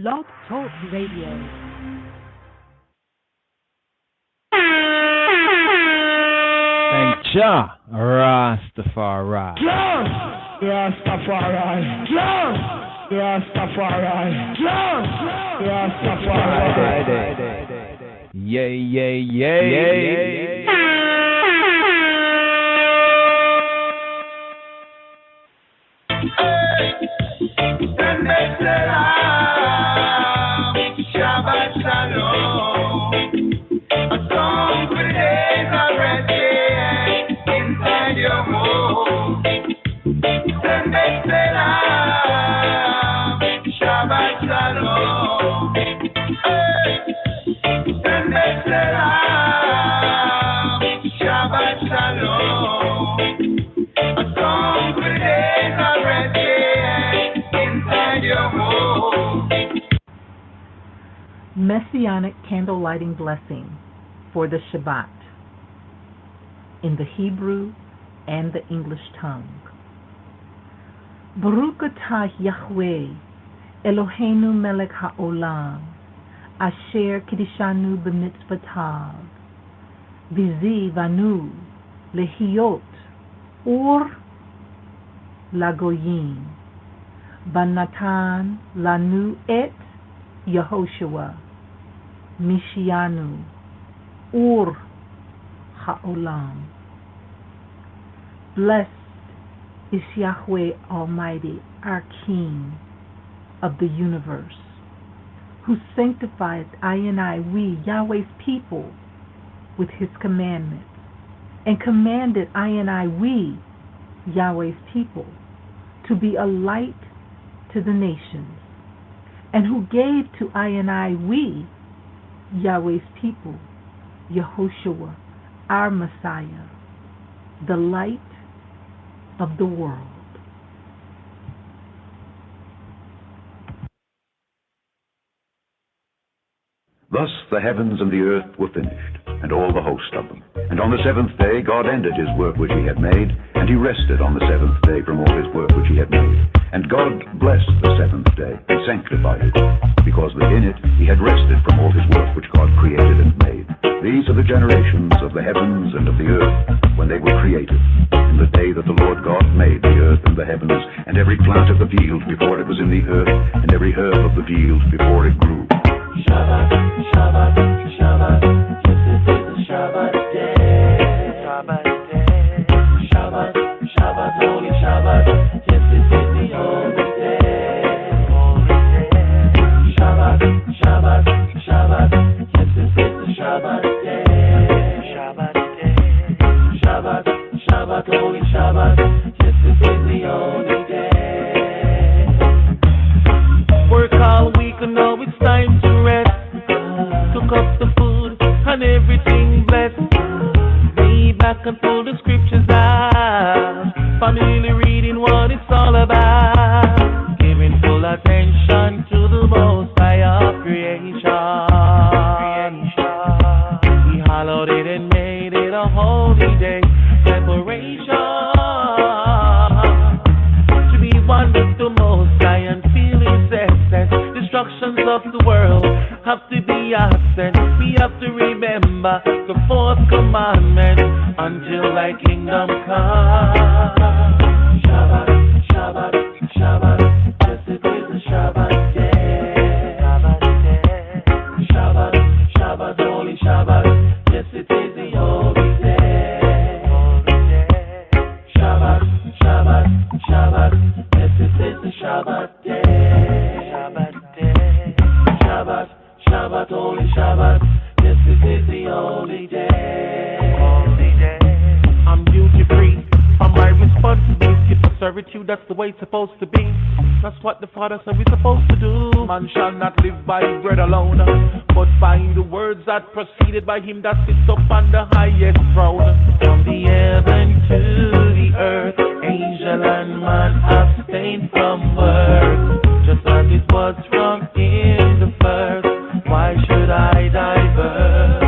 Blog Talk Radio. Thank Jah, Rastafari. Jah, Rastafari. Jah, Rastafari. Jah, Rastafari. Yay, yay, yay, yay. Shabbat Shalom. A song for the days already inside your home. Sunday Salam. Shabbat Shalom. Sunday Salam. Shabbat Shalom. A song for the days already inside your home. Messianic candle lighting blessing for the Shabbat in the Hebrew and the English tongue. Baruch atah Yahweh Eloheinu melech haolam asher kiddushanu b'mitzvotav v'zivanu lehiyot or lagoyim banatan lanu et Yehoshua Mishianu Ur Ha'olam. Blessed is Yahweh Almighty, our King of the universe, who sanctifieth I, we, Yahweh's people, with his commandments, and commanded I, we, Yahweh's people, to be a light to the nations, and who gave to I, we, Yahweh's people, Yehoshua, our Messiah, the light of the world. Thus the heavens and the earth were finished, and all the host of them. And on the seventh day God ended his work which he had made, and he rested on the seventh day from all his work which he had made. And God blessed the seventh day, and sanctified it, because within it he had rested from all his work which God created and made. These are the generations of the heavens and of the earth, when they were created, in the day that the Lord God made the earth and the heavens, and every plant of the field before it was in the earth, and every herb of the field before it grew. Shabbat, Shabbat, Shabbat, yes, this is the Shabbat day. Shabbat day. Shabbat, Shabbat, holy Shabbat, yes, this is the holy day. Holy day. Shabbat, Shabbat, Shabbat, yes, this is the Shabbat day. Shabbat day. Shabbat, Shabbat, holy Shabbat, yes, this is the holy day. Work all week and now it's time to rest. Took up the food and everything blessed. Lay back and pull the scriptures out. Family reading what it's all about. Giving full attention to the Most High of creation. He hallowed it and made it a holy day. Separation. To be one with the Most High and feel his essence. Destructions of the world have to be absent. We have to remember the fourth commandment until thy kingdom come. Shabbat, Shabbat, Shabbat, yes it is the Shabbat day. Shabbat day. Shabbat, Shabbat, holy Shabbat, yes it is the holy day. Holy day. Shabbat, Shabbat, Shabbat, yes it is the Shabbat day. Shabbat day. Shabbat, Shabbat, holy Shabbat, yes this is the holy day. Holy day. I'm duty free from my responsibility for servitude. That's the way it's supposed to be. That's what the Father said we're supposed to do. Man shall not live by bread alone, but by the words that proceeded by him that sits up on the highest throne. From the heaven to the earth, angel and man abstain from work, just as it was from in the first. Why should I divert?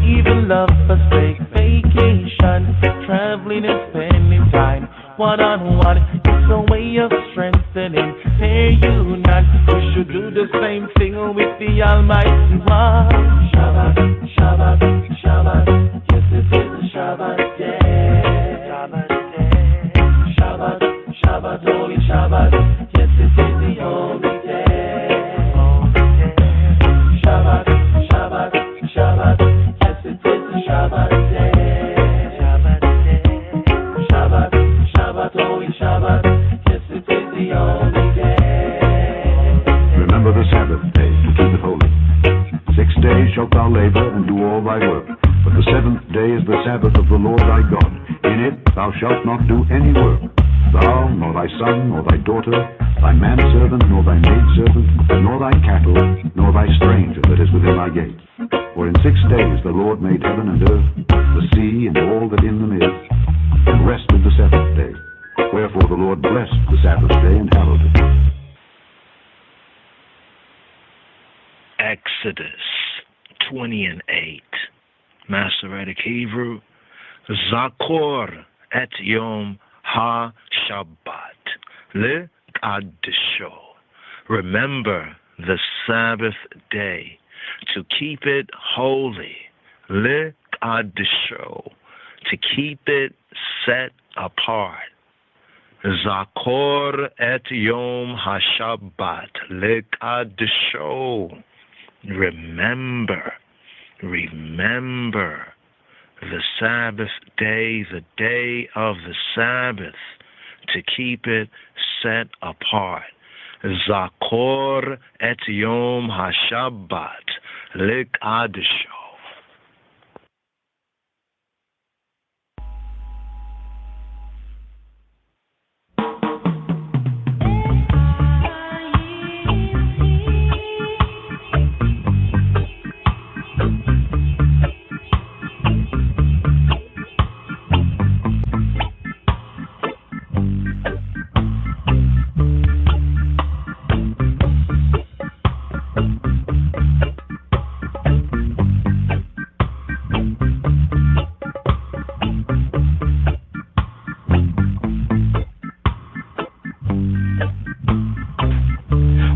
Even love forsake vacation, traveling and spending time one-on-one. It's a way of strengthening. Fear you not, we should do the same thing with the Almighty One. Shabbat, Shabbat, Shabbat, yes it is a Shabbat day. Shabbat day. Shabbat, Shabbat, holy Shabbat, yes it is the holy day. Shabbat, Shabbat, Shabbat, yes it is a Shabbat day. Shabbat day. Shabbat, Shabbat, holy Shabbat, yes it is the holy day. Remember the Sabbath day to keep it holy. 6 days shalt thou labor and do all thy work, but the 7th day is the Sabbath of the Lord thy God. In it thou shalt not do any work, thou, nor thy son, nor thy daughter, thy manservant, nor thy maidservant, nor thy cattle, nor thy stranger that is within thy gates. For in 6 days the Lord made heaven and earth, the sea, and all that in them is, and rested the 7th day. Wherefore the Lord blessed the Sabbath day and hallowed it. Exodus 20:8, Masoretic Hebrew, Zakor et Yom ha-Shabbat le-Qaddisho. Remember the Sabbath day to keep it holy, le-Qaddisho, to keep it set apart. Zakor et Yom ha-Shabbat le-Qaddisho. Remember the Sabbath day, the day of the Sabbath, to keep it set apart. Zakor et Yom ha-Shabbat le-Qaddisho.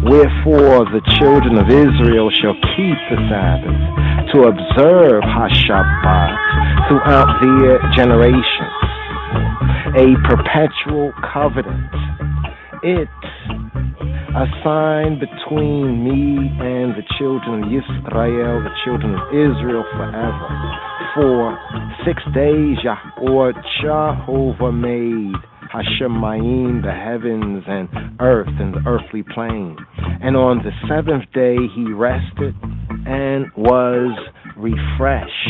Wherefore the children of Israel shall keep the Sabbath, to observe ha-Shabbat throughout their generations, a perpetual covenant. It's a sign between me and the children of Israel, the children of Israel forever. For 6 days Yahweh Jehovah made Hashemayim, the heavens and earth and the earthly plane. And on the 7th day he rested and was refreshed.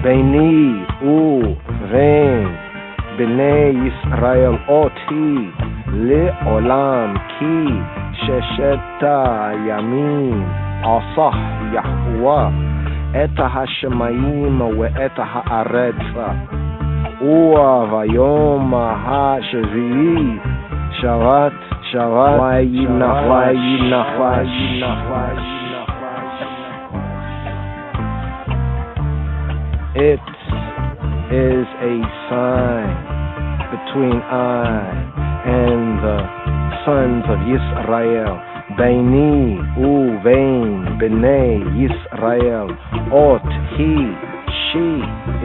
Beni uven bnei Yisrael oti le'olam ki shesheta yamin asah Yahweh eta hashemayim ve'eta haaretza ua vayom hashvi'i shavat vayinachash. It is a sign between I and the sons of Yisrael. Beini uvein bnei Yisrael. Ot he, she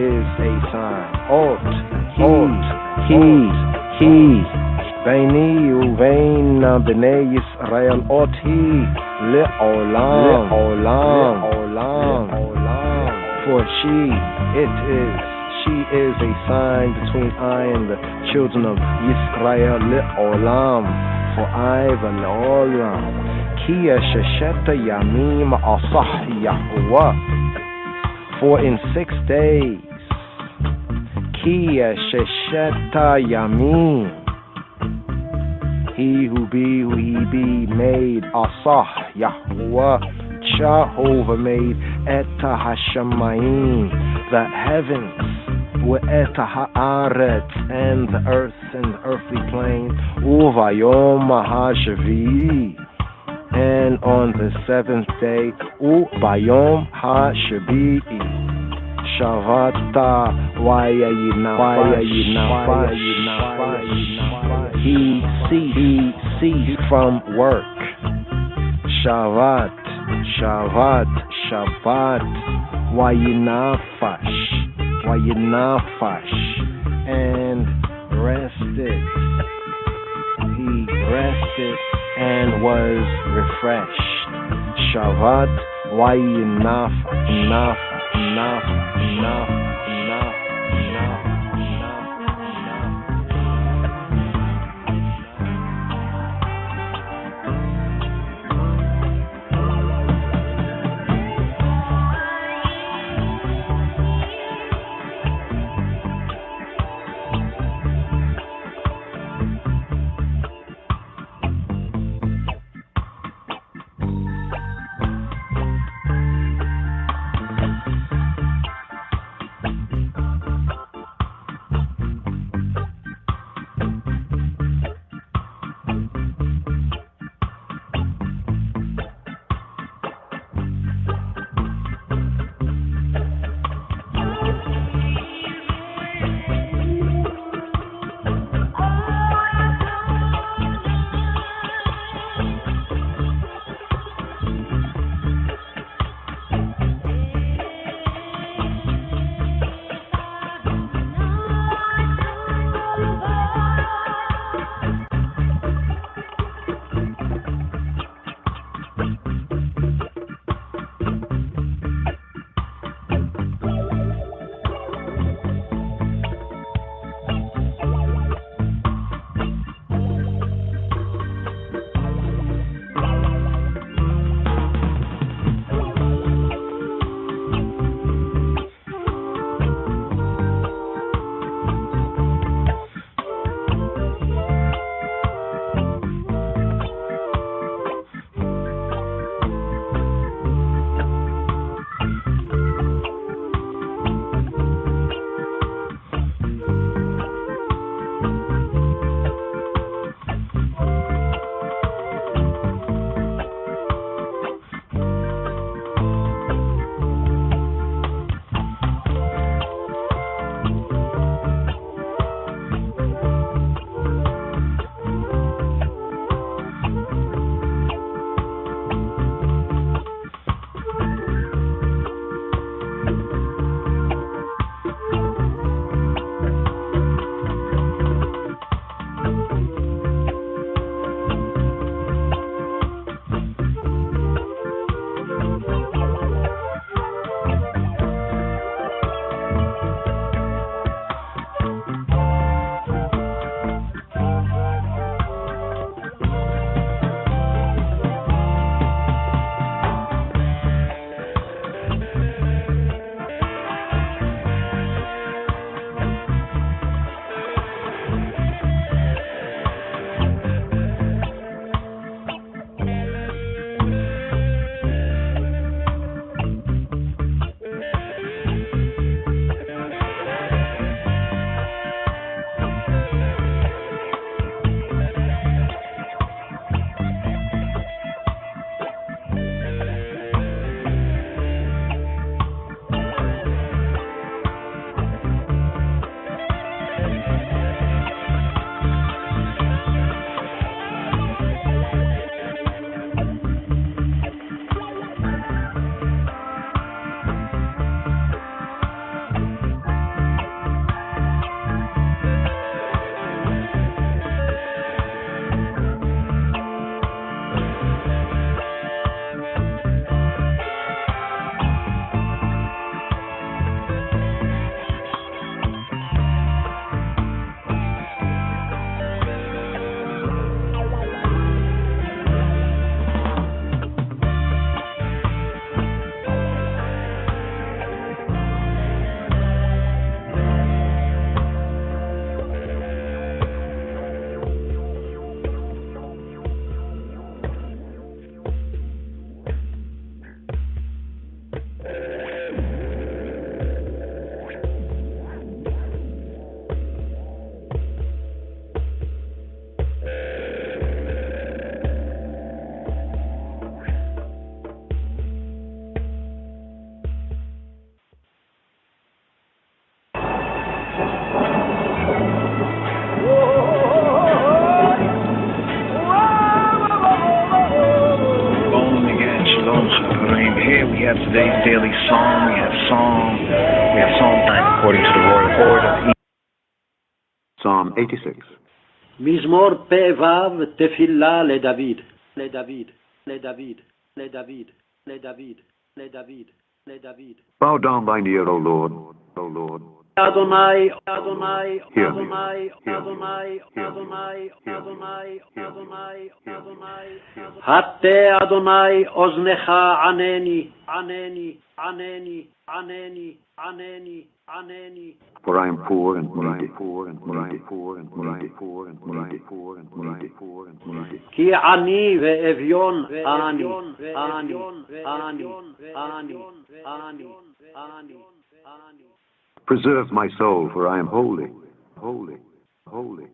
is a sign. Ot he. Beini uvein bnei Yisrael. Ot he le'olam. For she is a sign between I and the children of Yisrael le'olam, for I le'olam. Ki shesheta yamim asah Yahweh, for in 6 days. Ki shesheta yamim, he who he be made asah Yahweh Jehovah made eta hashemayim, the heavens, ve'eta haaretz, and the earth and the earthly plane, uvayom hashvi'i, And on the seventh day, Bayom HaShabi'i, Shavata he ceased from work. Shabbat, Wayinafash, and rested. He rested and was refreshed. Shabbat, Wayinafash. Kareem here. We have today's daily psalm. We have Psalm 9 according to the royal order. Psalm 86. מזמור פ"ו תפילה לדוד, לדוד, לדוד, לדוד, לדוד, לדוד, לדוד. Bow down thine ear, O Lord, O Lord. אדוני, אדוני, Hear me, אדוני, hear me, אדוני, hear me, אדוני, hear me, אדוני, hear me, אדוני, hear me, אדוני. hear me. הטה אדוני אוזנך ענני, ענני, ענני, ענני, ענני, ענני. For I am poor and needy, poor and needy, poor and needy, poor and needy, poor and needy, poor and needy. כי עני ואביון אני, אני, אני, אני, אני, אני, אני. Preserve my soul, for I am holy, holy, holy,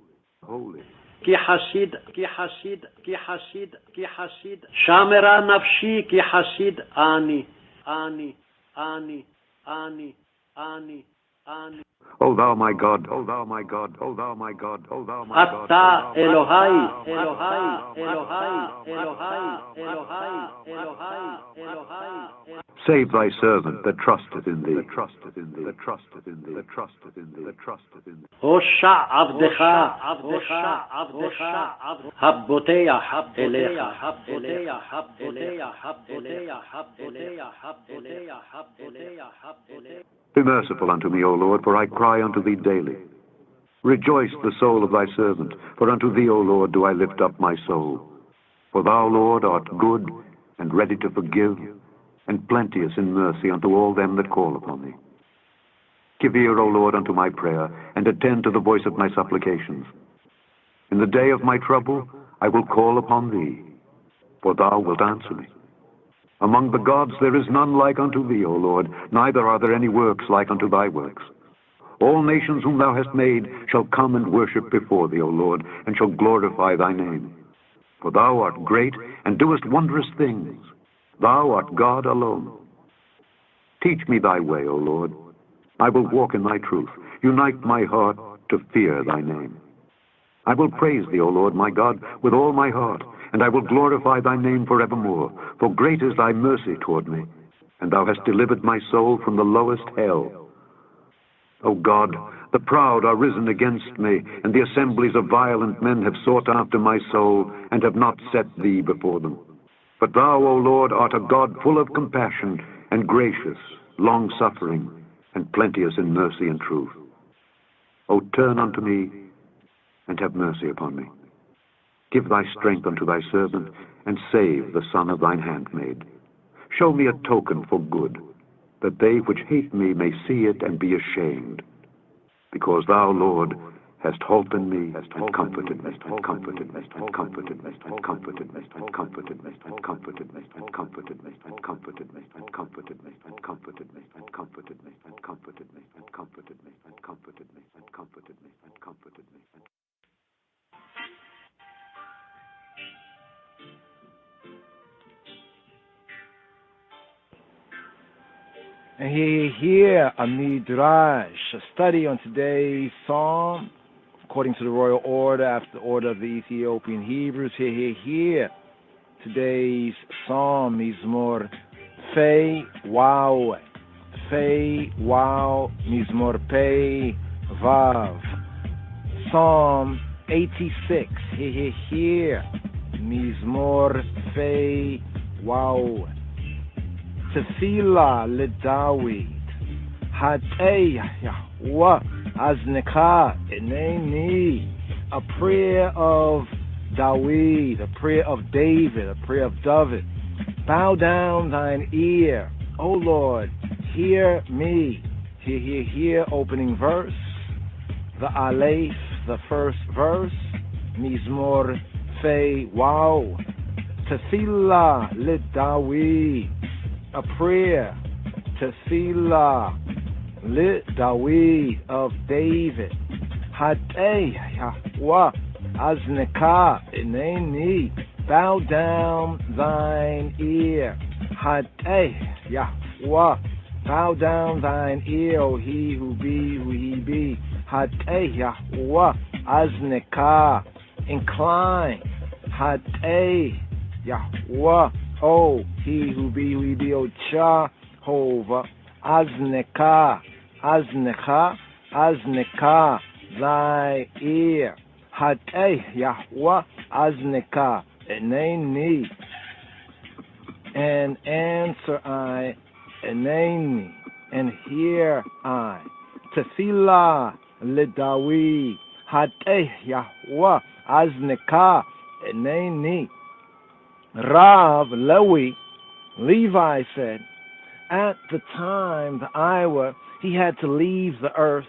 holy. כי חסיד, כי חסיד, כי חסיד, כי חסיד. שמרה נפשי כי חסיד אני, אני, אני, אני, אני, אני. O thou my God, O thou my God, O thou my God, O thou my God. אתה אלוהי, אלוהי, אלוהי, אלוהי, אלוהי, אלוהי, אלוהי. Save thy servant that trusteth in thee, that trusteth in thee, that trusteth in thee, that trusteth in thee, that trusteth in thee. הושע עבדך, הושע עבדך, הבוטח אליך, הבוטח, הבוטח, הבוטח, הבוטח, הבוטח, הבוטח, הבוטח. Be merciful unto me, O Lord, for I cry unto thee daily. Rejoice the soul of thy servant, for unto thee, O Lord, do I lift up my soul. For thou, Lord, art good and ready to forgive, and plenteous in mercy unto all them that call upon thee. Give ear, O Lord, unto my prayer, and attend to the voice of my supplications. In the day of my trouble I will call upon thee, for thou wilt answer me. Among the gods there is none like unto thee, O Lord, neither are there any works like unto thy works. All nations whom thou hast made shall come and worship before thee, O Lord, and shall glorify thy name. For thou art great, and doest wondrous things. Thou art God alone. Teach me thy way, O Lord. I will walk in thy truth. Unite my heart to fear thy name. I will praise thee, O Lord my God, with all my heart, and I will glorify thy name forevermore. For great is thy mercy toward me, and thou hast delivered my soul from the lowest hell. O God, the proud are risen against me, and the assemblies of violent men have sought after my soul, and have not set thee before them. But thou, O Lord, art a God full of compassion, and gracious, long-suffering, and plenteous in mercy and truth. O turn unto me, and have mercy upon me. Give thy strength unto thy servant, and save the son of thine handmaid. Show me a token for good, that they which hate me may see it and be ashamed. Because thou, Lord, hast holpen me, and comforted me, and comforted me, and comforted me, and comforted me, and comforted me, and comforted me, and comforted me, and comforted me, and comforted me, and comforted me, and comforted me, and comforted me, and comforted me, and comforted me, and comforted me, and comforted me. And here a midrash, a study on today's psalm, according to the royal order, after the order of the Ethiopian Hebrews. Here. Today's psalm is more Fei Wow, Mizmor Pei Vav. Psalm 86. Here. Mizmor Fei Wow. Tefillah LeDavid, Hatei Yahweh Aznecha Eneni, a prayer of David, a prayer of David, a prayer of David. Bow down thine ear, O Lord, hear me. Hear, opening verse, the Aleph, the first verse, Mizmor Fei Wow, Tefillah LeDavid. A prayer, Tefillah, David of David. Hatei Yahweh Aznecha Eneni. Bow down thine ear. Hatei Yahweh. Bow down thine ear, O he who be, who he be. Hatei Yahweh Aznecha. Incline. Hatei Yahweh Oh, he who be, O Jehovah, Azneka, thy ear. Hateh Yahweh, Azneka, eneni, and answer I, eneni, and hear I. Tefillah ledawi, Hateh Yahweh, Azneka, eneni. Rav Levi said, at the time, the hour, he had to leave the earth,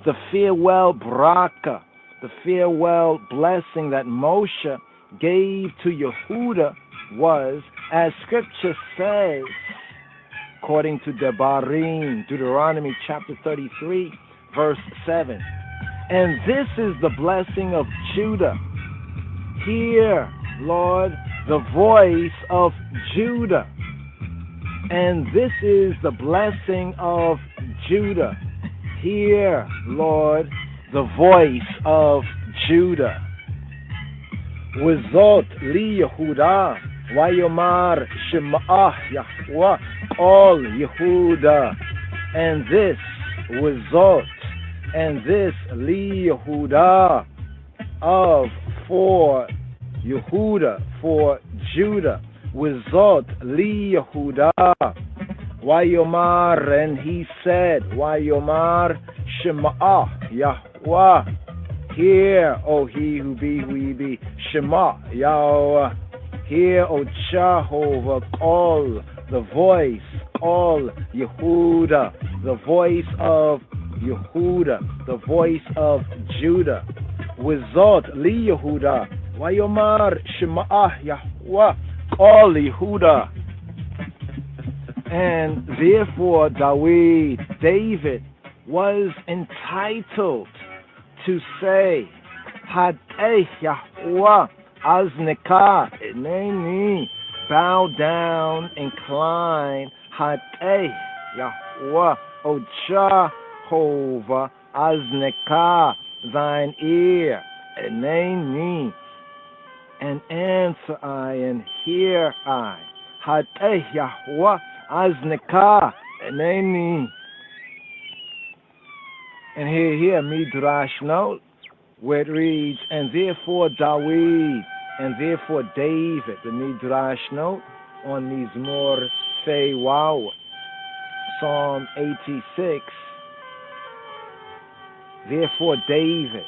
the farewell braka, the farewell blessing that Moshe gave to Yehuda was, as scripture says, according to Devarim, Deuteronomy chapter 33, verse 7. And this is the blessing of Judah. Hear, Lord, the voice of Judah. And this is the blessing of Judah. Hear, Lord, the voice of Judah. Wizot li Yehuda, Vayomar Shema'ah Yahweh, all Yehuda. And this, Wizot, and this li Yehuda, for Yehuda, for Judah. Wizot li Yehuda, Vayomar, and he said, Vayomar Shema'ah Yahweh, hear, O he who be, Shema Yahweh, hear, O Jehovah, all the voice, all Yehuda, the voice of Yehuda, the voice of Judah. Wizot li Yehuda, Vayomar Shema'ah Yahweh, all Yehuda. And therefore David was entitled to say, Hateh Yahweh Azneka, eneni, bow down, incline, Hateh Yahweh, O Jehovah, Azneka, thine ear, eneni, and answer I, and hear I. Hateh Yahweh Azneka, eneni. And here, Midrash note, where it reads, and therefore David, and therefore David, the Midrash note on Mizmor Fei Wow, Psalm 86, therefore David,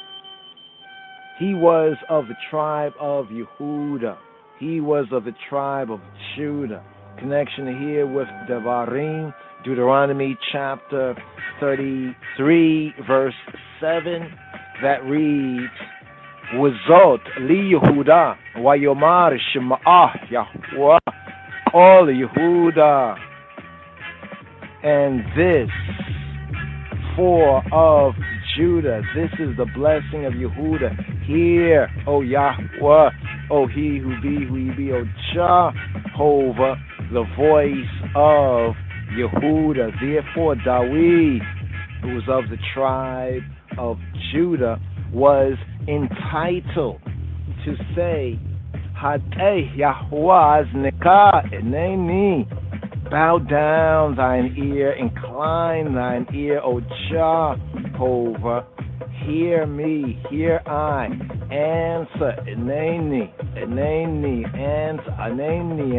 he was of the tribe of Yehuda. He was of the tribe of Judah. Connection here with Devarim, Deuteronomy chapter 33, verse 7, that reads, Wizot li Yehuda, Vayomar Shema'ah Yahweh, all Yehuda. And this, for of Judah, this is the blessing of Yehuda. Hear, O Yahweh, O he who be, O Jehovah, the voice of Yehuda. Therefore David, who was of the tribe of Judah, was entitled to say, Hateh Yahweh Azneka, eneni, bow down thine ear, incline thine ear, O Jehovah, hear me, hear I, answer, eneni,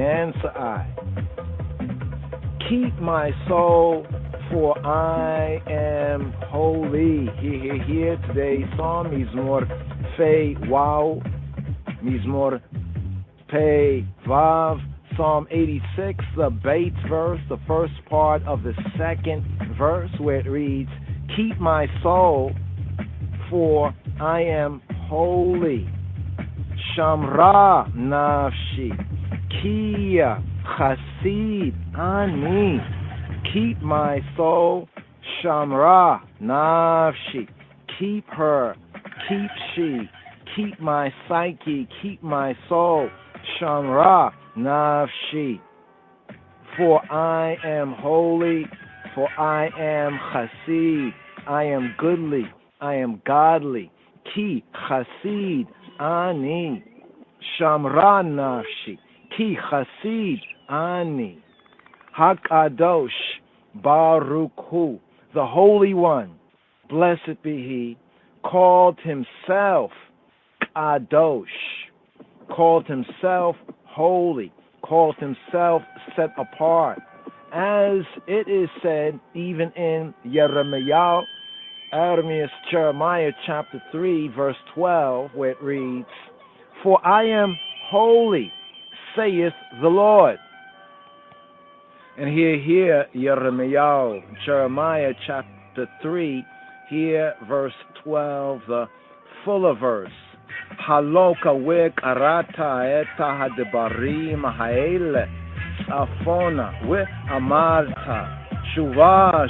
answer I. Keep my soul, for I am holy. Here today's psalm, Mizmor Fei Wow, Mizmor Pei Vav, Psalm 86, the Beit verse, the first part of the second verse, where it reads, keep my soul, for I am holy. Shamra nafshi, kia chasid ani. Keep my soul, Shamra nafshi. Keep her, keep she, keep my psyche, keep my soul, Shamra nafshi. For I am holy, for I am chasid, I am goodly, I am godly. Ki chasid ani, Shamra nafshi. Ki chasid Ani. Hakadosh Baruch Hu, the Holy One, blessed be He, called Himself Kadosh, called Himself holy, called Himself set apart, as it is said even in Jeremiah, chapter 3, verse 12, where it reads, "For I am holy, saith the Lord." And here, Jeremiah chapter 3, here, verse 12, the fuller verse. Haloka wek arata eta hadebarim haele afona we amarta shuva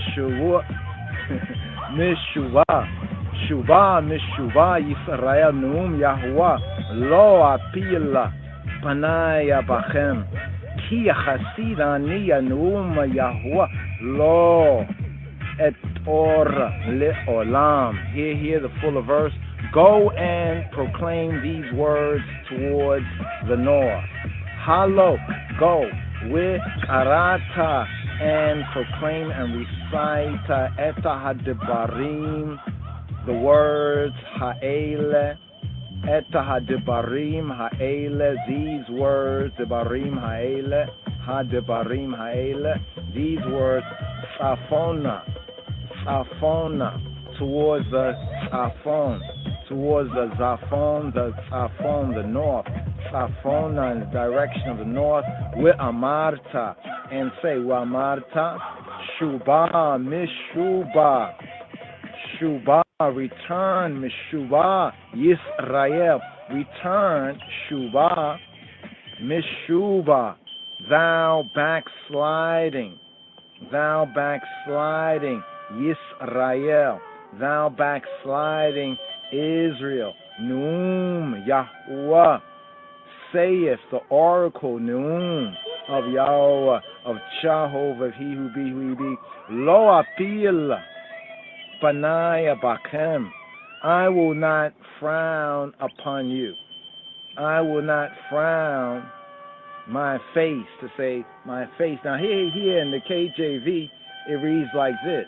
mishuva Yisrael num Yahuwah lo apila panaya bachem ki chasid ani num Yahuwah lo et or leolam. Here the fuller verse. Go and proclaim these words towards the north. Halok, go with arata and proclaim and recite eta hadebarim, the words ha'ele, eta hadebarim ha'ele, these words debarim ha'ele, hadebarim ha'ele, these words safona, towards the safon. Towards the Zafon, the north. Safona in the direction of the north. With Amarta. And say, Wamarta, Shuba, Mishuba. Shuba, return, Mishuba, Yisrael. Return, Shuba, Mishuba. Thou backsliding, Yisrael. Thou backsliding, Israel. Noom, Yahuwah, saith the oracle, Noom, of Yahweh, of Jehovah, of He who be. Lo apil, Panaya Bakem. I will not frown upon you. I will not frown my face, to say my face. Now here in the KJV, it reads like this.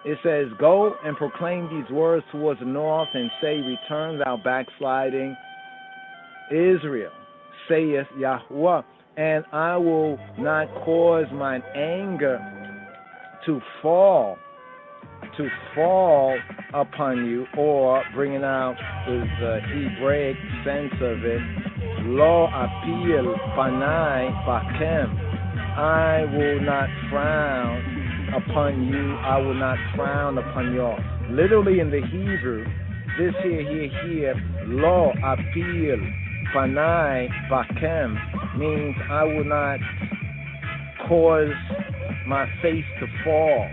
It says, go and proclaim these words towards the north and say, return thou backsliding Israel, saith Yahuwah, and I will not cause mine anger to fall upon you, or bringing out the Hebraic sense of it, lo apil panai bakem, I will not frown upon you, I will not frown upon y'all. Literally in the Hebrew, this here, lo apil panai bakem, means I will not cause my face to fall.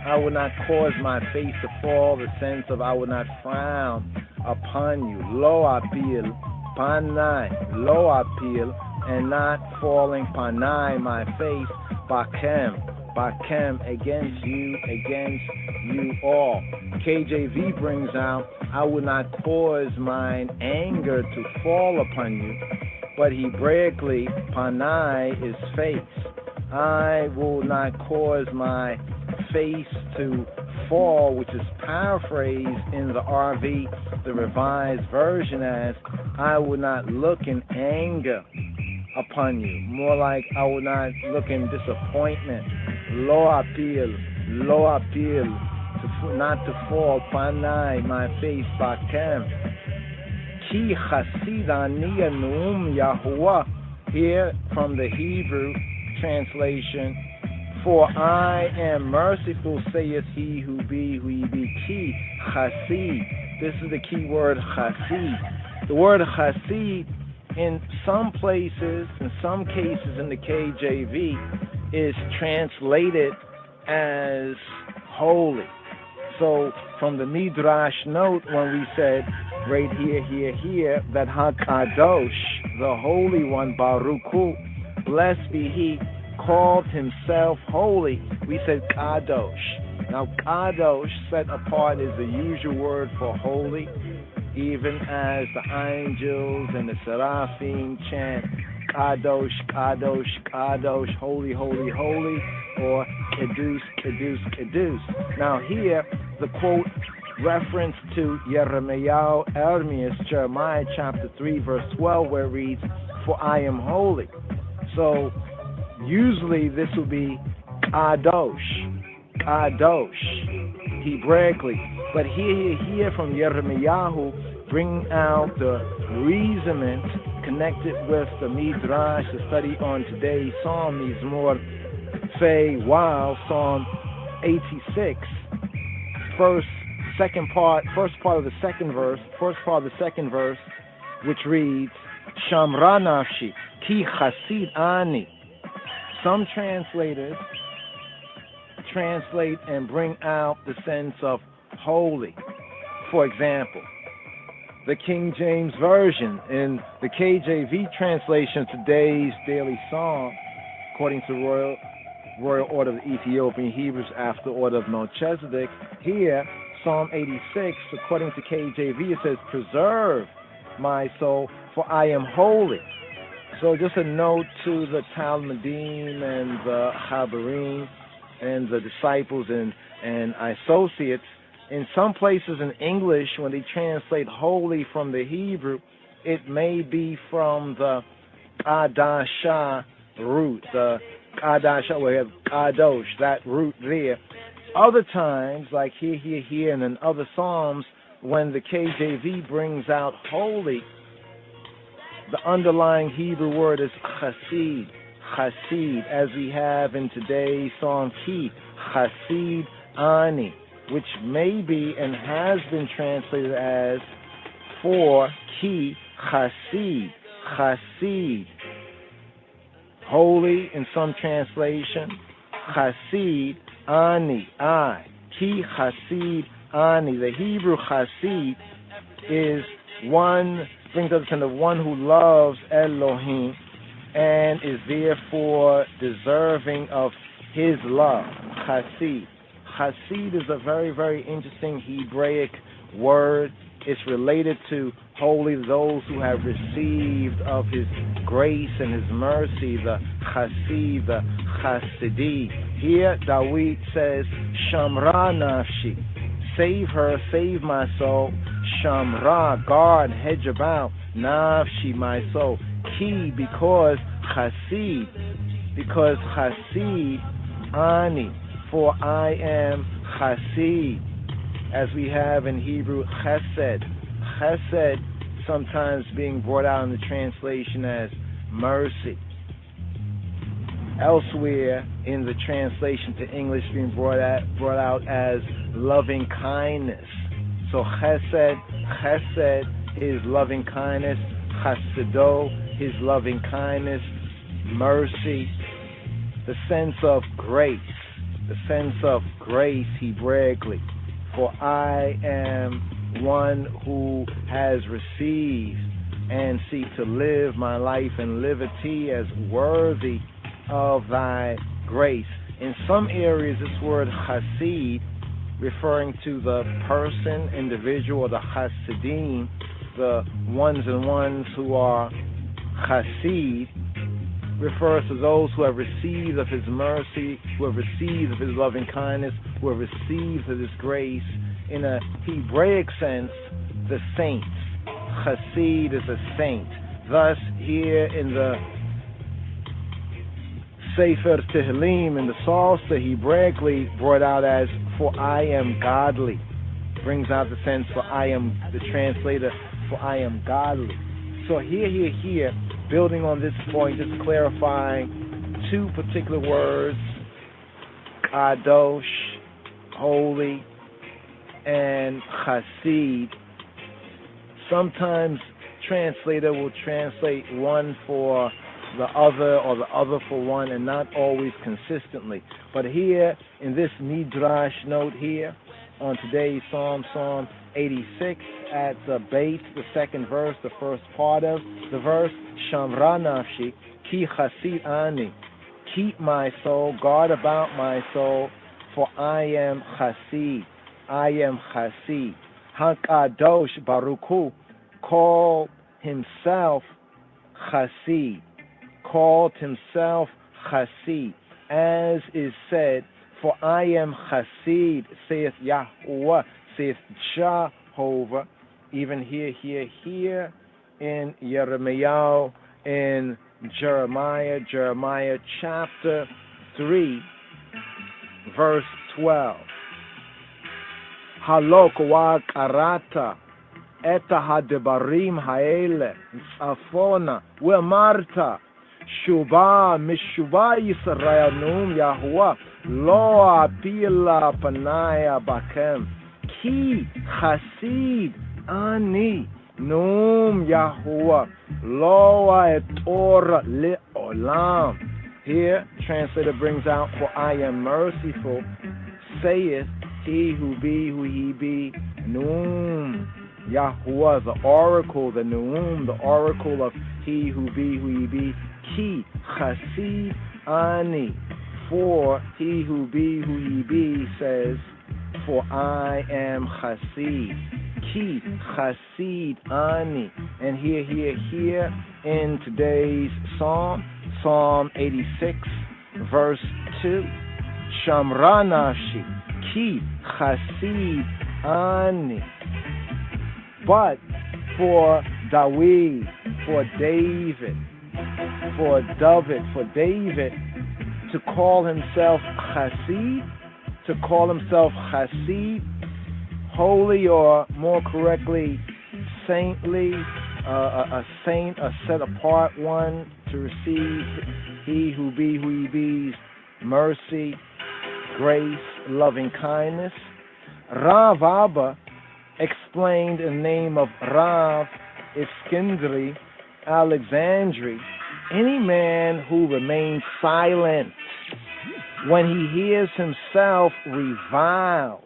I will not cause my face to fall, the sense of I will not frown upon you. Lo apil panai, lo apil, and not falling panai, my face, bakem against you all. KJV brings out, I will not cause mine anger to fall upon you, but Hebraically, panai is face. I will not cause my face to fall, which is paraphrased in the RV, the Revised Version, as I will not look in anger upon you. More like I will not look in disappointment. Lo apil, not to fall, panai, my face, bakem. Ki chasid ani nu'um Yahuwah. Here from the Hebrew translation, for I am merciful, saith He who be. Ki chasid. This is the key word, chasid. The word chasid, in some places, in some cases in the KJV, is translated as holy. So from the Midrash note, when we said right here, that HaKadosh, the Holy One, Baruch Hu, blessed be He, called Himself holy, we said Kadosh. Now Kadosh, set apart, is the usual word for holy, even as the angels and the seraphim chant Kadosh, Kadosh, Kadosh, holy, holy, holy, or Edus, Edus, Edus. Now here, the quote reference to Jeremiah chapter 3, verse 12, where it reads, "For I am holy." So usually this would be Kadosh, Kadosh, Hebraically. But here from Yirmiyahu, bring out the reasonment connected with the Midrash, the study on today's Psalm, Mizmor say, wow, Psalm 86, first part of the second verse, which reads, Shamra nafshi, ki chasid ani. Some translators translate and bring out the sense of holy. For example, the King James Version in the KJV translation of today's daily psalm, according to royal order of the Ethiopian Hebrews after order of Melchizedek, here Psalm 86, according to KJV, it says, "Preserve my soul, for I am holy." So just a note to the Talmudim and the Chabarim and the disciples and associates. In some places in English, when they translate holy from the Hebrew, it may be from the Kadasha root, the Kadasha, we have Kadosh, that root there. Other times, like here, and in other Psalms, when the KJV brings out holy, the underlying Hebrew word is chasid, as we have in today's Psalm Ki, chasid ani, which may be and has been translated as for Ki chasid, holy in some translation, chasid ani, I, Ki chasid ani. The Hebrew chasid is one, brings us to the one who loves Elohim and is therefore deserving of his love. Chasid. Chasid is a very, very interesting Hebraic word. It's related to holy, those who have received of his grace and his mercy, the Chasid, the Chasidi. Here, Dawid says, Shamra nafshi, save her, save my soul. Shamra, guard, hedge about, nafshi, my soul. Ki, because Chasid, ani, for I am Chasid, as we have in Hebrew, Chesed. Chesed sometimes being brought out in the translation as mercy. Elsewhere in the translation to English being brought out as loving kindness. So Chesed is loving kindness, Chasido, his loving kindness, mercy, the sense of grace Hebraically. For I am one who has received and seek to live my life in liberty as worthy of thy grace. In some areas, this word Hasid, referring to the person, individual, or the Hasidim, the ones and ones who are Hasid, refers to those who have received of his mercy, who have received of his loving kindness, who have received of his grace. In a Hebraic sense, the saints. Hasid is a saint. Thus, here in the Sefer Tehillim, in the Psalter, Hebraically brought out as, for I am godly. Brings out the sense, for I am, the translator, for I am godly. So here, building on this point, just clarifying two particular words, Kadosh, holy, and Chasid. Sometimes translator will translate one for the other or the other for one, and not always consistently. But here, in this Midrash note here, on today's Psalm 86, at the base, the second verse, the first part of the verse, Shamra nafshi, ki chasid ani, keep my soul, guard about my soul, for I am chasid, Hakadosh Baruch Hu, call himself chasid, called himself Chassid, as is said, for I am Chassid, saith Yahweh, saith Jehovah, even here in Jeremiah, in Jeremiah chapter 3, verse 12. Halok wa karata eta hadebarim haele tzafona ve'marta shuba mishuba Yisrael num Yahuwah lo apila panaya bakem ki Chassid ani num Yahuwah lo etor le'olam. Here, translator brings out, for I am merciful, saith he who be, who he be, Num, Yahuwah, the oracle, the Num, the oracle of he who be, who he be, Ki, Chassid, Ani, for he who be, who he be, says, for I am Chassid, Ki, Chassid, Ani. And here, in today's Psalm 86, verse 2, Shamranashi, Ki Chassid Ani. But for David, for David, to call himself Chassid, holy, or more correctly, saintly, a saint, a set apart one, to receive he who he be's mercy, grace, loving kindness. Rav Abba explained in the name of Rav Iskindri Alexandri, any man who remains silent when he hears himself reviled,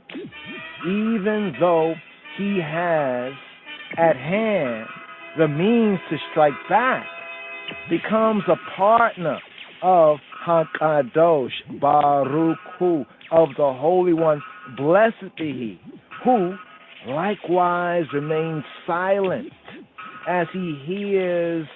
even though he has at hand the means to strike back, becomes a partner of HaKadosh Baruch Hu, of the Holy One, blessed be He, who likewise remains silent as he hears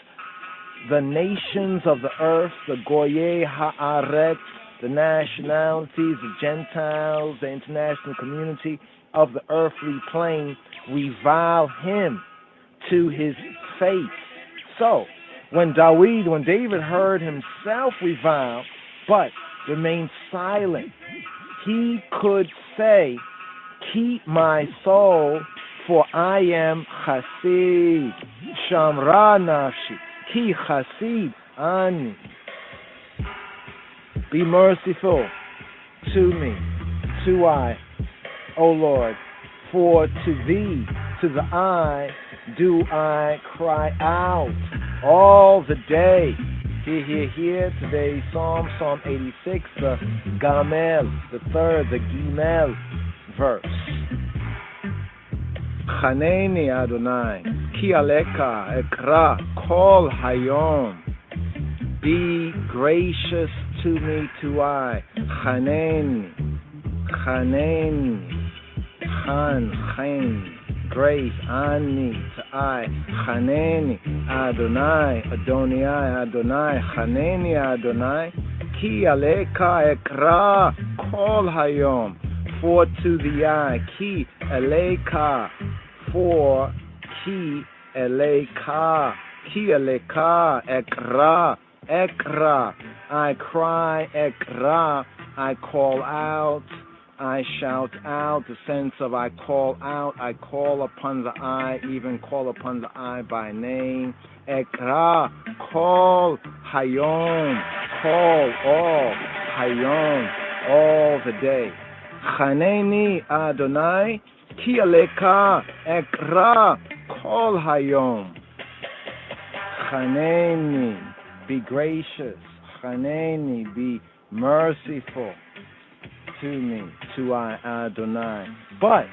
the nations of the earth, the Goyei Haaretz, the nationalities, the Gentiles, the international community of the earthly plane revile him to his face. So, when David heard himself reviled, but remained silent, he could say, keep my soul, for I am Chassid, Shamra Nafshi, Ki Chassid Ani. Be merciful to me, to I, O Lord, for to thee, to the I, do I cry out all the day. Here, today's Psalm 86, the Gamel, the third, the Gimel verse. Chaneni Adonai, ki aleka ekra kol hayom. Be gracious to me, to I. Chaneni, chan, grace, ani, to I. Chaneni Adonai, Adonai, Chaneni Adonai, ki aleka ekra kol hayom. For to the I, ki eleka, for ki eleka, ekra, I cry, ekra, I call out, I shout out, the sense of I call out, I call upon the I, even call upon the I by name. Ekra, call hayom, call all, hayom, all the day. Chaneni Adonai, ki aleka ekra kol hayom. Chaneni, be gracious. Chaneni, be merciful to me, to I, Adonai. But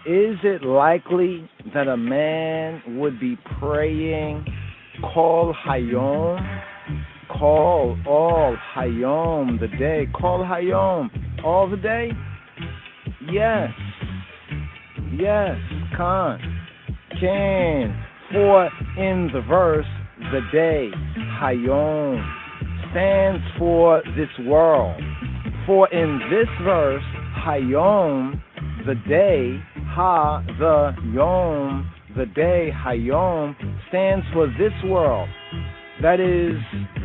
is it likely that a man would be praying kol hayom? Call all hayom, the day. Call hayom, all the day? Yes, can. For in the verse, the day, Hayom stands for this world. For in this verse, Hayom, the day, Ha, the Yom, the day, Hayom, stands for this world. That is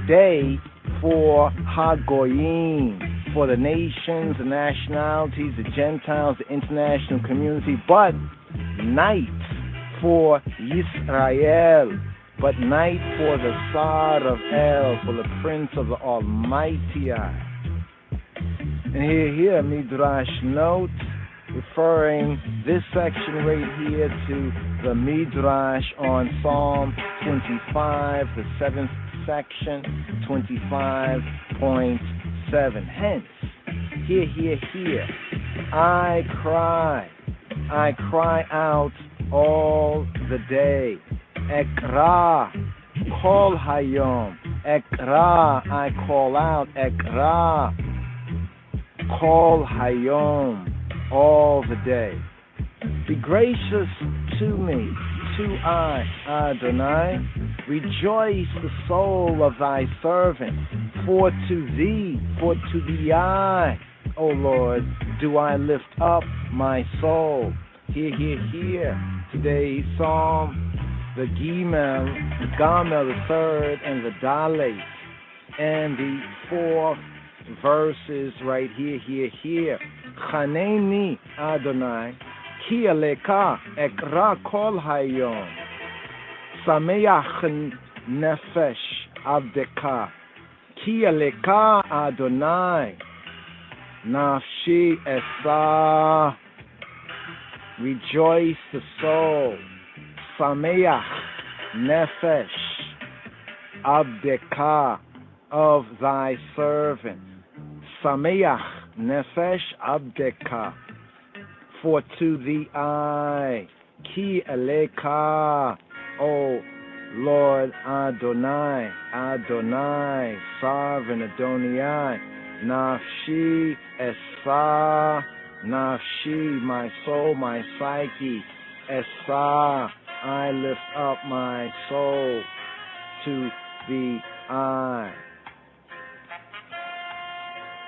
day for Hagoyim, for the nations, the nationalities, the Gentiles, the international community, but night for Yisrael, but night for the Sar of El, for the Prince of the Almighty. And here, Midrash note, referring this section right here to the Midrash on Psalm 25, the 7th section, 25.7. Hence, here, I cry out all the day. Ekra, kol hayom. Ekra, I call out. Ekra, kol hayom, all the day. Be gracious to me, to I, Adonai. Rejoice the soul of thy servant, for to thee I, O Lord, do I lift up my soul. Here, today's psalm, the Gimel, the Gamel, the third, and the Dalet, and the fourth verses right here. Chaneni Adonai, ki aleka ekra kol hayom, sameach nefesh avdeka, ki aleka Adonai, nafshi esa, rejoice the soul, sameach nefesh avdeka, of thy servant, sameach nefesh abdeka, for to thee I, ki eleka, O Lord Adonai, sovereign Adonai, nafshi esa, nafshi, my soul, my psyche, esa, I lift up my soul to thee I.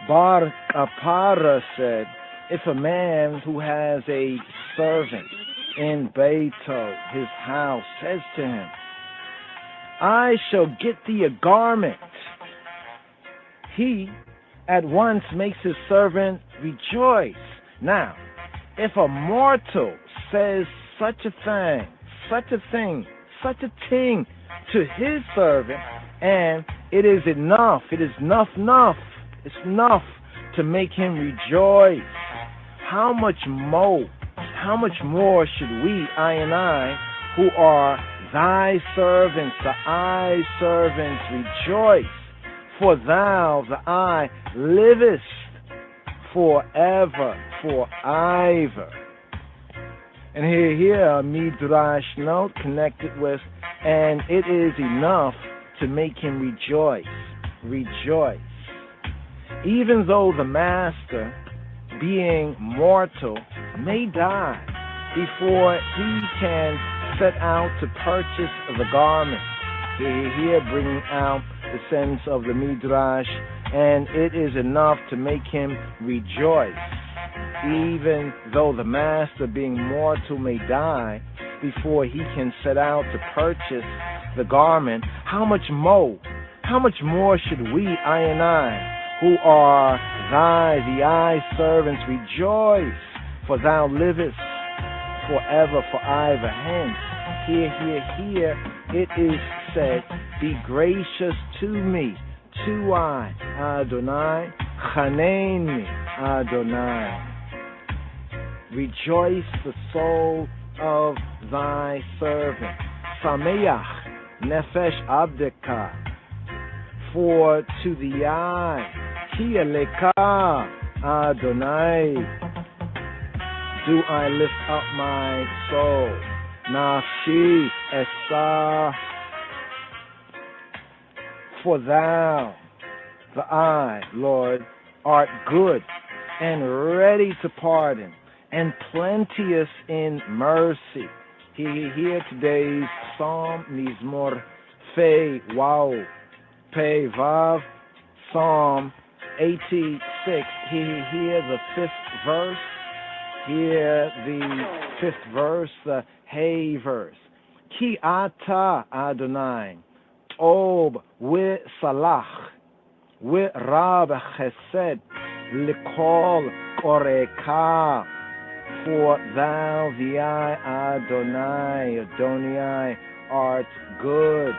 Bar Kapara said, if a man who has a servant in Beito, his house, says to him, I shall get thee a garment, he at once makes his servant rejoice. Now, if a mortal says such a thing to his servant, and it is enough to make him rejoice, how much more should we, I and I, who are thy servants, the I servants, rejoice? For thou, the I, livest forever, forever. And here a Midrash note connected with, and it is enough to make him rejoice. Even though the master, being mortal, may die before he can set out to purchase the garment. Here bringing out the sense of the Midrash, and it is enough to make him rejoice. Even though the master, being mortal, may die before he can set out to purchase the garment, how much more should we, I and I, who are the I servants, rejoice, for thou livest forever, forever. Hence, here, it is said, be gracious to me, to I, Adonai, chaneni, Adonai. Rejoice the soul of thy servant, sameach nefesh abdeka, for to the I, ki eleka, Adonai, do I lift up my soul, nafshi esa, for thou, the I, Lord, art good and ready to pardon, and plenteous in mercy. Here today's Psalm, Mizmor Fe, wow, Pei Vav, Psalm 86. Hear the fifth verse. Hear the fifth verse, the Hey verse. Ki ata Adonai, Ob we salach, we rab chesed, likol koreka, for thou, the Adonai, art good.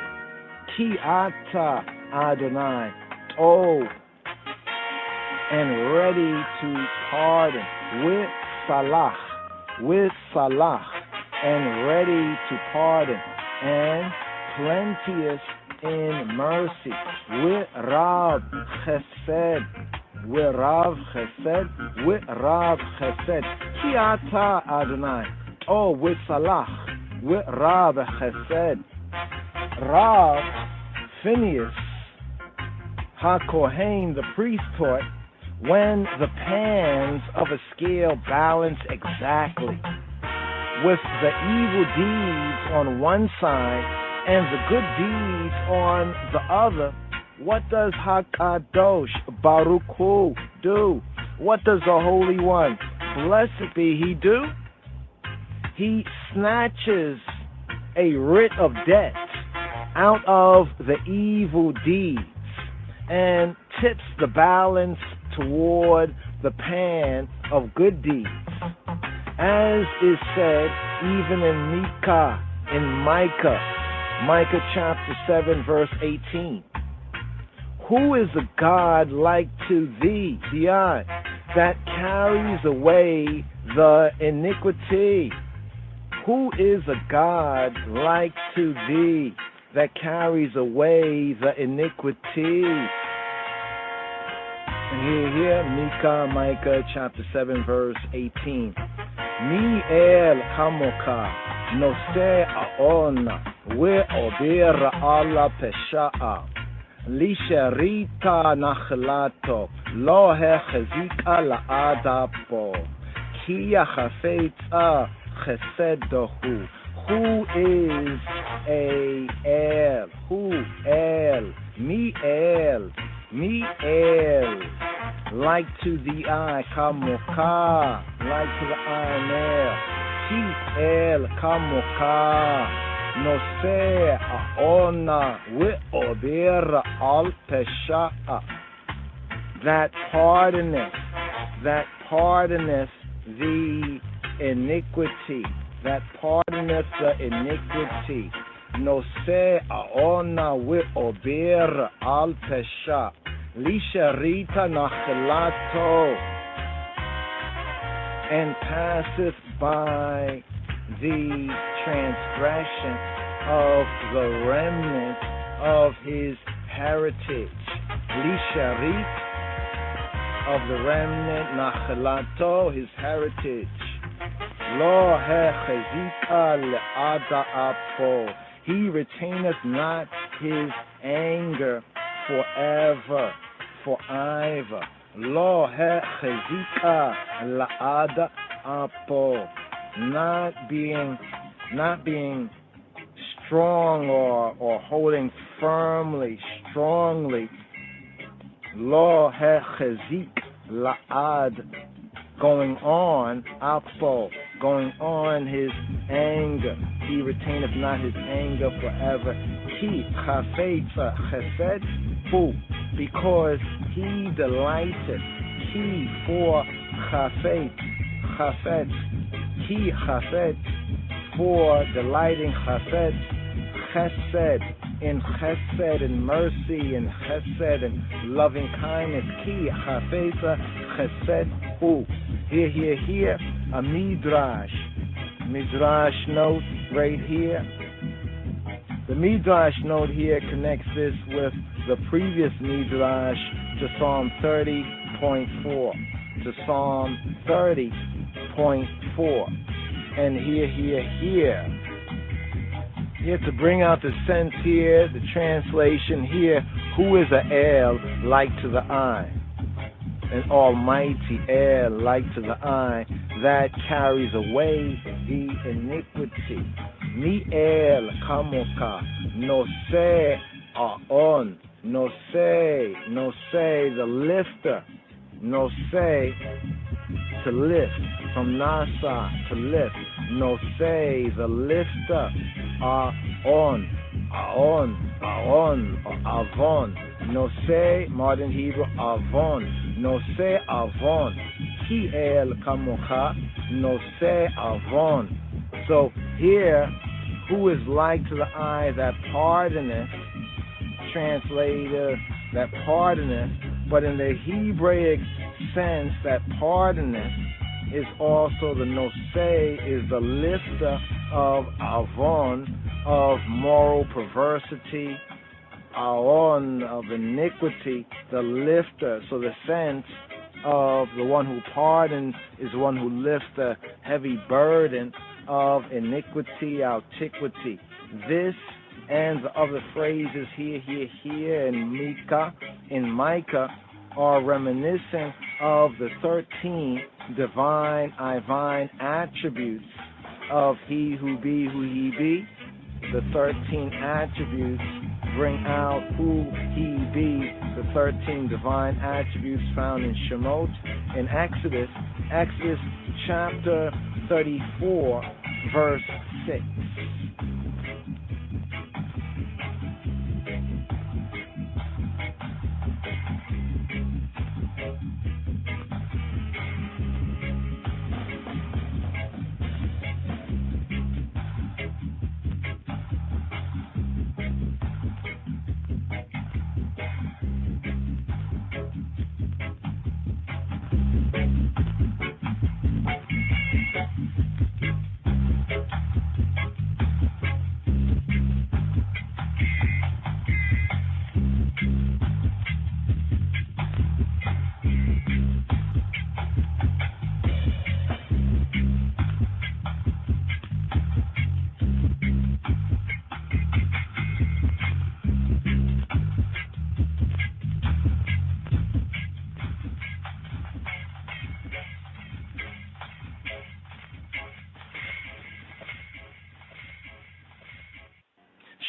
Ki ata Adonai, oh, and ready to pardon, with salach, and ready to pardon, and plenteous in mercy, with Rav Chesed, Ki ata Adonai, oh, with salach, with Rav Chesed. Rav, Phineas, HaKohen, the priest, taught, when the pans of a scale balance exactly, with the evil deeds on one side and the good deeds on the other, what does HaKadosh Baruch Hu do? What does the Holy One, blessed be He, do? He snatches a writ of debt out of the evil deeds and tips the balance toward the pan of good deeds, as is said even in Micah chapter 7 verse 18. Who is a God like to thee, the that carries away the iniquity? Who is a God like to thee that carries away the iniquity? And here, Micah chapter 7 verse 18. Mi el kamoka nose aona we obir ala pesha'a lisharita nachlato lo hechazika la'adapo ki yachafetza chesedohu. Who is a El? Who El? Mi El, like to the eye, kamoka, like to the eye, Mel. Ki El kamoka, no se aona we obir al pesha'a. That pardoneth the iniquity. That pardoneth the iniquity. No se aona we obir al pesha. Lisharita nachlato, and passeth by the transgression of the remnant of his heritage. Lisharit, of the remnant, nachlato, his heritage. Lo hechezika le'ada apo. He retaineth not his anger forever. Lo hechezika le'ada apo. Not being strong or holding strongly. Lo hechezik la'ad. Going on, apo, going on his anger. He retaineth not his anger forever. Ki chafetza chesed hu, because he delighteth. Ki for chafet. Ki chafet for delighting chafet. Chesed in mercy, in chesed and loving kindness. Ki chafetza chesed hu. Here, a midrash note right here. The midrash note here connects this with the previous midrash to Psalm 30.4. To Psalm 30.4. And here. Here to bring out the sense here, the translation here, who is a El like to the eye? An almighty El like to the eye that carries away the iniquity. Mi El kamoka no se aon no say, the lifter, no say, to lift, from nasa, to lift, no say, the lifter, on, avon, no say, modern Hebrew, avon, no say, avon, ki el kamocha, no say, avon. So here, who is like to the eye that pardoneth, translator, that pardoneth, but in the Hebraic sense, that pardoneth is also the nosei, is the lifter of avon, of moral perversity, aon, of iniquity, the lifter. So the sense of the one who pardons is the one who lifts the heavy burden of iniquity, antiquity. This and the other phrases here in Micah are reminiscent of the 13 divine attributes of he who be who he be. The 13 attributes bring out who he be, the 13 divine attributes found in Shemot, in Exodus chapter 34, verse 6.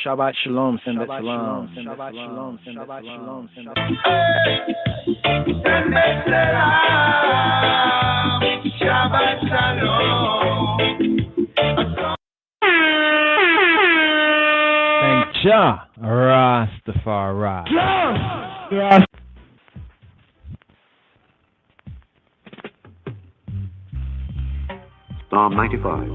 Shabbat shalom, Shabbat shalom, Shabbat shalom, Shabbat shalom, Shabbat shalom. Thank Jah Rastafari. Yes. Psalm 95.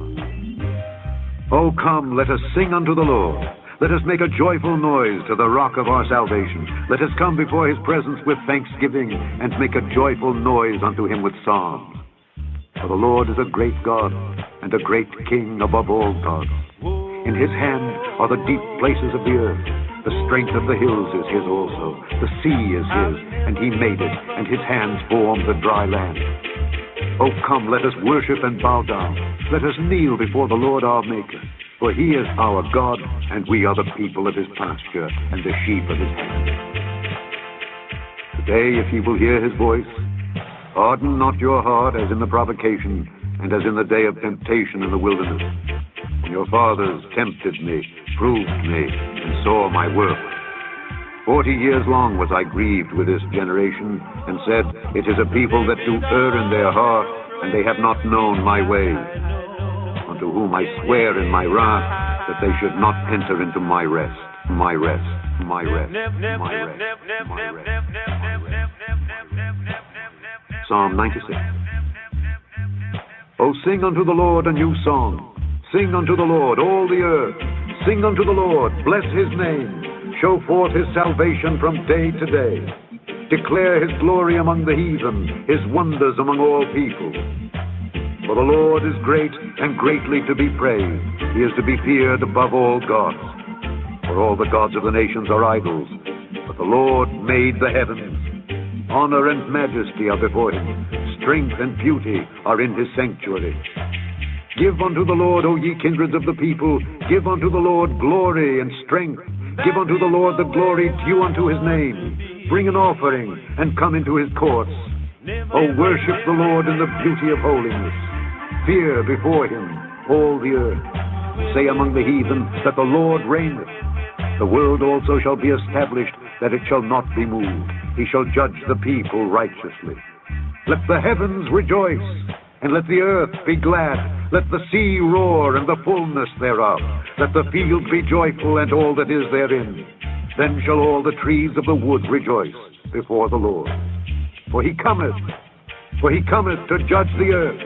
Oh, come, let us sing unto the Lord. Let us make a joyful noise to the rock of our salvation. Let us come before his presence with thanksgiving and make a joyful noise unto him with psalms. For the Lord is a great God and a great King above all gods. In his hand are the deep places of the earth. The strength of the hills is his also. The sea is his, and he made it, and his hands formed the dry land. Oh, come, let us worship and bow down. Let us kneel before the Lord our Maker. For he is our God, and we are the people of his pasture, and the sheep of his hand. Today, if ye will hear his voice, harden not your heart as in the provocation, and as in the day of temptation in the wilderness. When your fathers tempted me, proved me, and saw my work. 40 years long was I grieved with this generation, and said, it is a people that do err in their heart, and they have not known my ways. Unto whom I swear in my wrath that they should not enter into my rest, my rest, my rest, my rest, my rest. Psalm 96. Oh, sing unto the Lord a new song. Sing unto the Lord, all the earth. Sing unto the Lord, bless his name. Show forth his salvation from day to day. Declare his glory among the heathen, his wonders among all people. For the Lord is great and greatly to be praised. He is to be feared above all gods. For all the gods of the nations are idols, but the Lord made the heavens. Honor and majesty are before him. Strength and beauty are in his sanctuary. Give unto the Lord, O ye kindreds of the people. Give unto the Lord glory and strength. Give unto the Lord the glory due unto his name. Bring an offering and come into his courts. O worship the Lord in the beauty of holiness. Fear before him all the earth. Say among the heathen that the Lord reigneth. The world also shall be established that it shall not be moved. He shall judge the people righteously. Let the heavens rejoice, and let the earth be glad. Let the sea roar, and the fullness thereof. Let the field be joyful, and all that is therein. Then shall all the trees of the wood rejoice before the Lord. For he cometh to judge the earth.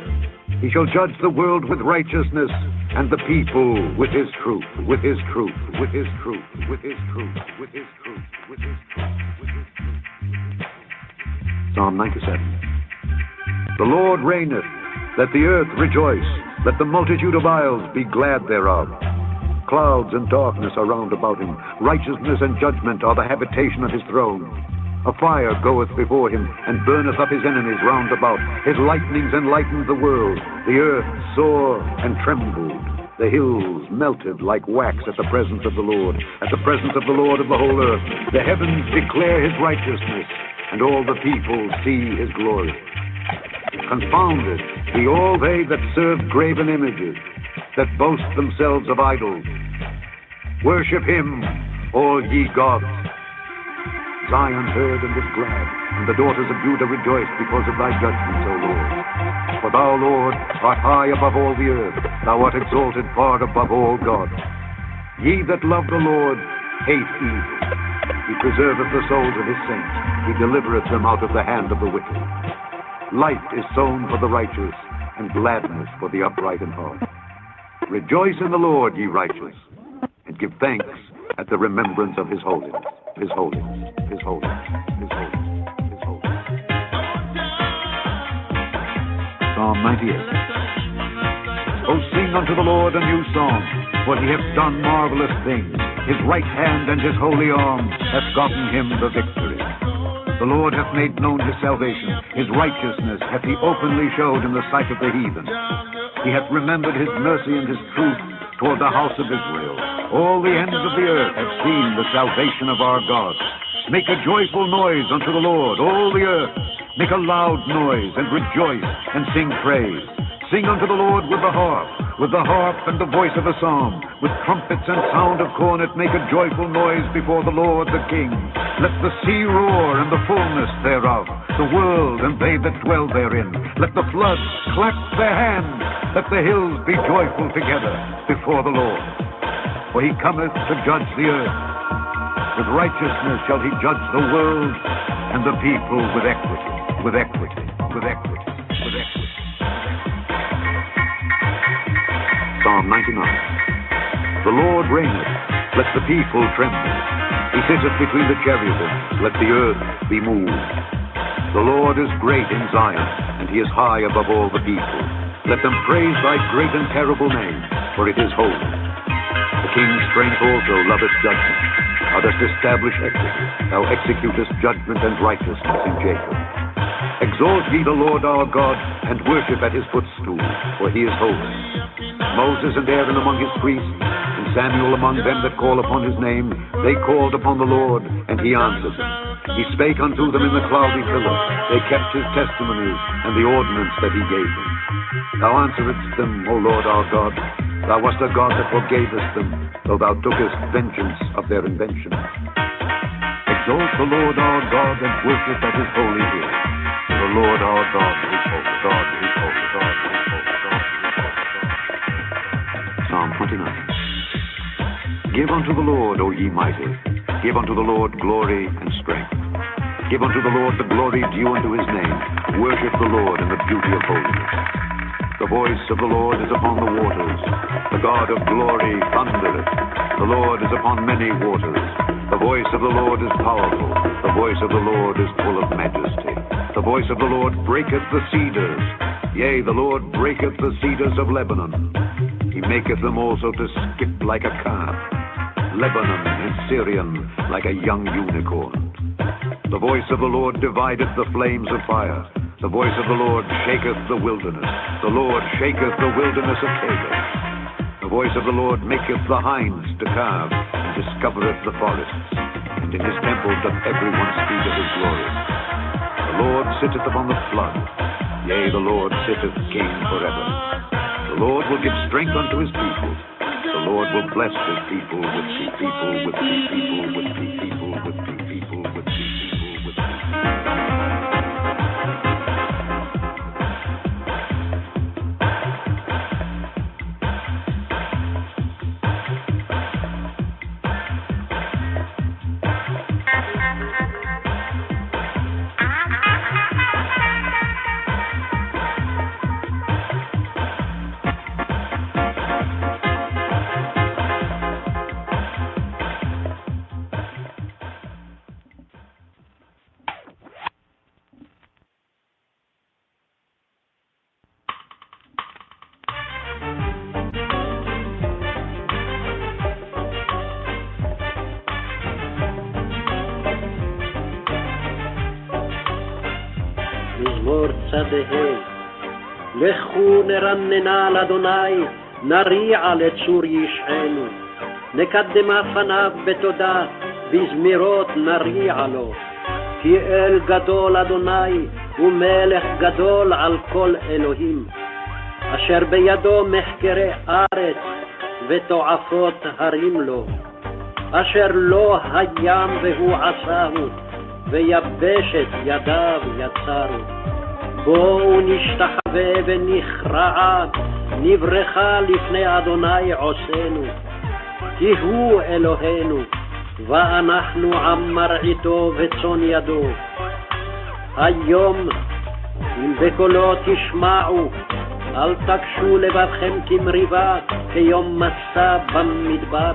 He shall judge the world with righteousness, and the people with his truth, with his truth, with his truth, with his truth, with his truth, with his truth, with his truth. Psalm 97. The Lord reigneth, let the earth rejoice, let the multitude of isles be glad thereof. Clouds and darkness are round about him, righteousness and judgment are the habitation of his throne. A fire goeth before him, and burneth up his enemies round about. His lightnings enlightened the world. The earth saw and trembled. The hills melted like wax at the presence of the Lord, at the presence of the Lord of the whole earth. The heavens declare his righteousness, and all the people see his glory. Confounded be all they that serve graven images, that boast themselves of idols. Worship him, all ye gods. Zion heard and was glad, and the daughters of Judah rejoiced because of thy judgments, O Lord. For thou, Lord, art high above all the earth. Thou art exalted far above all gods. Ye that love the Lord hate evil. He preserveth the souls of his saints. He delivereth them out of the hand of the wicked. Life is sown for the righteous, and gladness for the upright in heart. Rejoice in the Lord, ye righteous, and give thanks at the remembrance of his holiness. His holiness, his holiness, his holiness, his holiness. Psalm 98. O sing unto the Lord a new song, for he hath done marvelous things. His right hand and his holy arm hath gotten him the victory. The Lord hath made known his salvation. His righteousness hath he openly showed in the sight of the heathen. He hath remembered his mercy and his truth toward the house of Israel. All the ends of the earth have seen the salvation of our God. Make a joyful noise unto the Lord, all the earth. Make a loud noise, and rejoice, and sing praise. Sing unto the Lord with the harp and the voice of a psalm. With trumpets and sound of cornet, make a joyful noise before the Lord the King. Let the sea roar and the fullness thereof, the world and they that dwell therein. Let the floods clap their hands, let the hills be joyful together before the Lord. For he cometh to judge the earth. With righteousness shall he judge the world, and the people with equity, with equity, with equity, with equity. Psalm 99. The Lord reigneth, let the people tremble. He sitteth between the cherubim, let the earth be moved. The Lord is great in Zion, and he is high above all the people. Let them praise thy great and terrible name, for it is holy. The king's strength also loveth judgment. Thou dost establish equity. Thou executest judgment and righteousness in Jacob. Exalt ye the Lord our God, and worship at his footstool, for he is holy. Moses and Aaron among his priests, and Samuel among them that call upon his name, they called upon the Lord, and he answered them. He spake unto them in the cloudy pillar. They kept his testimonies, and the ordinance that he gave them. Thou answeredst them, O Lord our God. Thou wast a God that forgavest them, though thou tookest vengeance of their invention. Exalt the Lord our God, and worship at his holy hill. The Lord our God is holy, God is holy, God is holy, God is holy. Psalm 29. Give unto the Lord, O ye mighty. Give unto the Lord glory and strength. Give unto the Lord the glory due unto his name. Worship the Lord in the beauty of holiness. The voice of the Lord is upon the waters. The God of glory thundereth. The Lord is upon many waters. The voice of the Lord is powerful. The voice of the Lord is full of majesty. The voice of the Lord breaketh the cedars. Yea, the Lord breaketh the cedars of Lebanon. He maketh them also to skip like a calf. Lebanon and Syrian like a young unicorn. The voice of the Lord divideth the flames of fire. The voice of the Lord shaketh the wilderness. The Lord shaketh the wilderness of Kadesh. The voice of the Lord maketh the hinds to calve, and discovereth the forests. And in his temple doth every one speak of his glory. The Lord sitteth upon the flood. Yea, the Lord sitteth king forever. The Lord will give strength unto his people. The Lord will bless his people with the people, with the people, with the people, with the people. מזמור צדהי, לכו נרננה לאדוני, נריע לצור ישענו, נקדמה פניו בתודה, בזמירות נריע לו, כי אל גדול אדוני, ומלך גדול על כל אלוהים, אשר בידו מחקרי ארץ, ותועפות הרים לו, אשר לא הים והוא עשהו, ויבשת ידיו יצרו. בואו נשתחווה ונכרע, נברכה לפני אדוני עושנו, כי הוא אלוהינו, ואנחנו עם מרעיתו וצאן ידו. היום אם בקולו תשמעו, אל תקשו לבבכם כמריבה, כיום מסע במדבר,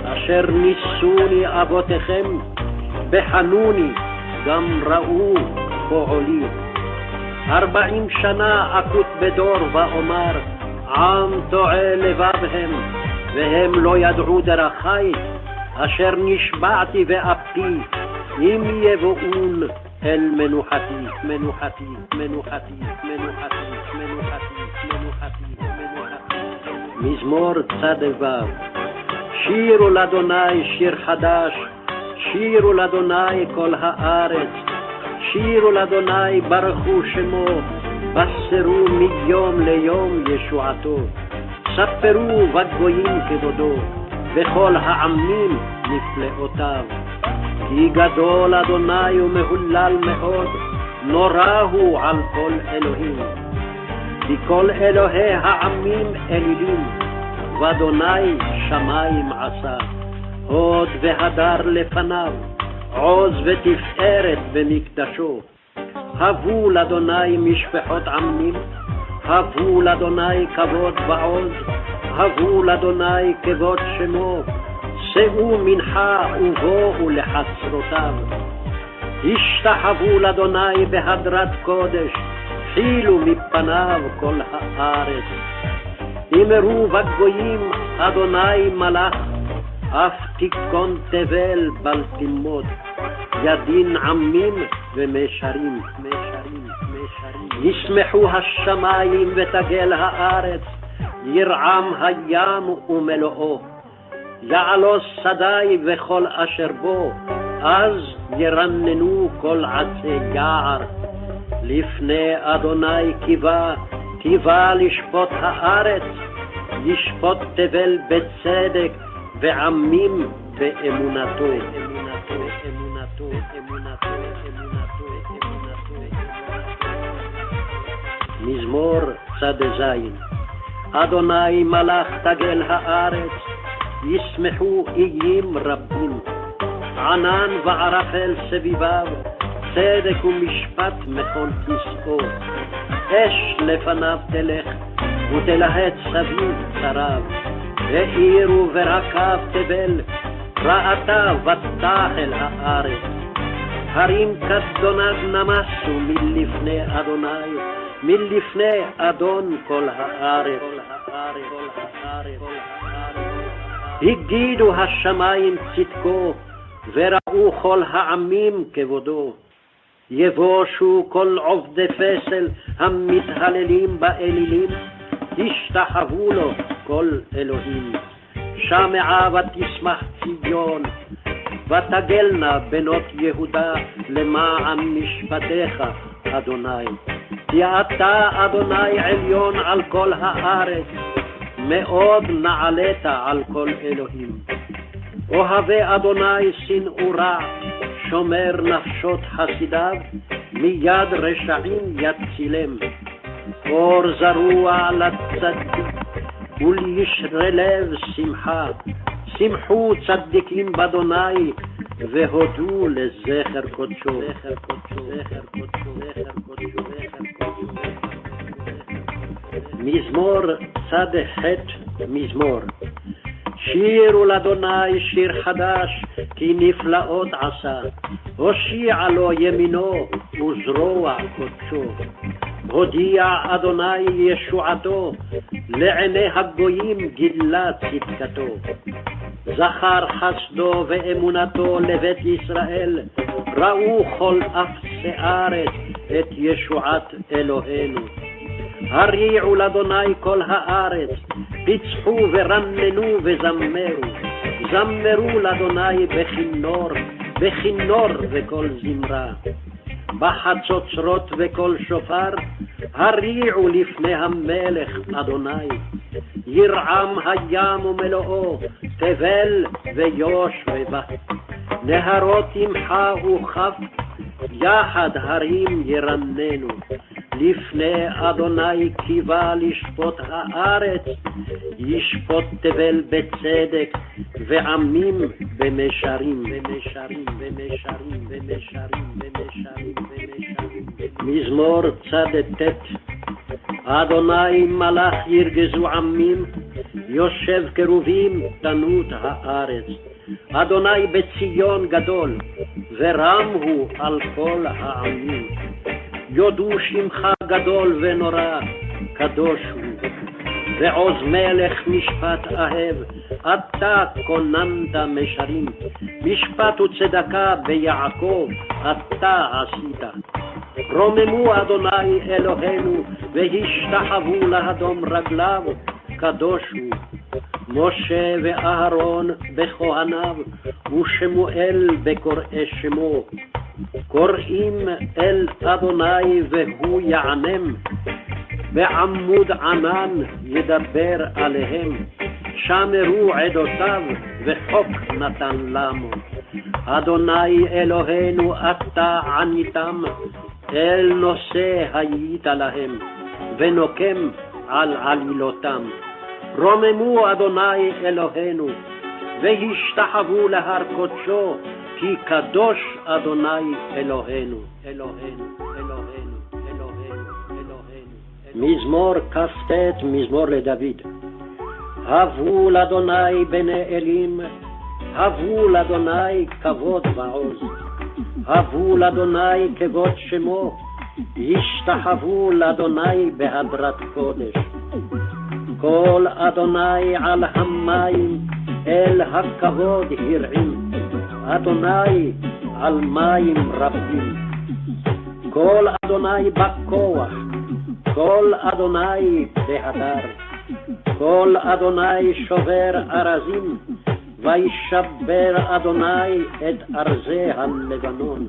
אשר ניסוני אבותיכם, בחנוני גם ראו פועלי. 40 שנה אקוט בדור ואומר, עם טועה לבבהם, והם לא ידעו דרכי, אשר נשבעתי ואפי, אם יבואון אל מנוחתי, מנוחתי, מנוחתי, מנוחתי, מנוחתי, מנוחתי, מנוחתי. מזמור צ"ו. שירו לאדוני שיר חדש, שירו לאדוני כל הארץ, שירו לאדוני ברכו שמו, בשרו מיום ליום ישועתו, ספרו בגויים כבודו, וכל העמים נפלאותיו. כי גדול אדוני ומהולל מאוד, נורא הוא על כל אלוהים. כי כל אלוהי העמים אלילים, ואדוני שמיים עשה. הוד והדר לפניו, עוז ותפארת במקדשו. הבו לאדוני משפחות עמים, הבו לאדוני כבוד ועוז, הבו לאדוני כבוד שמו, שאו מנחה ובואו לחצרותיו. השתחוו לאדוני בהדרת קודש, חילו מפניו כל הארץ. אמרו בגויים אדוני מלך, אף תיכון תבל בל תלמוד, ידין עמים ומשרים, משרים, משרים. ישמחו השמיים ותגל הארץ, ירעם הים ומלואו, יעלוס שדי וכל אשר בו, אז ירננו כל עצי יער. לפני אדוני קיווה, קיווה לשפוט הארץ, ישפוט תבל בצדק, ועמים באמונתו. אמונתו, אמונתו, אמונתו, אמונתו, אמונתו. מזמור צ"ז. אדוני מלך תגל הארץ, ישמחו איים רבים, ענן וערפל סביביו, צדק ומשפט מכון כסאו. אש לפניו תלך ותלהט סביב צריו, ועירו ורקב תבל, רעתה ותחל הארץ. הרים כדוניו נמסו מלפני אדוני, מלפני אדון כל הארץ. הגידו השמיים צדקו, וראו כל העמים כבודו. יבושו כל עובדי פסל המתהללים באלילים, השתחוו לו כל אלוהים. שמעה ותשמח ציון, ותגלנה בנות יהודה למען משפטיך אדוני. כי אתה אדוני עליון על כל הארץ, מאוד נעלית על כל אלוהים. אוהבי אדוני שנאו רע, שומר נפשות חסידיו, מיד רשעים יצילם. אור זרוע לצדיק ולישרי לב שמחה, שמחו צדיקים באדוני והודו לזכר קודשו. מזמור צד ח' מזמור. שירו לאדוני שיר חדש, כי נפלאות עשה. הושיע לו ימינו וזרוע קודשו. הודיע אדוני ישועתו, לעיני הגויים גילה צדקתו. זכר חסדו ואמונתו לבית ישראל, ראו כל אפסי הארץ את ישועת אלוהינו. הריעו לאדוני כל הארץ, פיצחו ורננו וזמרו. זמרו לאדוני בכינור, בכינור וכל זמרה. בחצוצרות וכל שופר, הריעו לפני המלך אדוני. ירעם הים ומלואו, תבל ויוש ובה. נהרות ימחה וכף, יחד הרים ירננו. לפני אדוני קיווה לשפוט הארץ, ישפוט תבל בצדק ועמים במשרים. מזמור צד ט'. אדוני מלאך ירגזו עמים, יושב קרובים תנות הארץ. אדוני בציון גדול, ורם הוא על כל העמים. יודו שמך גדול ונורא, קדוש הוא. ועוז מלך משפט אהב, אתה כוננת משרים. משפט וצדקה ביעקב, אתה עשית. רוממו אדוני אלוהינו, והשתחוו להדום רגליו, קדוש הוא. משה ואהרון בכהניו, ושמואל בקוראי שמו. קוראים אל אדוני והוא יענם, בעמוד ענן ידבר עליהם. שמרו עדותיו וחוק נתן למו. אדוני אלוהינו אתה עניתם, אל נושא היית להם, ונוקם על עלילותם. רוממו אדוני אלוהינו, והשתחוו להר קודשו, כי קדוש אדוני אלוהינו. מזמור כ"ט מזמור לדוד. הבו לאדוני בני אלים, הבו לאדוני כבוד ועוז. הבו לאדוני כבוד שמו, השתחוו לאדוני בהדרת קודש. כל אדוני על המים, אל הכבוד הרעים. אדוני על מים רבים. כל אדוני בכוח, כל אדוני בהדר. כל אדוני שובר ארזים, וישבר אדוני את ארזי הלבנון.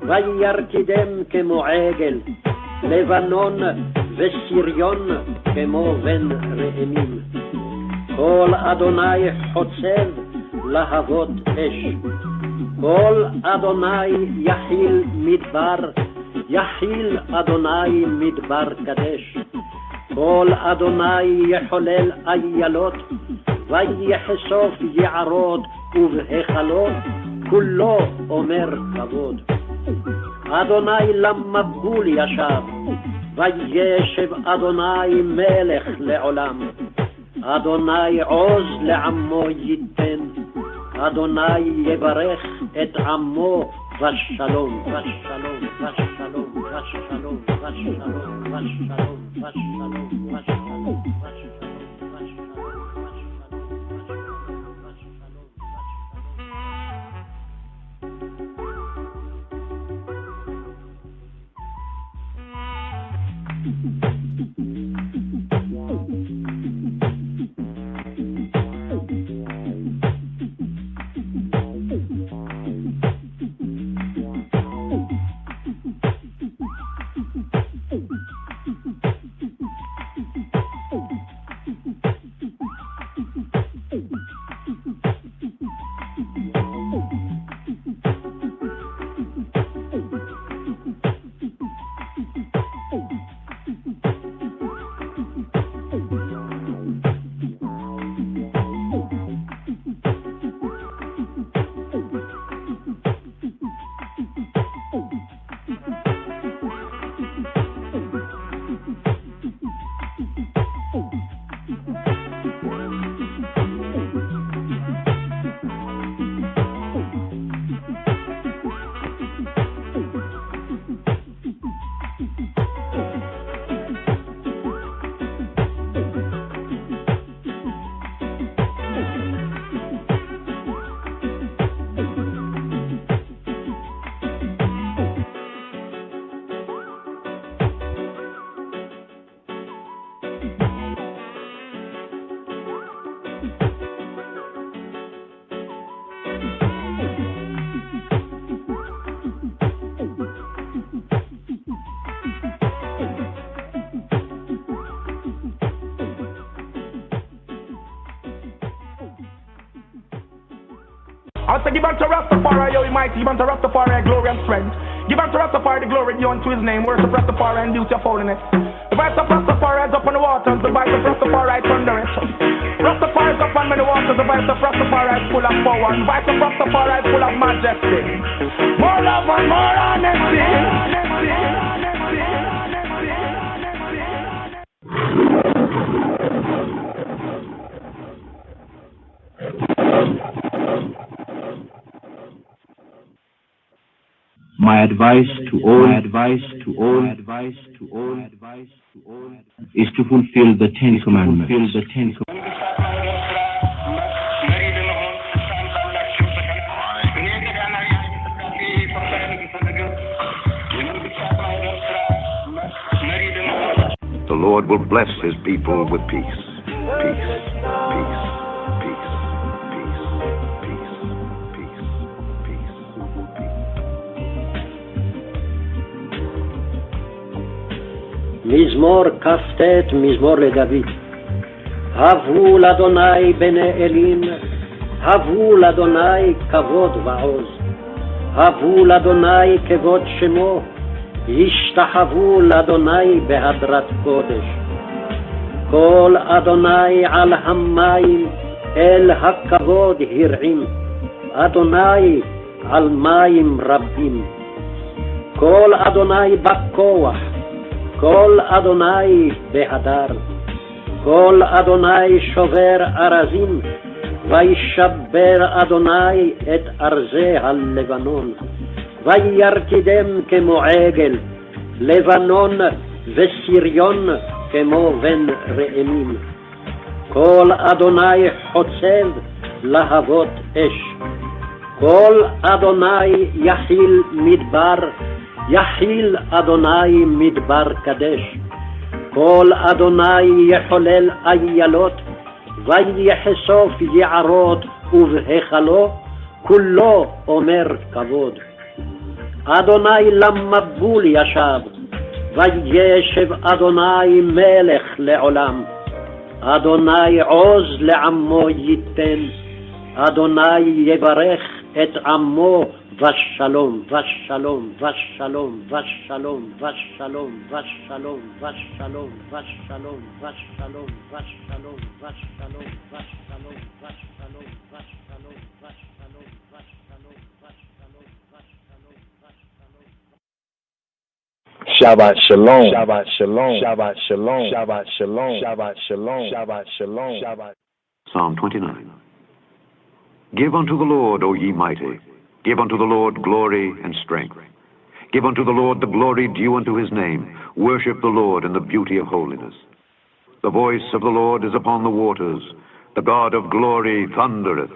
וירקידם כמו עגל, לבנון וסיריון כמו בן ראמים. כל אדוני חוצב להבות אש. כל אדוני יחיל מדבר, יחיל אדוני מדבר קדש. כל אדוני יחולל איילות, ויחשוף יערות ובהיכלות, כולו אומר כבוד. אדוני למבול ישב, וישב אדוני מלך לעולם. אדוני עוז לעמו ייתן, אדוני יברך את עמו ושלום, ושלום, ושלום, ושלום, ושלום, ושלום, ושלום, ושלום, ושלום. say give unto Rastafari, yo, mighty, give unto Rastafari glory and strength. Give unto Rastafari the glory due unto his name. Worship Rastafari and duty of holiness. The voice of Rastafari is up on the waters, the voice of Rastafari thunder it. Rastafari is up on many waters, the voice of Rastafari is full of power, and the voice of Rastafari is full of majesty. More love and more honesty. My advice to all is to fulfill the Ten Commandments. The Lord will bless his people with peace. Peace, peace, peace, peace, peace, peace, peace, peace. מזמור כ"ט, מזמור לדוד. הבו לאדוני בני אלים, הבו לאדוני כבוד ועוז. הבו לאדוני כבוד שמו, ישתחוו לאדוני בהדרת קודש. כל אדוני על המים אל הכבוד הרעים, אדוני על מים רבים. כל אדוני בכוח, כל אדוני בהדר. כל אדוני שובר ארזים, וישבר אדוני את ארזי הלבנון. וירקידם כמו עגל, לבנון וסיריון כמו בן ראמים. כל אדוני חוצב להבות אש. כל אדוני יחיל מדבר, יחיל אדוני מדבר קדש. כל אדוני יחולל איילות, ויחשוף יערות ובהיכלו, כולו אומר כבוד. אדוני למבול ישב, וישב אדוני מלך לעולם. אדוני עוז לעמו ייתן, אדוני יברך את עמו ושלום, ושלום, ושלום, ושלום, ושלום, ושלום, ושלום, ושלום, ושלום, ושלום, ושלום, ושלום, ושלום, ושלום, Shabbat shalom. Shabbat shalom. Shabbat shalom. Shabbat shalom. Shabbat shalom. Shabbat shalom. Shabbat. Psalm 29. Give unto the Lord, O ye mighty, give unto the Lord glory and strength. Give unto the Lord the glory due unto his name. Worship the Lord in the beauty of holiness. The voice of the Lord is upon the waters. The God of glory thundereth.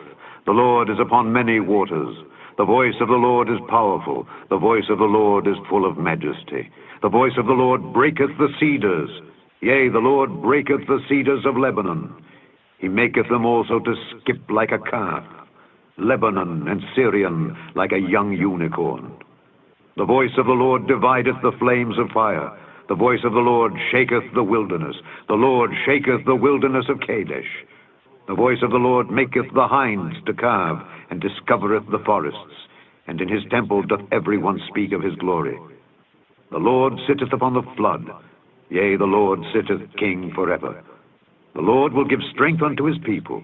The Lord is upon many waters. The voice of the Lord is powerful. The voice of the Lord is full of majesty. The voice of the Lord breaketh the cedars. Yea, the Lord breaketh the cedars of Lebanon. He maketh them also to skip like a calf. Lebanon and Syrian like a young unicorn. The voice of the Lord divideth the flames of fire. The voice of the Lord shaketh the wilderness. The Lord shaketh the wilderness of Kadesh. The voice of the Lord maketh the hinds to calve, and discovereth the forests. And in his temple doth every one speak of his glory. The Lord sitteth upon the flood. Yea, the Lord sitteth king forever. The Lord will give strength unto his people.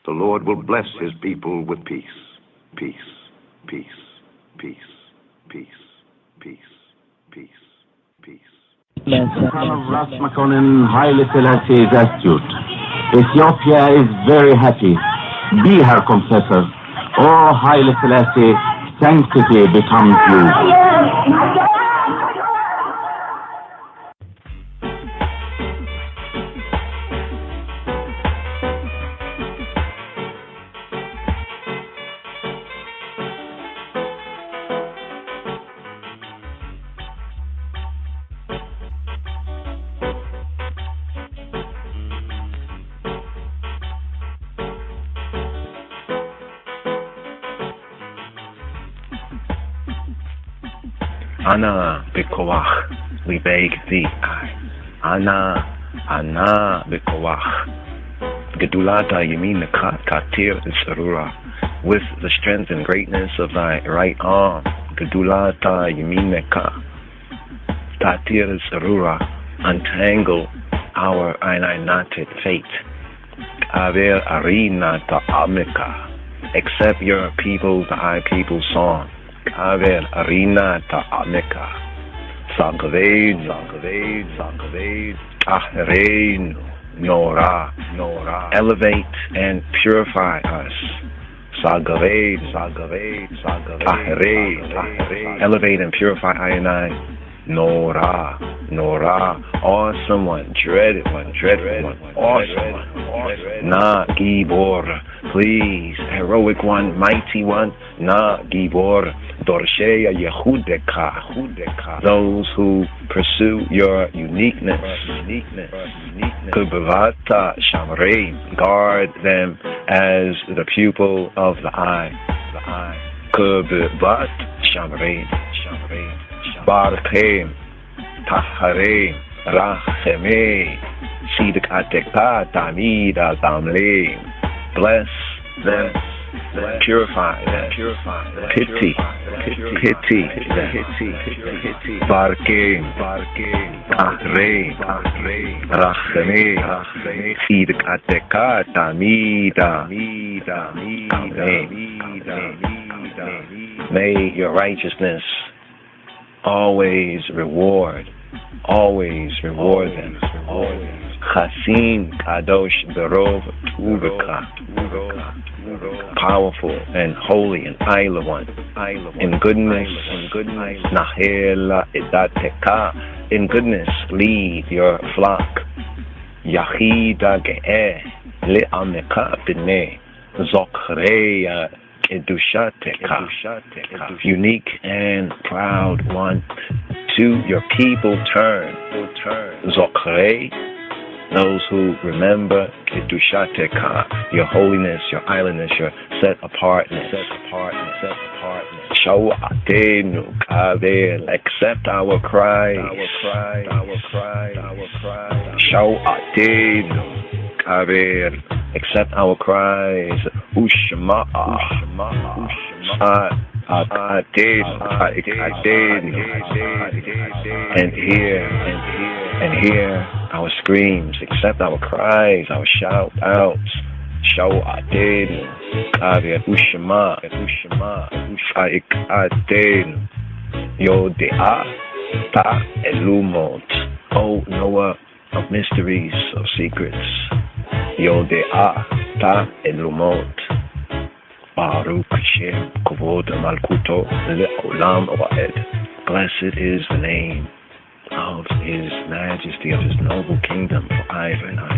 The Lord will bless his people with peace. Peace, peace, peace, peace, peace, peace, peace. Son of Rasmakonin, Haile Selassie is astute. Ethiopia is very happy. Be her confessor. O Haile Selassie, sanctity becomes you. Ana bekoach libeg thee. Ana bekoach. Gedulata yamin katir sarura. with the strength and greatness of thy right arm. Gedulata Yamineka, Tatir Sarura, untangle our knotted fate. Aver Arina Ta'amika, accept your people, thy people's song. Aver Arina Ta'amika, Sagaved, Ahrein, Nora, elevate and purify us. Sagaved, Ahrein, elevate and purify I and I. Nora, awesome one, dreaded one, awesome one. Na Gibor, please, heroic one, mighty one. Na Gibor, Dorsheya Yehudeka, those who pursue your uniqueness. Kubavata Shamrei, guard them as the pupil of the eye. Kubavat Shamrei. Barchem, Taharem, Racheme, Sidik Ateka, Tamida, Tamle. Bless them, purify them, pity, Barchem, Taharem, Racheme, Sidik Ateka, Tamida, may your righteousness always reward them. Chasim Kadosh Berov Tuvika, powerful and holy and Isla one. In goodness, Nahela Edateka, in goodness lead your flock. Yahida Ge'eh Le'ameka B'nei Zochreya Kedushateka, unique and proud one. To your people turn. Zokrei, those who remember Kedushateka, your holiness, your islandness, your set apartness. Shawatenu Kavel, accept our cries. Shawatenu Kavel, accept our cries. Ushma, and hear our screams, accept our cries, our shout outs. Shawatenu Kavel Ushma Usha'ikaten Yodea Ta Elumot, O knower of mysteries, of secrets. Yodea Ta Elumot, Baruch Shem Kavod Malkuto Le'olam Wa'ed. Blessed is the name of His Majesty, of His noble kingdom, forever and ever.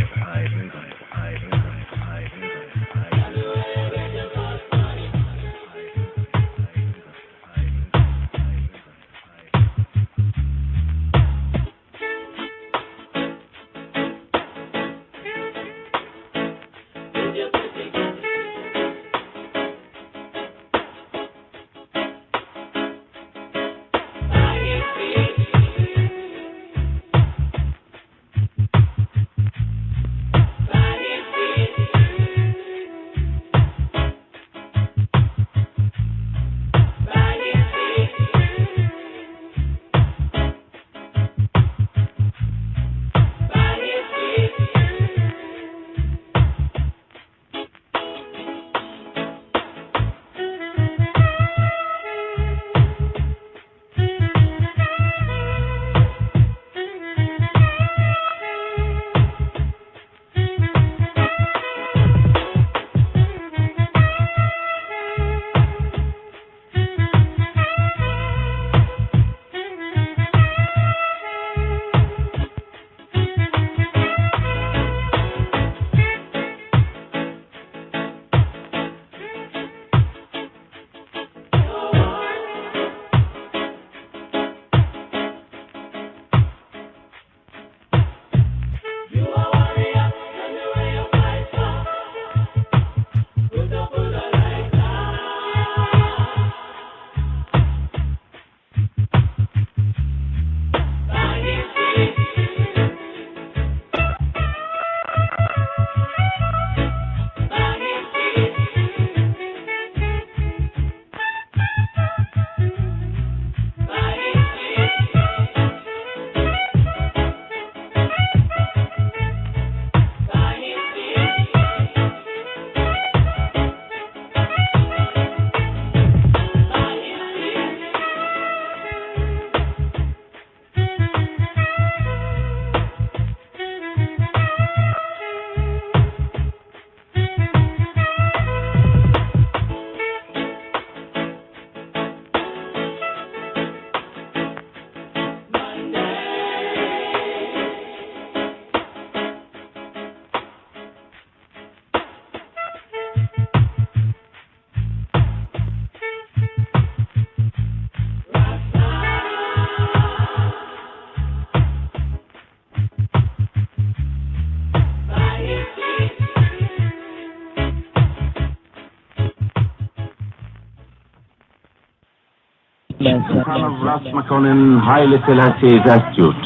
son of Ras Makonnen, Haile Selassie is astute.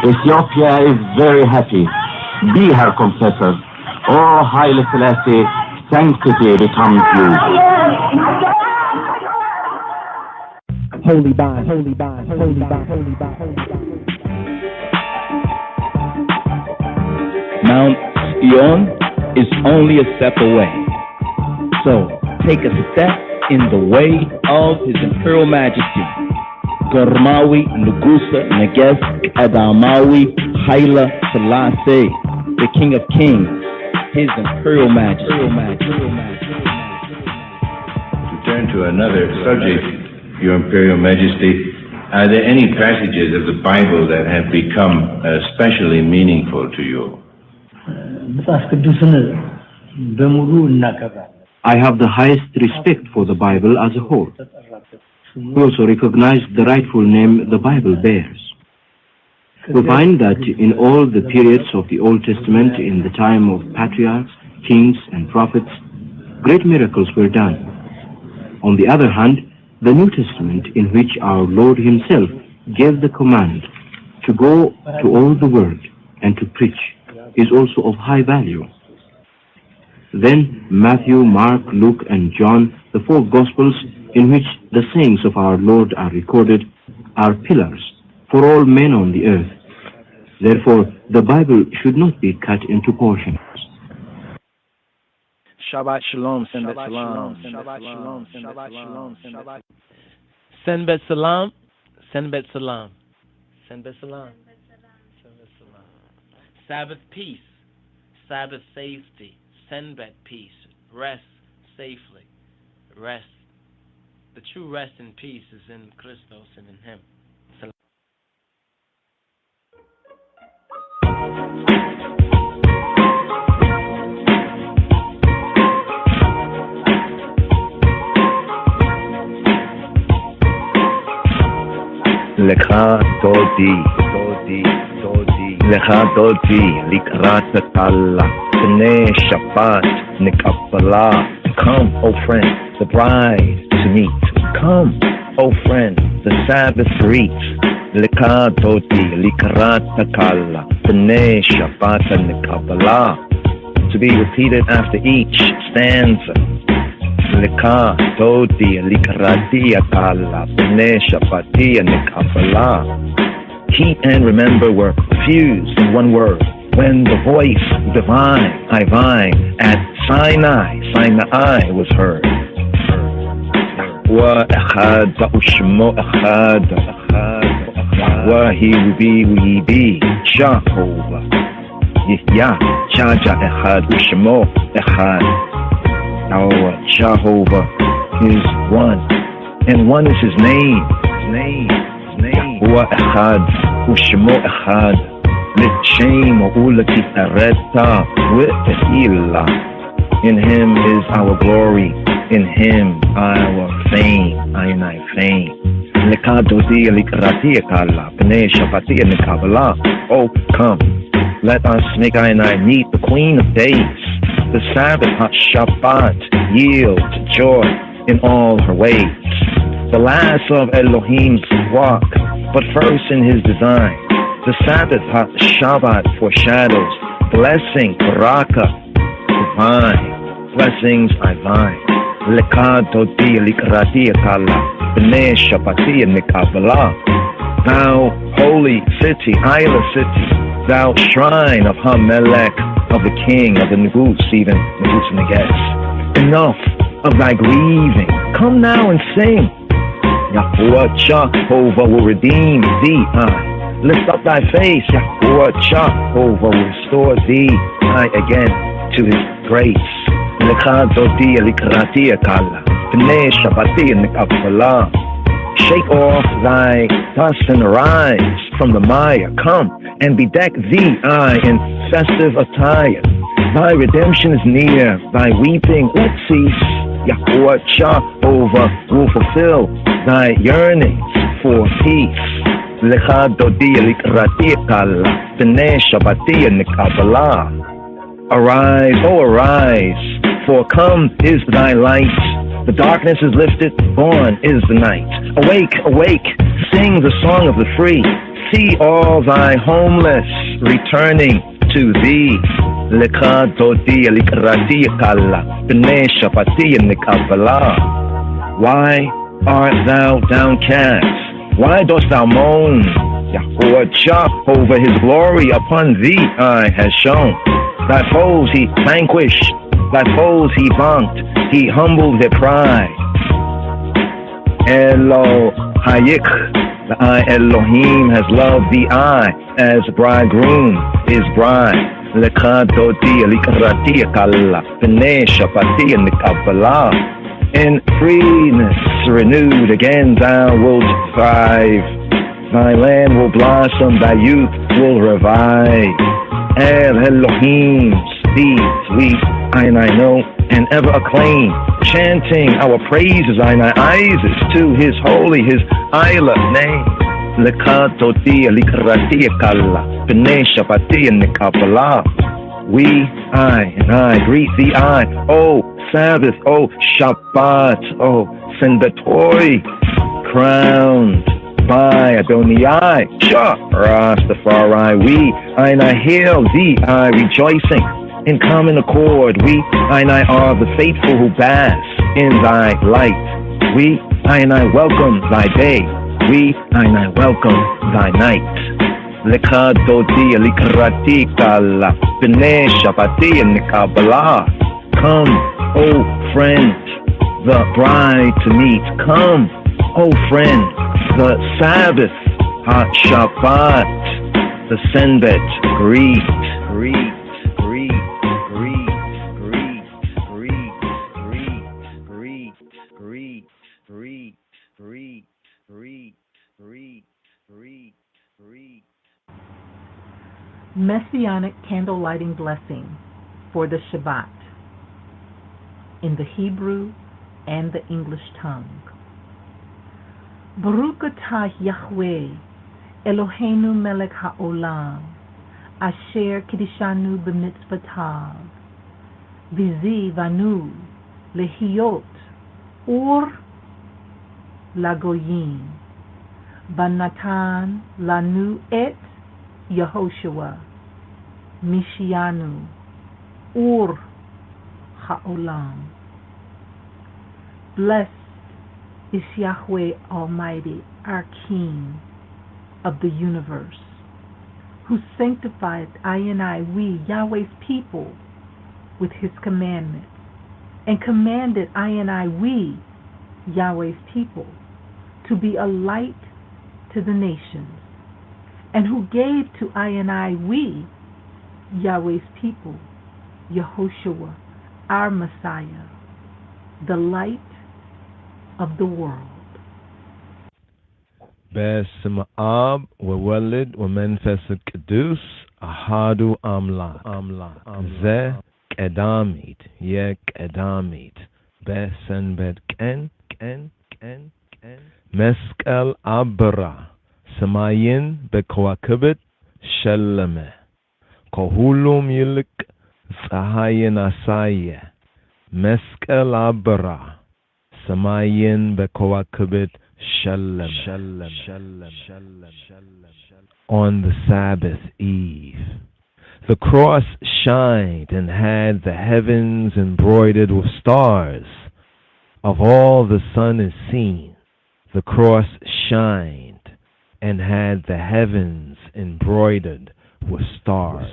Ethiopia is very happy. Be her confessor. O Haile Selassie, sanctity becomes you. Holy bond, holy bond, holy bond, holy bond, holy bond. Mount Zion is only a step away. So take a step in the way of His Imperial Majesty, Gormawi Nugusa Neges Adamawi Haile Selassie, the King of Kings, His Imperial Majesty. To turn to another subject, Your Imperial Majesty, are there any passages of the Bible that have become especially meaningful to you? I have the highest respect for the Bible as a whole. We also recognize the rightful name the Bible bears. We find that in all the periods of the Old Testament, in the time of patriarchs, kings, and prophets, great miracles were done. On the other hand, the New Testament, in which our Lord Himself gave the command to go to all the world and to preach, is also of high value. Then Matthew, Mark, Luke, and John, the four Gospels in which the sayings of our Lord are recorded, are pillars for all men on the earth. Therefore, the Bible should not be cut into portions. Shabbat Shalom, Shabbat Shalom, Shabbat Shalom, Shabbat Shalom, Shabbat Shabbat Salam, Shabbat Salam, Shabbat Salam, Shabbat Salam. Sabbath peace, Sabbath safety, Senbet peace, rest safely, rest. The true rest and peace is in Christos and in Him. Lecha dodi, Lecha dodi, likrat talla, B'nai Shabbat, nikabbalah. Come, O friend, the bride to meet. Come, O friend, the Sabbath reach. Lecha dodi, likrat talla, B'nai Shabbat, nikabbalah. To be repeated after each stanza. Lecha dodi likarati atala b'nei shapati nikabbalah. Keep and remember were fused in one word when the voice divine, divine at Sinai was heard. Wa echad u'shmo echad wa we be Jehovah Yah Chaja echad u'shmo echad. Our Jehovah is one, and one is His name. Yahuwah Echad, Ushmo Echad, L'Shem U'L'Tifareta V'Tehillah. In Him is our glory, in Him our fame, Ainai fame. L'Kadodi L'Ikrati Ekala, B'nei Shabati Nikabbalah. Oh, come, let us make Ainai meet the Queen of Days. The Sabbath Shabbat yields joy in all her ways. The last of Elohim's walk, but first in His design. The Sabbath Shabbat foreshadows blessing, baraka, divine. Blessings divine. Lecha dodi likrati akala, b'nei Shabbati nikabbalah. Thou holy city, Isla city, thou shrine of Hamelech, of the King of the Negus, even Negus Neges. Enough of thy grieving. Come now and sing. Yahuwah Jehovah will redeem thee. Lift up thy face. Yahuwah Jehovah will restore thee again to His grace. Lecha dodi likrati akala, b'nei Shabbati nikabbalah. Shake off thy dust and arise from the mire. Come and bedeck thee, in festive attire. Thy redemption is near, thy weeping let cease. Yahuwah Jehovah will fulfill thy yearnings for peace. Lecha dodi likrati akala, b'nei Shabbati nikabbalah. Arise, oh arise, for come is thy light. The darkness is lifted, born is the night. Awake, awake, sing the song of the free. See all thy homeless returning to thee. Why art thou downcast? Why dost thou moan? Jehovah his glory upon thee has shown. Thy foes he vanquished, thy foes he vaunt, he humbled their pride. Elohayik, the I Elohim has loved the I as bridegroom is bride. In freeness renewed again thou wilt thrive. Thy land will blossom, thy youth will revive. El Elohim speaks, we, I know, and ever acclaim, chanting our praises, Isis, to his holy, his Isla name. We, I greet thee, O Sabbath, O Shabbat, O Senbatoi, crowned by Adonai, Rastafari. We, I hail thee, rejoicing in common accord. We, I are the faithful who bask in thy light. We, I welcome thy day. We, I welcome thy night. Come, O friend, the bride to meet. Come, O friend, the Sabbath, Shabbat, the Senbet, greet. Messianic candle lighting blessing for the Shabbat in the Hebrew and the English tongue. Baruch atah Yahweh Eloheinu melech haolam asher kiddushanu b'mitzvotav v'zi vanu lehiyot ur lagoyim banatan lanu et Yehoshua Mishianu Ur Ha'olam. Blessed is Yahweh Almighty, our King of the universe, who sanctified we, Yahweh's people, with his commandments, and commanded we, Yahweh's people, to be a light to the nations, and who gave to we, Yahweh's people, Yehoshua, our Messiah, the light of the world. በስመ አብ ወወልድ ወመንፈስ ቅዱስ አሐዱ አምላክ ዘቀዳሚት የቀዳሚት በሰንበት ቀን መስቀል አበራ ሰማይን በከዋክብት ሸለመ ከሁሉም ይልቅ ፀሐይን አሳየ መስቀል አበራ ሰማይን በከዋክብት ሸለመ. On the Sabbath eve, the cross shined and had the heavens embroidered with stars. Of all the sun is seen, the cross shined and had the heavens embroidered with stars.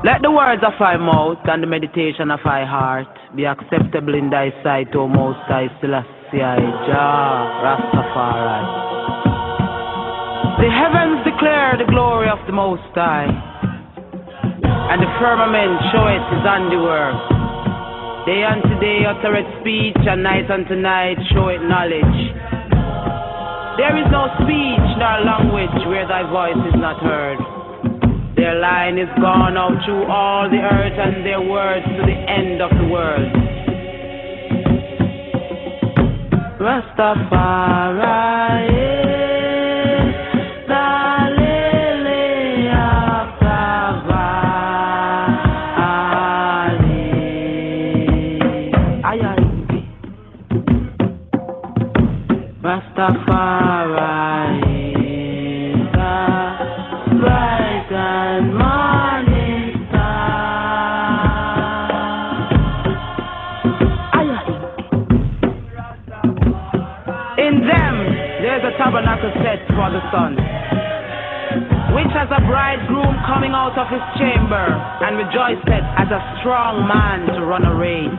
Let the words of thy mouth and the meditation of thy heart be acceptable in thy sight, O Most High Selassie, Jah, Rastafari. The heavens declare the glory of the Most High, and the firmament showeth his handiwork. Day unto day uttereth speech, and night unto night showeth knowledge. There is no speech nor language where thy voice is not heard. Their line is gone out through all the earth, and their words to the end of the world. Rastafari. Rastafari is the bright and morning star. In them, there's a tabernacle set for the sun, which has a bridegroom coming out of his chamber, and rejoiceth as a strong man to run a race.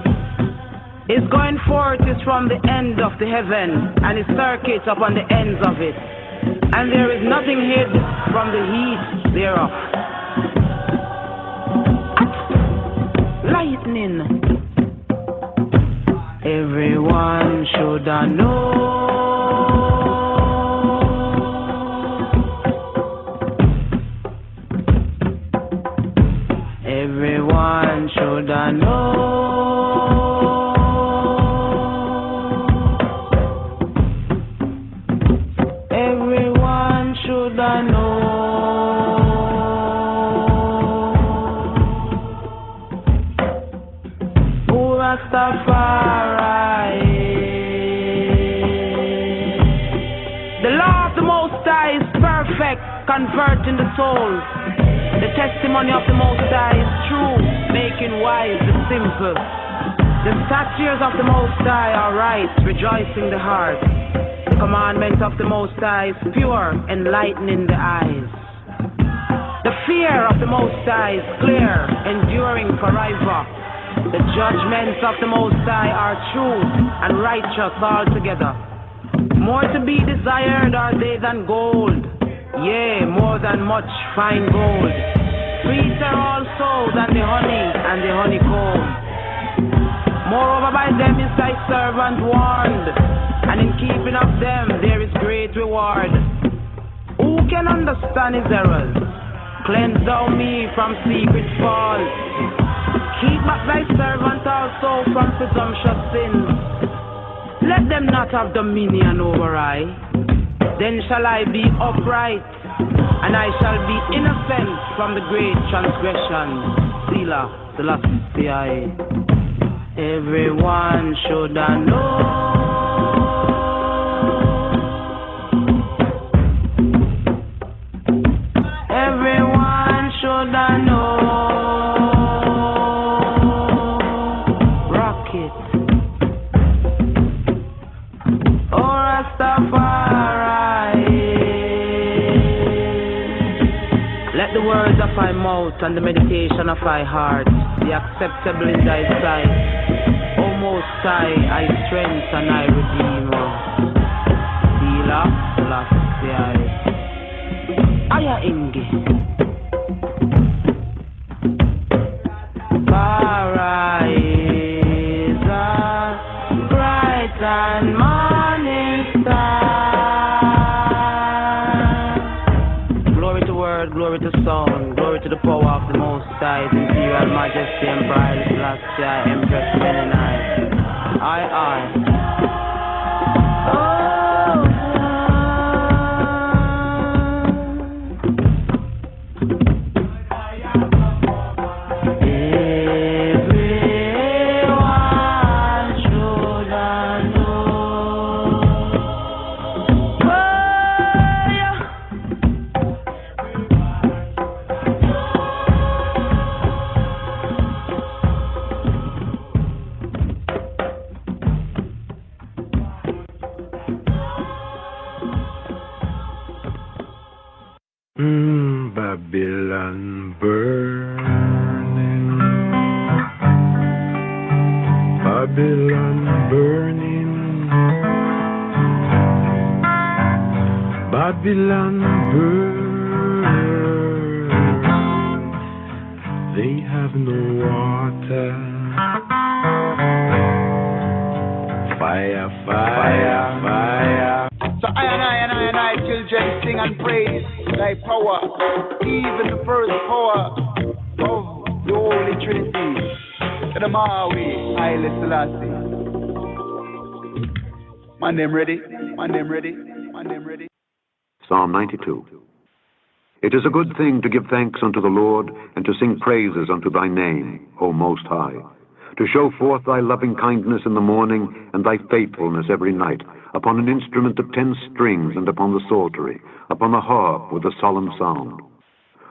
His going forth is from the end of the heaven, and his circuit upon the ends of it, and there is nothing hid from the heat thereof. Lightning. Everyone should know. Everyone should know. Rastafari. The law of the Most High is perfect, converting the soul. The testimony of the Most High is true, making wise the simple. The statutes of the Most High are right, rejoicing the heart. The commandment of the Most High is pure, enlightening the eyes. The fear of the Most High is clear, enduring forever. The judgments of the Most High are true and righteous altogether. More to be desired are they than gold, yea, more than much fine gold. Sweeter also than the honey and the honeycomb. Moreover, by them is thy servant warned, and in keeping of them there is great reward. Who can understand his errors? Cleanse thou me from secret faults. Keep back thy servant also from presumptuous sins. Let them not have dominion over I. Then shall I be upright, and I shall be innocent from the great transgression. Selah, Selassie. Everyone should know. Everyone should know. Let the words of my mouth and the meditation of my heart be acceptable in thy sight, O Most High, I strength and I redeemer. Selah, Selassie. Aya Ingi. Paradise, bright and morning star. Glory to word, glory to song, glory to the power of the Most High, His Imperial Majesty, Emperor Selassie, Empress Menenai. I. Babylon burning, Babylon burning, Babylon burn. They have no water. Fire, fire, fire. So I and I, children, sing and praise thy power, even the first power of the Holy Trinity, the Maui, Haile Selassie. Man them ready. Man them ready. Man them ready. Psalm 92. It is a good thing to give thanks unto the Lord, and to sing praises unto thy name, O Most High, to show forth thy loving kindness in the morning, and thy faithfulness every night, upon an instrument of 10 strings, and upon the psaltery, upon the harp with a solemn sound.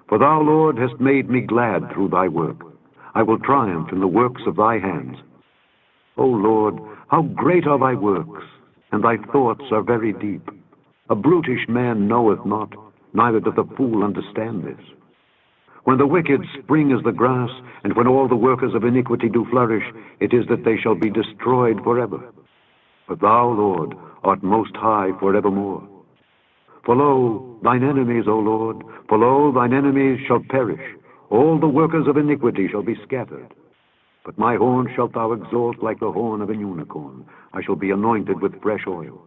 For thou, Lord, hast made me glad through thy work. I will triumph in the works of thy hands. O Lord, how great are thy works, and thy thoughts are very deep. A brutish man knoweth not, neither doth a fool understand this. When the wicked spring as the grass, and when all the workers of iniquity do flourish, it is that they shall be destroyed forever. But thou, Lord, art most high forevermore. For lo, thine enemies, O Lord, for lo, thine enemies shall perish. All the workers of iniquity shall be scattered. But my horn shalt thou exalt like the horn of an unicorn. I shall be anointed with fresh oil.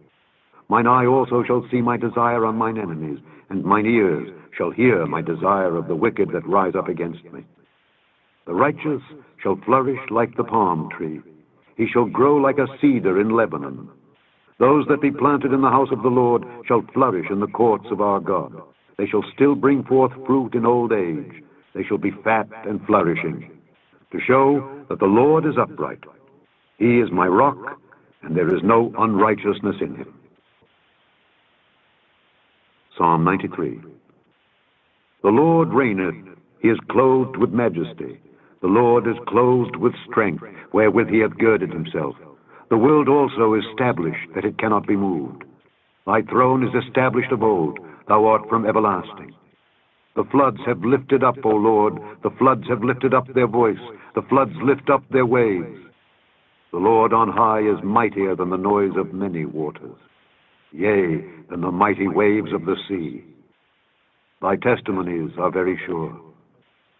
Mine eye also shall see my desire on mine enemies, and mine ears shall hear my desire of the wicked that rise up against me. The righteous shall flourish like the palm tree. He shall grow like a cedar in Lebanon. Those that be planted in the house of the Lord shall flourish in the courts of our God. They shall still bring forth fruit in old age. They shall be fat and flourishing, to show that the Lord is upright. He is my rock, and there is no unrighteousness in him. Psalm 93. The Lord reigneth, he is clothed with majesty. The Lord is clothed with strength, wherewith he hath girded himself. The world also is established, that it cannot be moved. Thy throne is established of old, thou art from everlasting. The floods have lifted up, O Lord, the floods have lifted up their voice, the floods lift up their waves. The Lord on high is mightier than the noise of many waters, yea, than the mighty waves of the sea. Thy testimonies are very sure.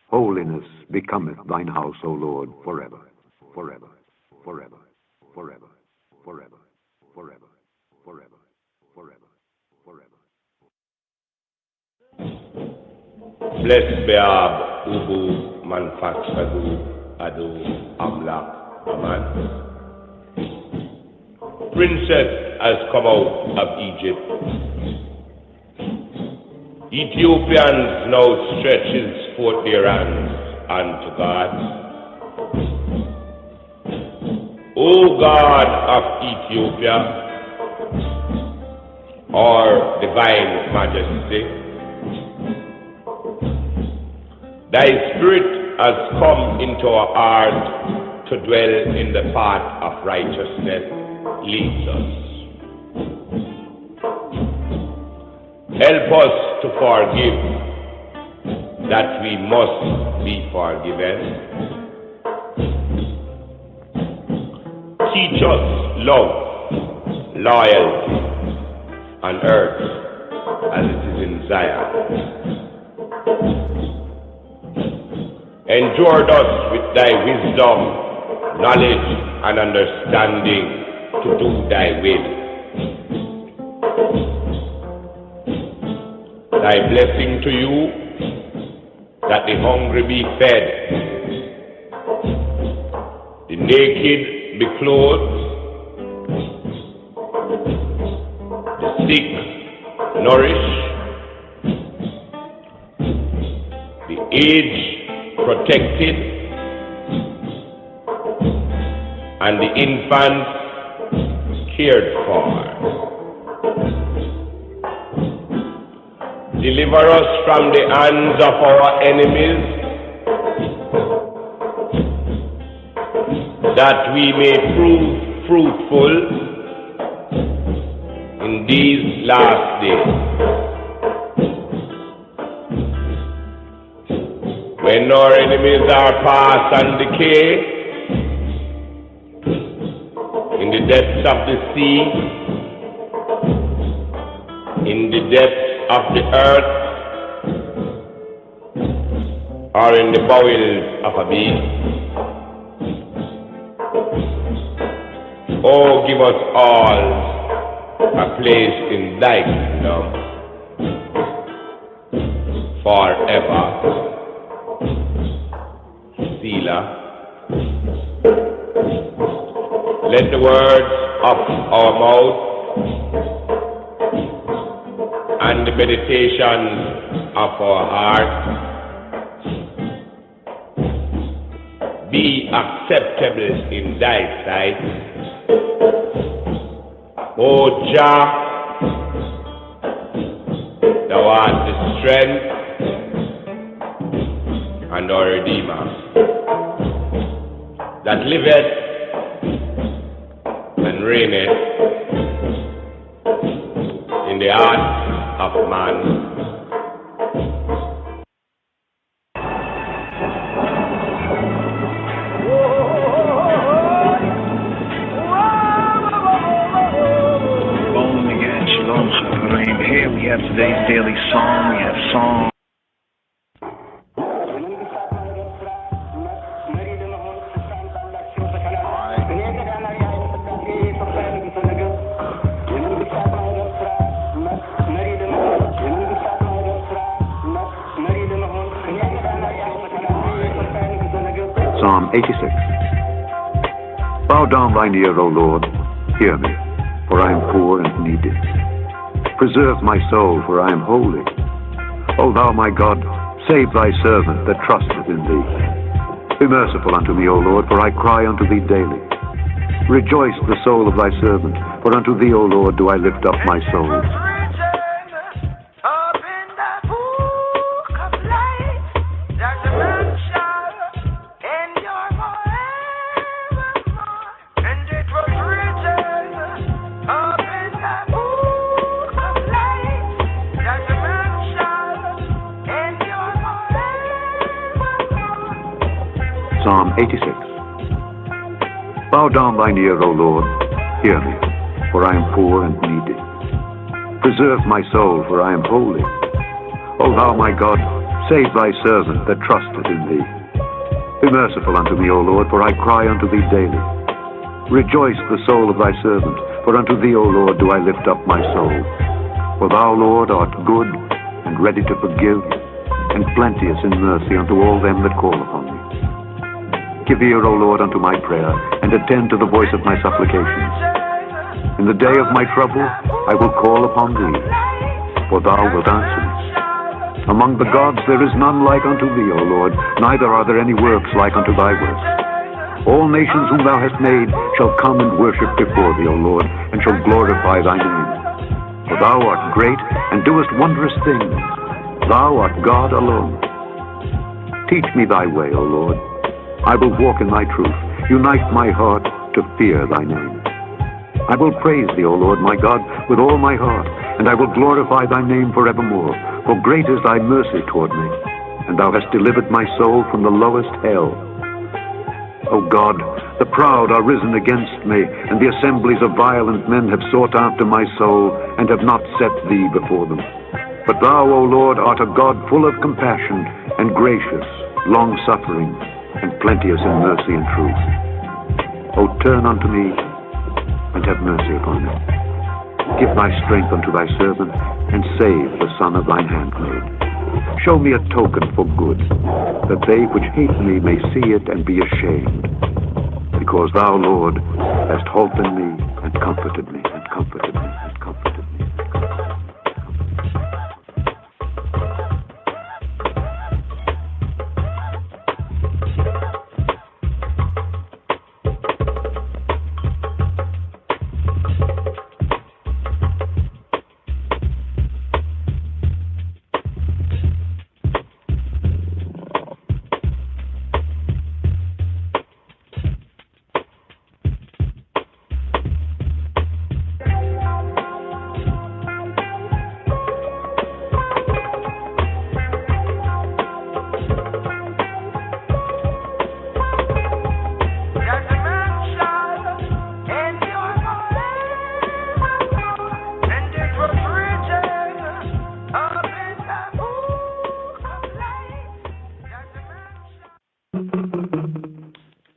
Holiness becometh thine house, O Lord, forever, forever, forever, forever, forever, forever, forever, forever, forever. Blessed be Ab, Ubu, Manfactadu, Adu, Amla, Aman. Princess has come out of Egypt. Ethiopians now stretches forth their hands unto God. O God of Ethiopia, our divine majesty, thy spirit has come into our heart to dwell in the path of righteousness. Leads us. Help us to forgive, that we must be forgiven. Teach us love, loyalty on earth as it is in Zion. Endure us with thy wisdom, knowledge, and understanding to do thy will. Thy blessing to you, that the hungry be fed, the naked be clothed, the sick nourished, the aged protected, and the infants cared for. Deliver us from the hands of our enemies, that we may prove fruitful in these last days. When our enemies are past and decay, in the depths of the sea, in the depths of the earth, or in the bowels of a beast. Oh, give us all a place in thy kingdom forever. Selah. Let the words of our mouth and the meditations of our heart be acceptable in thy sight. O Jah, thou art the strength and our Redeemer, that liveth and reigneth in the heart of man. Here we have today's daily psalm. We have Psalm. Psalm 86. Bow down thine ear, O Lord, hear me, for I am poor and needy. Preserve my soul, for I am holy. O thou my God, save thy servant that trusteth in thee. Be merciful unto me, O Lord, for I cry unto thee daily. Rejoice the soul of thy servant, for unto thee, O Lord, do I lift up my soul. Psalm 86. Bow down thine ear, O Lord, hear me, for I am poor and needy. Preserve my soul, for I am holy. O thou my God, save thy servant that trusteth in thee. Be merciful unto me, O Lord, for I cry unto thee daily. Rejoice the soul of thy servant, for unto thee, O Lord, do I lift up my soul. For thou, Lord, art good and ready to forgive, and plenteous in mercy unto all them that call upon thee. Give ear, O Lord, unto my prayer, and attend to the voice of my supplications. In the day of my trouble I will call upon thee, for thou wilt answer me. Among the gods there is none like unto thee, O Lord, neither are there any works like unto thy works. All nations whom thou hast made shall come and worship before thee, O Lord, and shall glorify thy name. For thou art great, and doest wondrous things. Thou art God alone. Teach me thy way, O Lord. I will walk in thy truth. Unite my heart to fear thy name. I will praise thee, O Lord my God, with all my heart, and I will glorify thy name forevermore. For great is thy mercy toward me, and thou hast delivered my soul from the lowest hell. O God, the proud are risen against me, and the assemblies of violent men have sought after my soul, and have not set thee before them. But thou, O Lord, art a God full of compassion, and gracious, long-suffering, and plenteous in mercy and truth. O turn unto me, and have mercy upon me. Give thy strength unto thy servant, and save the son of thine handmaid. Show me a token for good, that they which hate me may see it and be ashamed. Because thou, Lord, hast holpen me, and comforted me, and comforted me, and comforted me.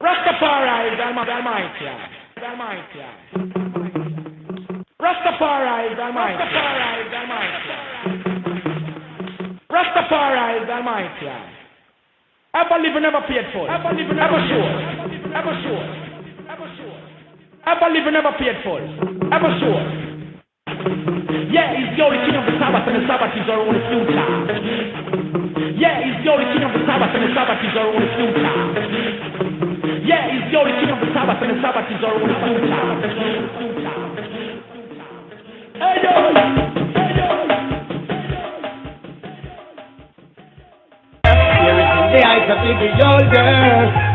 Rastafari is Almighty. Rastafari is Almighty. Rastafari is Almighty. Ever live and never paid for. Ever live and never sure. Ever sure. Ever sure. Ever live and never paid for. Ever sure. Yeah, he's the only king of the Sabbath, and the Sabbath is our only future. Yeah, he's the only king of the Sabbath, and the Sabbath is our only future. Yeah, he's the only king of the Sabbath, and the Sabbath is our only future. Hey yo! The eyes of the beholder,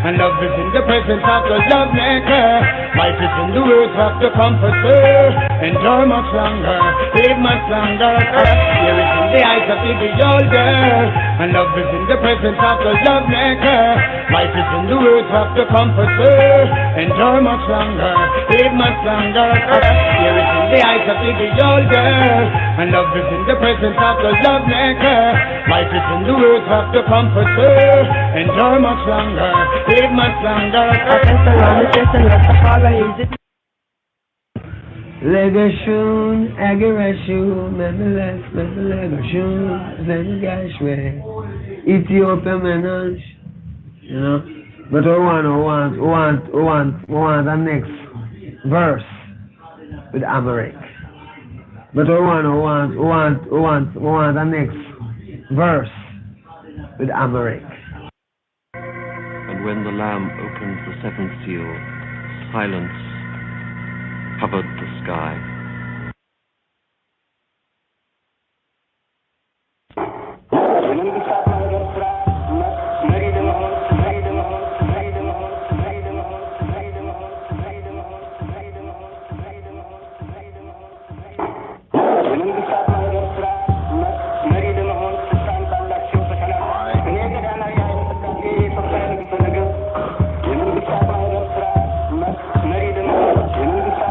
and love is in the presence of the love maker. Life is in the words of the comforter. Endure much longer, live much longer. Here is in the eyes of the beholder, and love is in the presence of the love maker. Life is in the words of the comforter. Endure much longer, live much longer. Here is in the eyes of the beholder, and love is in the presence of the love maker. Life is in the words of the comforter. Endure much longer, live much longer. Legashun, Agarashun, Memelech, Memelegashun, Zengashwe, Ethiopia Menage, you know. But I want the next verse with Amharic. But I want the next verse with Amharic. And when the Lamb opened the seventh seal, silence covered the sky.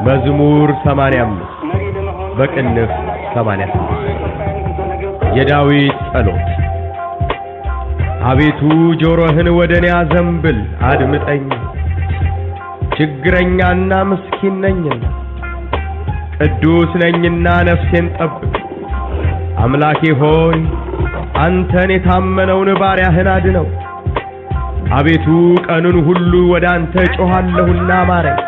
መዝሙር 85 በቅንፍ 88 የዳዊት ጸሎት። አቤቱ ጆሮህን ወደኔ አዘንብል አድምጠኝ፣ ችግረኛና ምስኪን ነኝና ቅዱስ ነኝና ነፍሴን ጠብቅ። አምላኬ ሆይ አንተን የታመነውን ባሪያህን አድነው። አቤቱ ቀኑን ሁሉ ወደ አንተ ጮኻለሁና ማረኝ።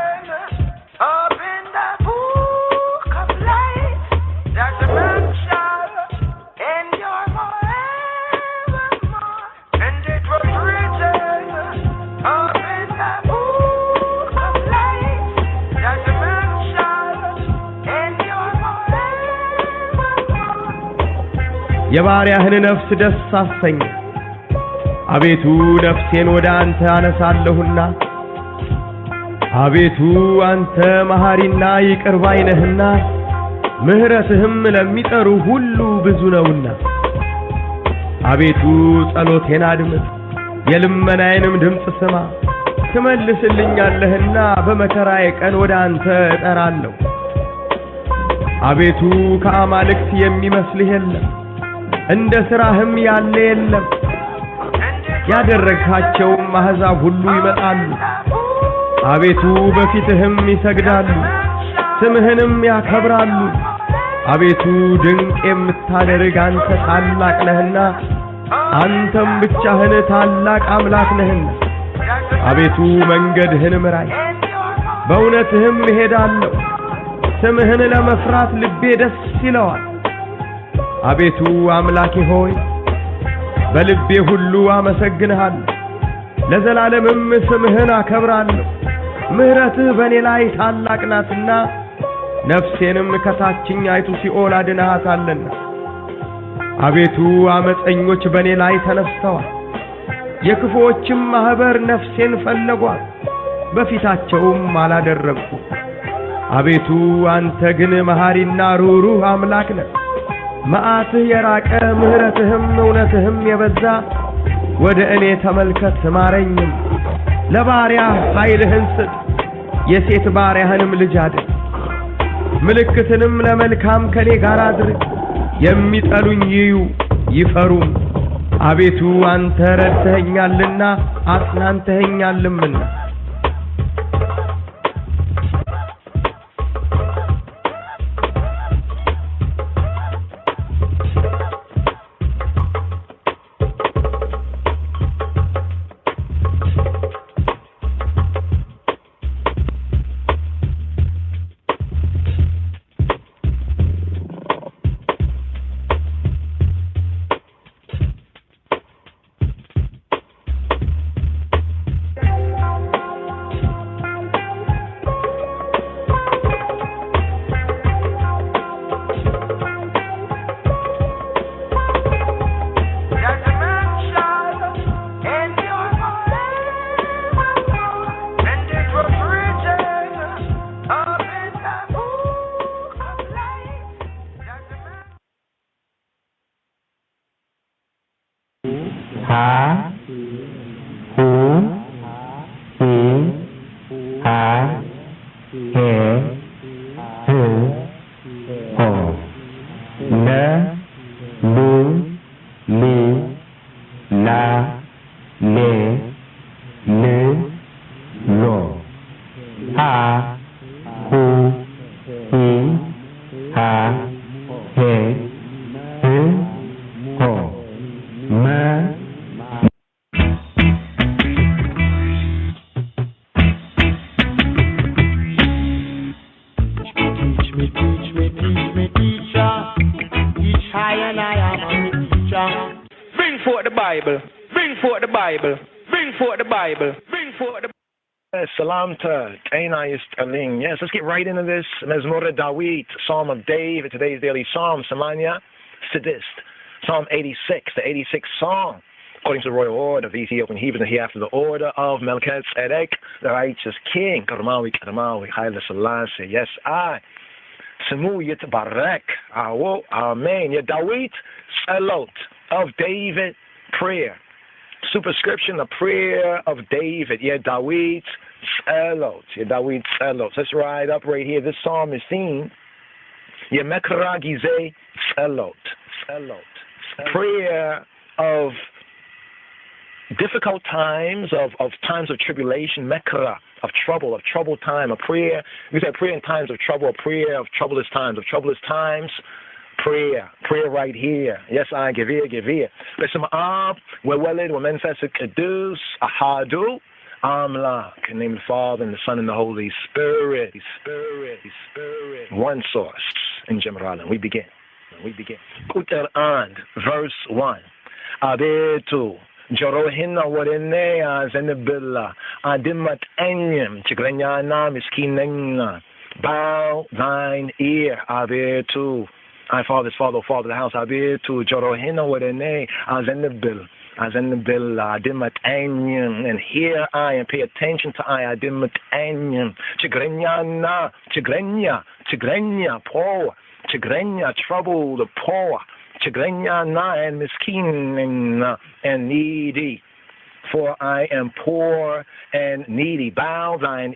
የባሪያህን ነፍስ ደስ አሰኝ። አቤቱ ነፍሴን ወደ አንተ አነሳለሁና አቤቱ አንተ መሐሪና ይቅር ባይ ነህና ምህረትህም ለሚጠሩ ሁሉ ብዙ ነውና። አቤቱ ጸሎቴን አድምጥ፣ የልመናዬንም ድምፅ ስማ። ትመልስልኛለህና በመከራዬ ቀን ወደ አንተ እጠራለሁ። አቤቱ ከአማልክት የሚመስልህ የለም፣ እንደ ሥራህም ያለ የለም። ያደረግካቸውም አሕዛብ ሁሉ ይመጣሉ፣ አቤቱ በፊትህም ይሰግዳሉ፣ ስምህንም ያከብራሉ። አቤቱ ድንቅ የምታደርግ አንተ ታላቅ ነህና፣ አንተም ብቻህን ታላቅ አምላክ ነህና። አቤቱ መንገድህን ምራኝ፣ በእውነትህም እሄዳለሁ። ስምህን ለመፍራት ልቤ ደስ ይለዋል። አቤቱ አምላኬ ሆይ በልቤ ሁሉ አመሰግንሃለሁ፣ ለዘላለምም ስምህን አከብራለሁ። ምህረትህ በእኔ ላይ ታላቅ ናትና፣ ነፍሴንም ከታችኛይቱ ሲኦል አድነሃታልና። አቤቱ አመፀኞች በእኔ ላይ ተነስተዋል፣ የክፉዎችም ማኅበር ነፍሴን ፈለጓት፣ በፊታቸውም አላደረግኩ። አቤቱ አንተ ግን መሐሪና ሩሩህ አምላክ ነህ። መዓትህ የራቀ ምህረትህም እውነትህም የበዛ ወደ እኔ ተመልከት ማረኝም። ለባሪያህ ኃይልህን ስጥ፣ የሴት ባሪያህንም ልጅ አድን። ምልክትንም ለመልካም ከኔ ጋር አድርግ፣ የሚጠሉኝ ይዩ ይፈሩም። አቤቱ አንተ ረድተኸኛልና አጽናንተኸኛልምና። ha, hu, hi, ha, he, ho, ma. Teach me, teacher. Teach I and I am a teacher. Bring forth the Bible. Bring forth the Bible. Bring forth the Bible. Bring forth the Salam to Tonite Aling. Yes, let's get right into this. Mezmor Dawit, Psalm of David, today's daily Psalm, Samanya Sadist, Psalm 86, the 86th Psalm, according to the royal order of the Ethiopian Hebrews, and hereafter the order of Melchizedek, the righteous king, Karmawi, Haile Selassie. Yes, I. Semu Yitbarek, Awo, Amen. Yadawit, Salot of David, prayer. Superscription, the prayer of David. Yadawit, Salot. Yadawit, Salot. Let's ride up right here. This psalm is seen. Yemekra Gize, Salot. Salot. Prayer of difficult times, of times of tribulation, Mekra, of troubled time, a prayer. We say prayer in times of trouble, a prayer of troublous times, prayer right here. Yes, I give here. Listen, we're well-led, we're manifested, Kedus, Ahadu, Amlak, in the name of the Father, and the Son, and the Holy Spirit. One source in general. And we begin. Kuter and verse 1. Abetu. Jorohina warenea zenebilla adimat enyem chigranyana miskinena. Bow thine ear, Abetu. I father's father, father the house, Abetu. Jorohina warene azenebil. Azenebilla adimat enyem. And here I and pay attention to I adimat enyem. Chigranyana, chigrenya, poor. Chigrenya, trouble, the poor. Chigrenya na and miskin and needy, for I am poor and needy. Bow down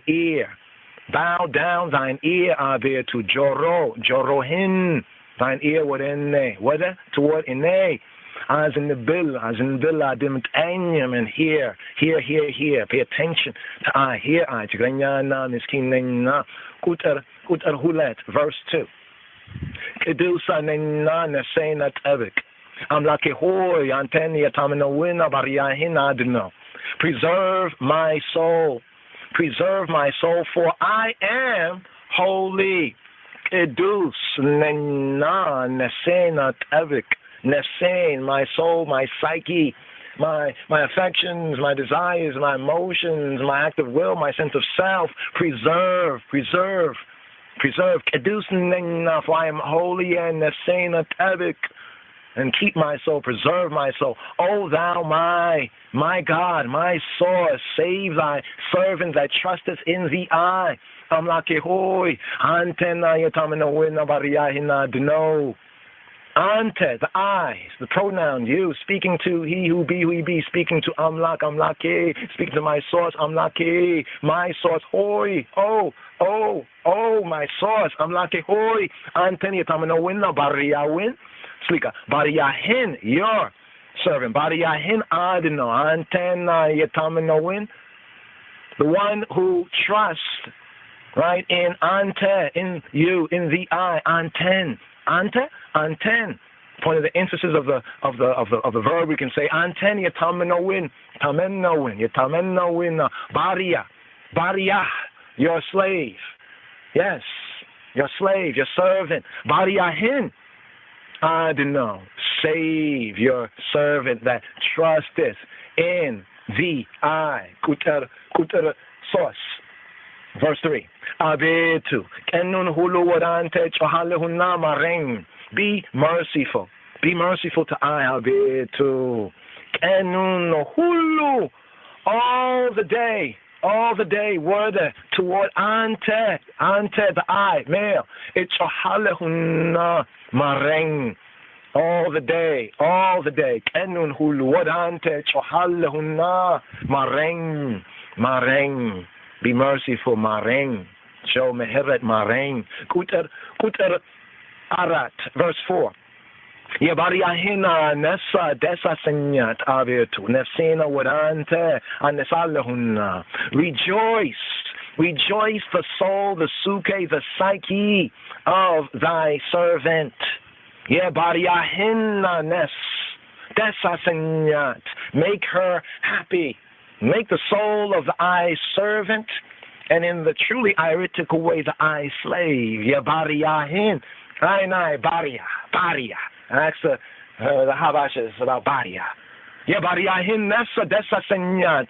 thine ear, Abe to Jorohin, thine ear whether toward ine, as in the bill, adimt anyam, and here, pay attention to I, here I, Chigrenya na miskin na, kutar hulet, verse 2. Kedusa nena nesena tevik. I'm like a hoy antenia tamina wina bariahina adno. Preserve my soul, for I am holy. Kedus nena nesena tevik. Nesen, my soul, my psyche, my affections, my desires, my emotions, my active will, my sense of self. Preserve. Kedus nena, for I am holy and nesena tevik. And keep my soul, preserve my soul. O thou, my God, my source, save thy servant that trusteth in thee. I am like a hoy. Antena yatamina wina bariyahina dno. Ante, the I, the pronoun you, speaking to he who be, speaking to amlake, speaking to my source, amlake, my source, hoy, oh, my source, amlake, hoy. Antena yatamina wina bariyawin. Slika, Bariyahin, your servant. Bariyahin Adino, Antena Yataminowin, the one who trusts, right, in Ante, in you, in the I, Anten. Anten. Point of the emphasis of the verb, we can say Anten Yataminowin, Yataminowin, Bariyah, your slave. Yes, your slave, your servant. Bariyahin. Adonai, save your servant that trusteth in thee. I, kuter source. Verse 3. Abetu, kenun hulu warante chohalehuna mareng. Be merciful to I, Abetu. Kenun hulu, all the day, word toward ante, the I, male. It's chohalehuna mareng, all the day. Kenun hulu wadante chohalehuna mareng. Be merciful, mareng. Show meheret mareng. Kuter arat, verse 4. Yabariyahina nessa desa senyat abetu nesena wadante anesalehuna. Rejoice Rejoice the soul, the suke, the psyche of thy servant. Yeah, Bariahinanes. Desasanyat. Make her happy. Make the soul of the I servant, and in the truly iritical way, the I slave. Yeah, Bariahin. Ainai, Baria. That's the Habashas about Baria. Yeah, Bariahin Nessa Desasanyat.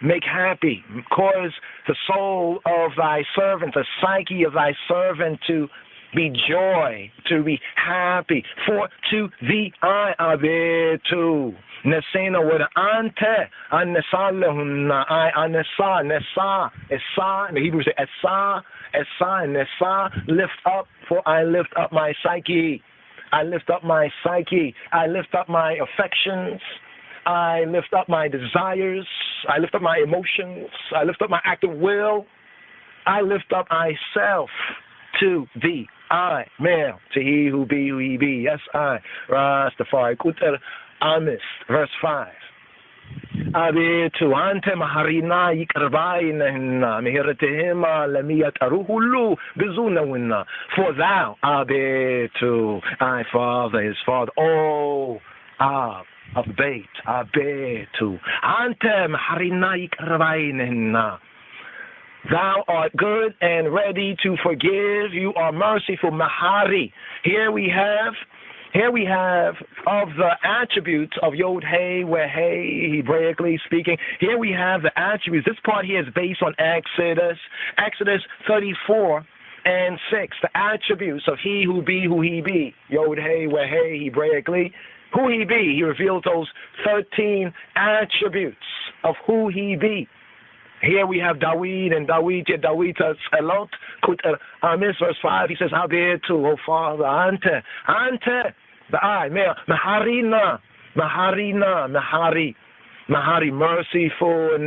Make happy, cause the soul of thy servant, the psyche of thy servant to be joy, to be happy. For to thee I abetu. Nesena with ante, anesalehunna, I anesa, nesa, esa, in the Hebrew say esa, nesa, lift up, for I lift up my psyche. I lift up my psyche. I lift up my affections. I lift up my desires. I lift up my emotions. I lift up my active will. I lift up myself to thee. I, male, to he who he be. Yes, I, Rastafari. Kuter Amis, verse 5. Abetu ante maharina yikarbaina mihiratihima lamiyat aruhulu bizunawina. For thou, Abetu, I, Father, his Father. Oh, of bait, abetu. Antem harinai karvainena. Thou art good and ready to forgive. You are merciful, Mahari. Here we have of the attributes of Yod Hey, where Hey, Hebraically speaking. Here we have the attributes. This part here is based on Exodus 34 and 6. The attributes of he who he be. Yod Hey, where Hey, Hebraically. Who he be, he revealed those 13 attributes of who he be. Here we have Dawid and Dawid Elot, Amis, verse 5, he says, Habetu, oh Father, Ante, the I, Maharina, merciful,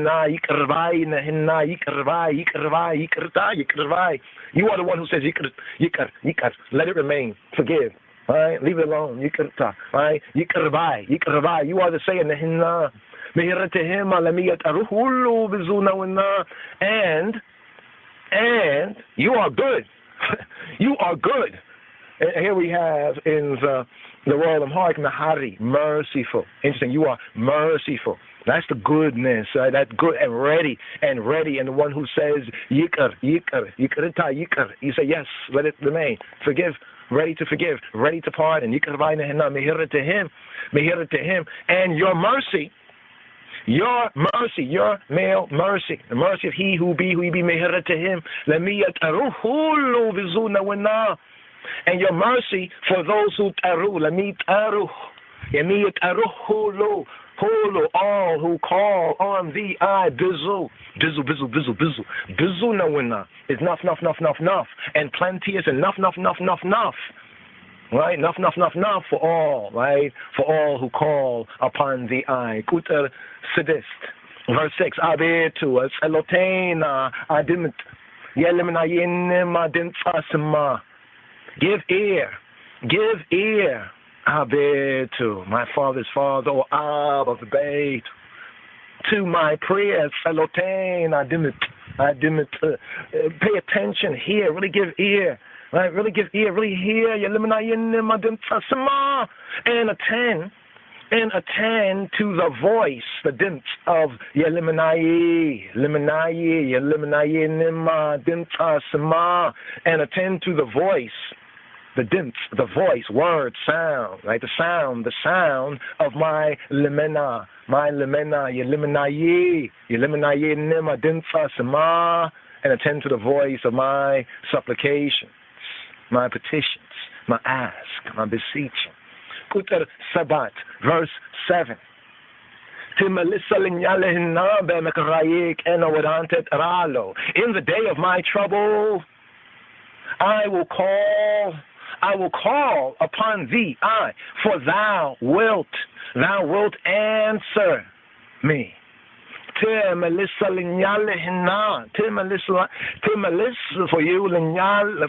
you are the one who says, Yikr, let it remain, forgive. Right? Leave it alone. Yikirta. Right? Yikirbai. You are the saying Nehinna. Mihiratihima lamiyat aruhulu bizuna. And you are good. You are good. And here we have in the Royal Amharic, Mahari, merciful. Interesting. You are merciful. That's the goodness. That good and ready. And the one who says yikr. You say yes. Let it remain. Forgive. Ready to forgive, ready to pardon. Mehira to him, and your mercy, your male mercy, the mercy of he who be mehira to him. And your mercy for those who taru, all who call on thee, I bizu nawina is nuff, and plenteous and nuff, right? Nuff for all, right? For all who call upon thee, I. Kuter Sidist, verse 6. Abetu as elotena adimit yeliminayinim adintasima. Give ear. Abetu, my father's father, or Ab of the Beit, to my prayers, Salotain, Adimit, pay attention, hear, really give ear, right? Really give ear, really hear, and attend to the voice, the dint of Yeliminayi, and attend to the voice. The dint, the voice, word, sound, right? The sound of my limena, yeliminayi nima dinta sama, and attend to the voice of my supplications, my petitions, my ask, my beseeching. Kuter Sabat, verse 7. In the day of my trouble, I will call upon thee, for thou wilt answer me. For you,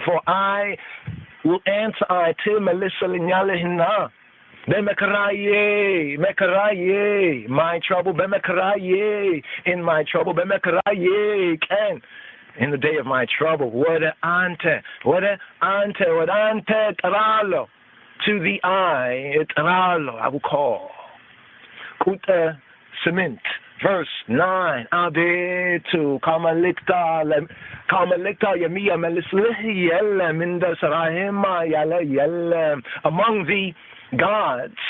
for I will answer. Mekaraye, my trouble, in my trouble, can. in the day of my trouble. What ante taralo. To the eye, taralo, I will call. Kuta cement. Verse 9, Abetu, Kamalikta, Yamia Melislihi, Yelem, in the Sarahima, Yala, Yelem, among the gods,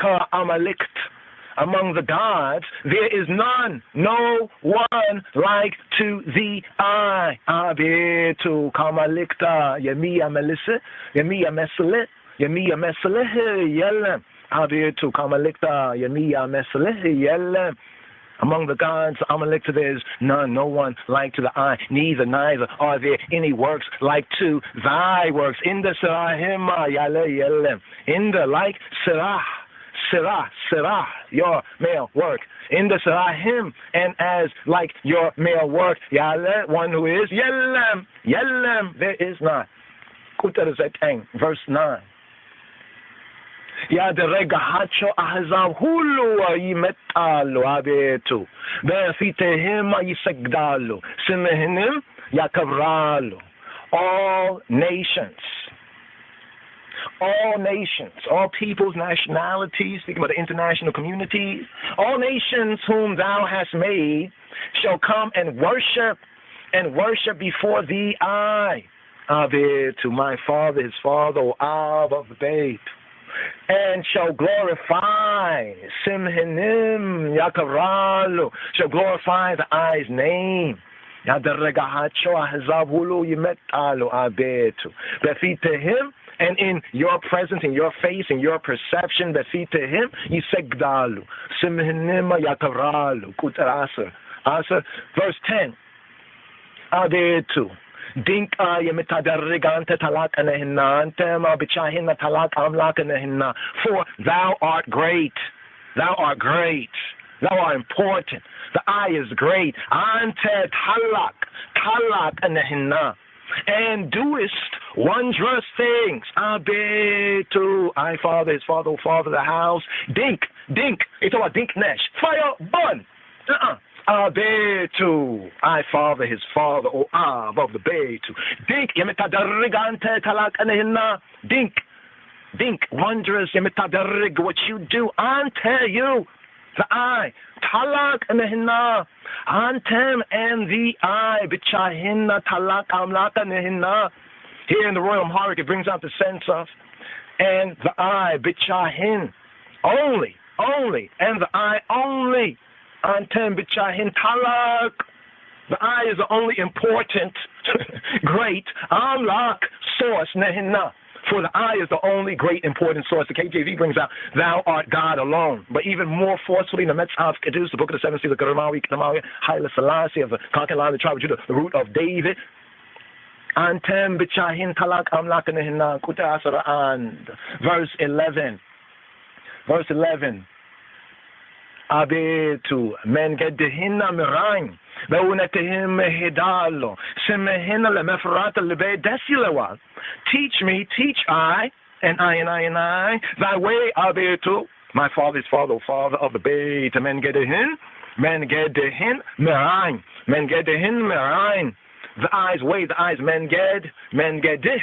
Ka Amalikt, among the gods, there is none, no one like to the eye. Abetu, Kamalikta, Yamia Melissa, Yamia Meslet, Yamia Meslet, Yelem. Abetu Kamalikta Yamiya Mesalehi Yelem. Among the gods, Amalikta, there is none, no one like to the eye, neither are there any works like to thy works. In the Sarahima Yale Yelem. In the like Sirah, your male work. In the Sarahim, and as like your male work, Yale, one who is Yelem, there is not. Kutarazetang, verse 9. Ya de rega hacho ahzab hulu yimetalo abetu befitehim yisegdalo simehinim yakavralo. All nations, all peoples, nationalities, speaking about the international communities, all nations whom thou hast made shall come and worship before thee. I abetu, my father, his father, O Ab of the babe, and shall glorify Simhinim Yakaralu, shall glorify the eye's name. Yadaragahacho Ahzabulu Yimetalu Abetu. Befite him, and in your presence, in your face, in your perception, befite him, Yisegdalu. Simhinim Yakaralu. Kutarasa. Verse 10. Abetu. Dinka yemitadarigante talak anehinante ma bichahina talak amlak anehinna. For thou art great, thou art important. The eye is great. Ante talak anehinna, and doest wondrous things. Abetu, I father, his father, O father, the house. Dink. It's about dink nesh. Fire burn. Abetu, I father, his father, O Ab of the Betu. Dink, yemitadarigante talak anehinna. Dink, wondrous, yemitadarrig, what you do, ante you, the eye, talak anehinna, antem, and the eye, bichahinna talak amlak anehinna. Here in the Royal Amharic, it brings out the sense of, and the eye, bichahin, only, and the eye only. Antem bichahin talak. The eye is the only important, great, amlak source, nehinna. For the eye is the only great, important source. The KJV brings out, thou art God alone. But even more forcefully, the Metzhav Kedus, the book of the 7 seals of Karamawi, Haile Selassie of the conquering line of the tribe of Judah, the root of David. Antem bichahin talak amlak nehinna. Kuta asara and. Verse 11. Abetu men gedehinna mirain beunetehim hidalo semehinna lemefrat lebe desilewa. Teach I, and I, thy way, Abetu, my father's father, father of the Beit, men gedehin mirain, the eye's way, the eye's men gedih,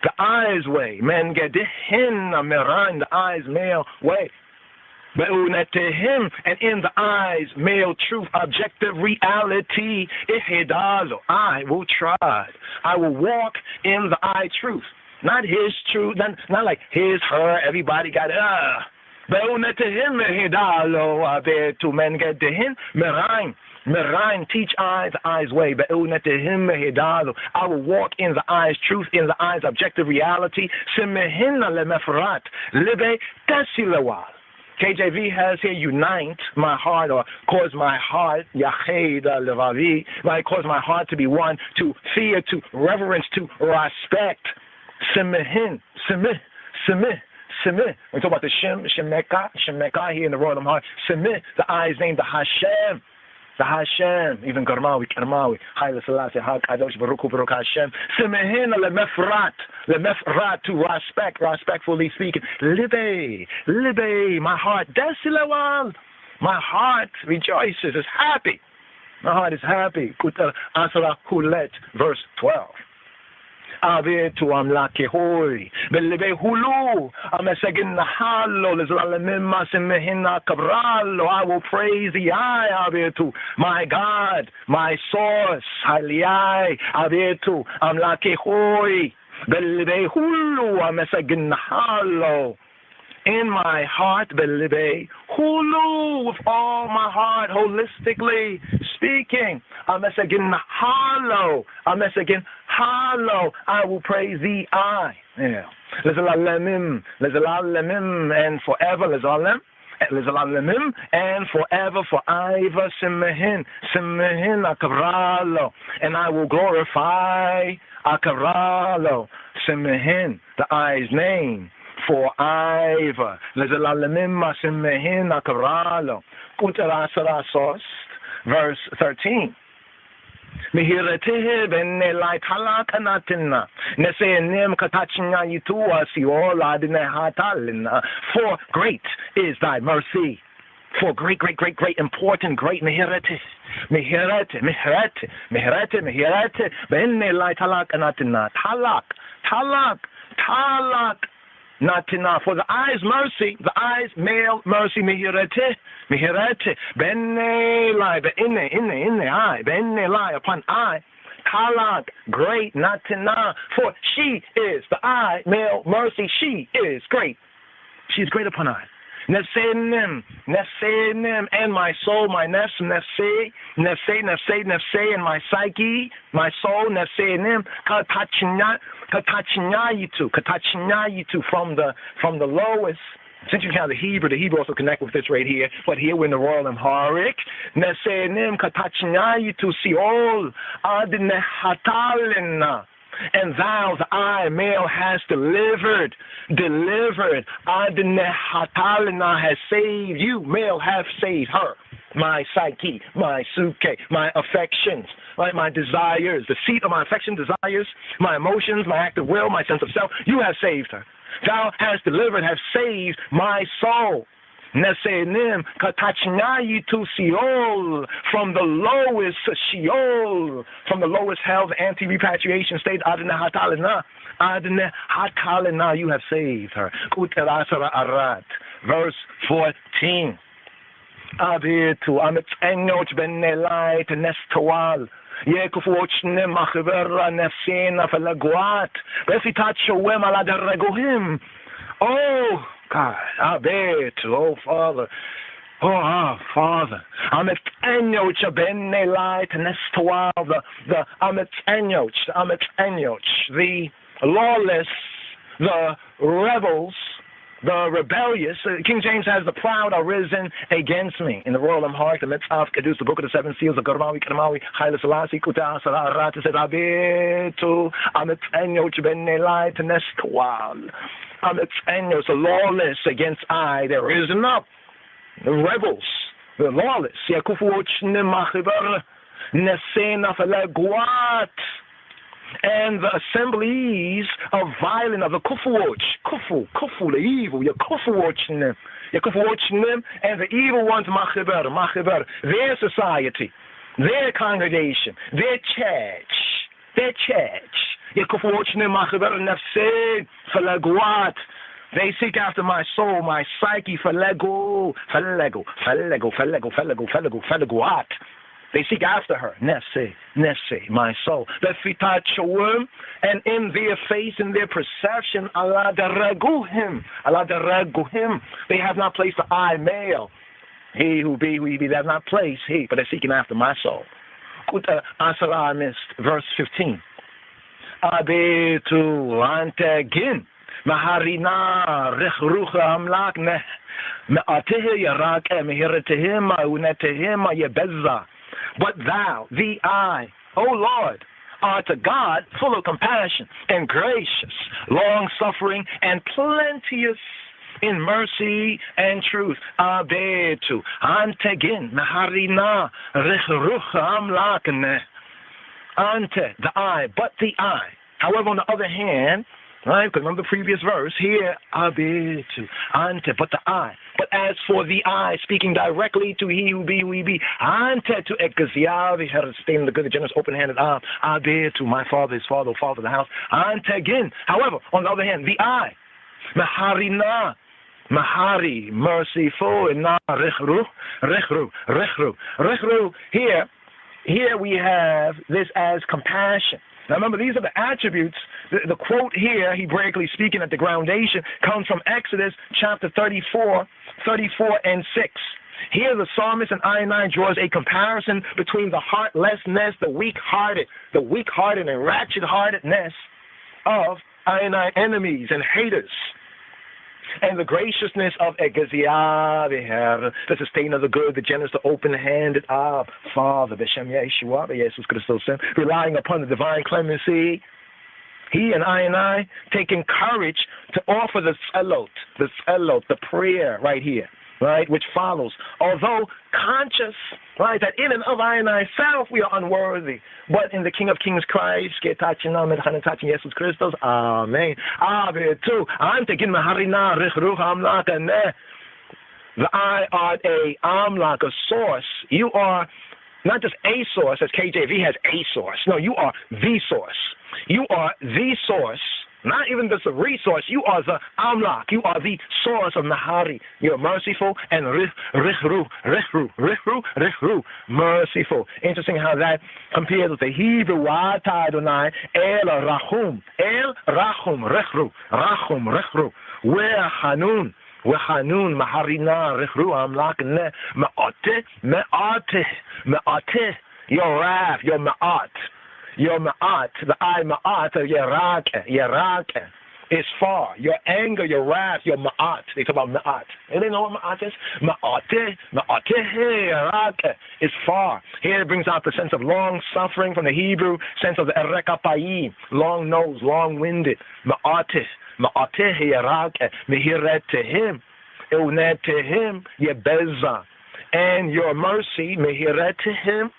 the eye's way, men gedihin mirain, the eye's male way. Him, and in the eyes, male truth, objective reality. I will try. I will walk in the eye truth. Not his truth, not like his, her, everybody got it. Merain, teach I the eye's way. I will walk in the eye's truth, in the eye's objective reality. KJV has here unite my heart, or cause my heart, Yached Levavi, like cause my heart to be one, to fear, to reverence, to respect. Semehin. We talk about the Shemeka here in the Royal Amharic. Semeh, the eye's name, the Hashem, even Karmawi, Haile Selassie, HaKadosh Baruch Hu Baruch Hashem. Semehin lemefrat, to respectfully speaking. Libe, my heart, desilawal, my heart rejoices, is happy. My heart is happy. Kuta Asara Hulet, verse 12. Abetu amlake hoy belebe hulu amesegin nahalo lezalemima semehina cabralo. I will praise the eye abetu, my God, my source. Haliai abetu amlake hoy belebe hulu amesegin nahalo. In my heart, belebe hulu, with all my heart, holistically speaking. Amesagin halo, amesagin halo. I will praise thee, I. Yeah. Lezalamim, and forever, lezalamim, and forever, for Iva simehin akavralo, and I will glorify akavralo simehin, the I's name. For Iva, verse 13. Mihirete benne light halakanatina. Nesenim katachina yitua siola hatalina. For great is thy mercy. For great, important, great mihirete. Mihirete. Benne light halakanatina. Talak. Not enough. For the eyes mercy, the eyes male mercy, mihirete, benne lie, in the eye, benne lie upon eye, talak, great, not enough. For she is the eye, male mercy, she is great. She is great upon eye. Nesenim, and my soul, my nefse, and my psyche, my soul, nesenim, katachinyayitu, from the lowest. Since you have the Hebrew also connect with this right here, but here we're in the royal Amharic. Nesenim, katachinyayitu, siol, adne hatalina. And thou, the I, male, has delivered. Adne hatalina has saved you. Male have saved her. My psyche, my suke, my affections, my desires, the seat of my affection, desires, my emotions, my active will, my sense of self. You have saved her. Thou hast delivered, have saved my soul. Nesenim katachnayitu Sheol, from the lowest Sheol, from the lowest hell, the anti-repatriation state. Adne hatalina, you have saved her. Kuterasara arat, verse 14. Abitu amit enyoch benelai tenestawal. Yekufochne machvera nefsena felaguat. Befitacho wemala derregohim. Oh God, oh Father, Father, Amit Enyoch benelai tenestawal, the Amit Enyoch, the lawless, the rebels, the rebellious. King James has the proud are risen against me. In the royal Amharic, the Mitzvah Kedus, the book of the seven seals, the Garmawi, Kadamawi, Haile Selassie, Kuta, Sarah, Rat, said, Abitu, Amit Enyoch benelai tenestawal. Amit the lawless against I, they're risen up. The rebels, the lawless. And the assemblies of violence of the kufu, the evil, and the evil ones, machiber, their society, their congregation, their church. They seek after my soul, my psyche, felego. They seek after her, nefse, my soul. And in their face, in their perception, Allah daraguhim. They have not placed the I, male. He who be, they have not placed he, but they're seeking after my soul. Asara missed, verse 15. Abetu antegin maharina rechrucha amlak me'ateh yarak mehirtehim unetehim yebezza. But thou, the I, O Lord, art a God full of compassion and gracious, long-suffering and plenteous in mercy and truth. Abetu antegin maharina rechrucha amlak. Ante, the I, but the I. However, on the other hand, right, because remember the previous verse, here, abitu, ante, but the I, But as for the I, speaking directly to he who be, ante to Ekasiavi, had a sustain the good, the generous, open-handed arm, Abe to my father, his father, father of the house, ante again. However, on the other hand, the I, Maharina, Mahari, merciful, and na rechru. Here we have this as compassion. Now remember, these are the attributes. The quote here, Hebraically speaking, at the groundation, comes from Exodus chapter 34 and 6. Here the psalmist in I draws a comparison between the heartlessness, the weak-hearted and ratchet-heartedness of I enemies and haters, and the graciousness of Egazia, the sustainer of the good, the generous, the open-handed Father, Beshem Yeshua, Jesus Christos, relying upon the divine clemency. He and I taking courage to offer the tzelot, the prayer right here, right, which follows. Although conscious, right, that in and of I self we are unworthy, but in the King of Kings Christ, Jesus Christos, Amen. The I are a amlak, a source. You are not just a source, as KJV has a source. No, you are the source. You are the source. Not even just a resource. You are the amlak. You are the source of Nahari. You're merciful and rechru, merciful. Interesting how that compares with the Hebrew Wata Adonai, El Rachum, rechru, where Hanun, Maharina, rechru, amlak, me'ate, your wrath, your ma'at. Your ma'at, the I ma'at of Yerake is far. Your anger, your wrath, your ma'at. They talk about ma'at. And they know what ma'at is? Ma'ate, Yerake is far. Here it brings out the sense of long suffering from the Hebrew sense of the erekapai, long nose, long-winded. Ma'ate, Yerake, mehiret to him, eunet to him, yebeza. And your mercy, mehiret to him,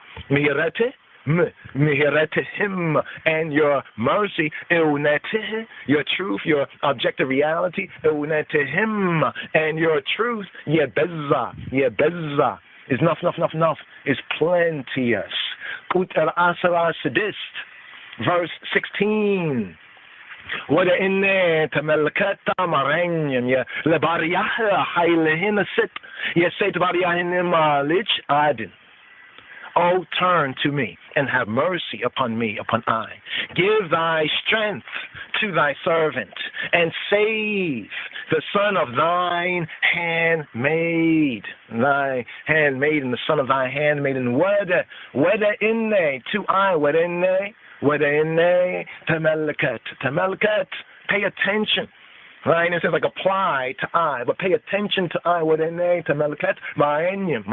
him, and your mercy, your truth, your objective reality, him, and your truth, yebeza, is enough, is plenteous. Verse 16. Wada inne tamelkata marenyem ya lebariyaha hailehina sit ya say to bariyahin malich adin. Oh, turn to me and have mercy upon me, upon I. Give thy strength to thy servant and save the son of thine handmaid. Thy handmaid and the son of thy handmaiden. Wada inne to I, wada inne tamelkat. Pay attention. Right? It says like apply to I, but pay attention to I. Wada inne tamelkat marenyem,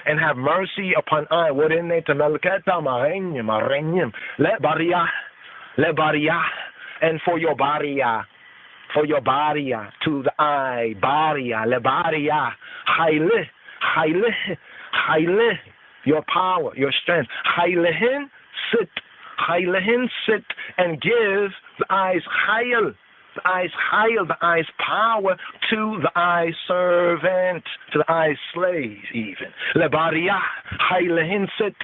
and have mercy upon I. What in they to melketa marenyem, le bariyah, and for your bariyah, to the I, bariyah, le bariyah, haile, your power, your strength, hailehin sit, and give the eyes hayel. The eye's power to the eye's servant, to the eye's slave even. Lebariyah, haylehin sit,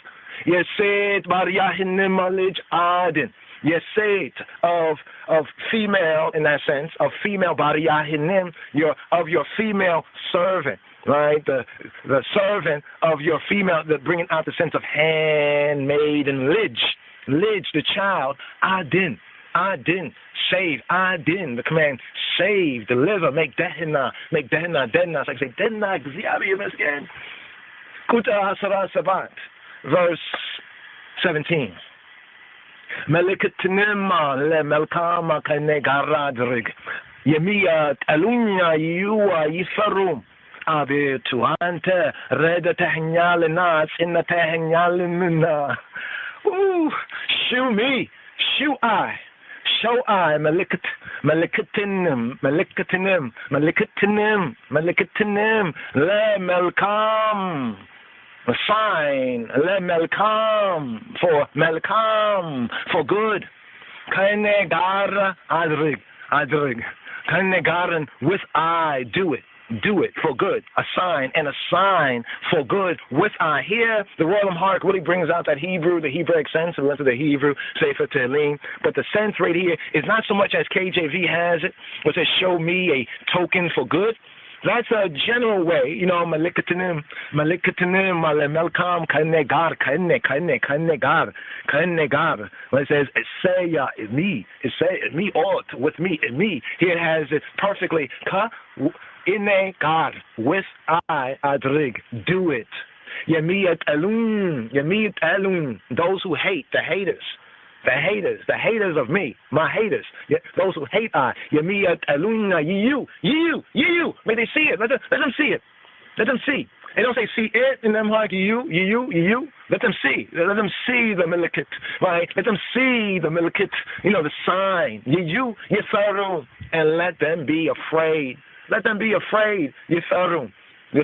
yeset bariyahin nimalij adin. Yeset of female, in that sense, of female bariyahinim, of your female servant, right? The servant of your female, bringing out the sense of handmaid and lij, the child, adin, save, the command, save, deliver, make dehenna, so I say, dehenna, again. Kuta Hasara Sabat, verse 17. Melikatnima le melkama kane garadrig, yemiyat alunya yua yifarum, abe tuante, reda tehenyal nas, inna tehenyal minna. Show me, show I, malikatim, le melkam, a sign, le melkam, for good, kaine gara adrig, Kannegaran, with I, do it. Do it for good, a sign for good with I. Here, the Royal Amharic really brings out that Hebrew, the Hebraic sense, the rest of the Hebrew, Sefer Tehillim. But the sense right here is not so much as KJV has it, which says, show me a token for good. That's a general way, you know, malikatanim, melkam, kannegar. When it says, say me, ought, with me, in me. Here it has it perfectly, Ine God, with I, adrig, do it. Yamiyat alun, those who hate, the haters of me, my haters, those who hate I. Yamiyat alun, you. May they see it. Let them see it. Let them see. They don't say see it in them like you. Let them see. Let them see the milikit, right? Let them see the milikit, you know, the sign. You, Yisrael, and let them be afraid. Let them be afraid, Yisrael. Here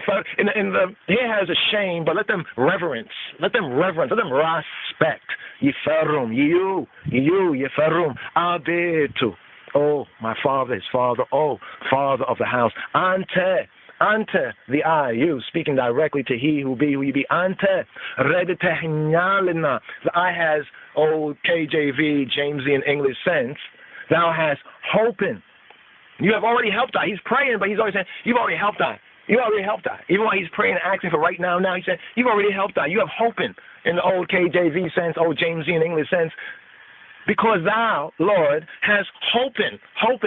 has a shame, but let them reverence. Let them respect. Yisrael, you, Yisrael, Abetu. Oh, my father, his father. Oh, father of the house. Ante, the I, you, speaking directly to he who be, who you be. Ante, reditehinyalina. The I has old KJV, Jamesian English sense. Thou hast hoping. You have already helped I. He's praying, but he's always saying, you've already helped I. You already helped I. Even while he's praying and asking for right now, he said, you've already helped I. You have hoping in the old KJV sense, old Jamesian English sense. Because thou, Lord, has hoping,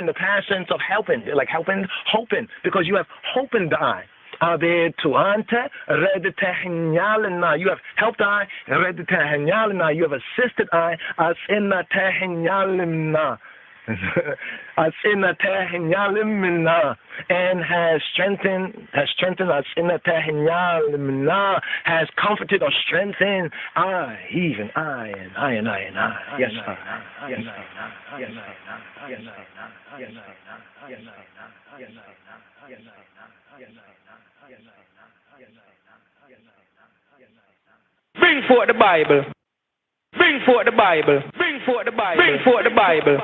the past sense of helping, like hoping, because you have hoping I. You have helped I, you have assisted I, as in the tehinyalina. And has strengthened us in the tehinyalina, has comforted or strengthened I, even I, and I. Yes, Bring forth the Bible. Bring forth the Bible. Bring forth the Bible. Bring forth the Bible.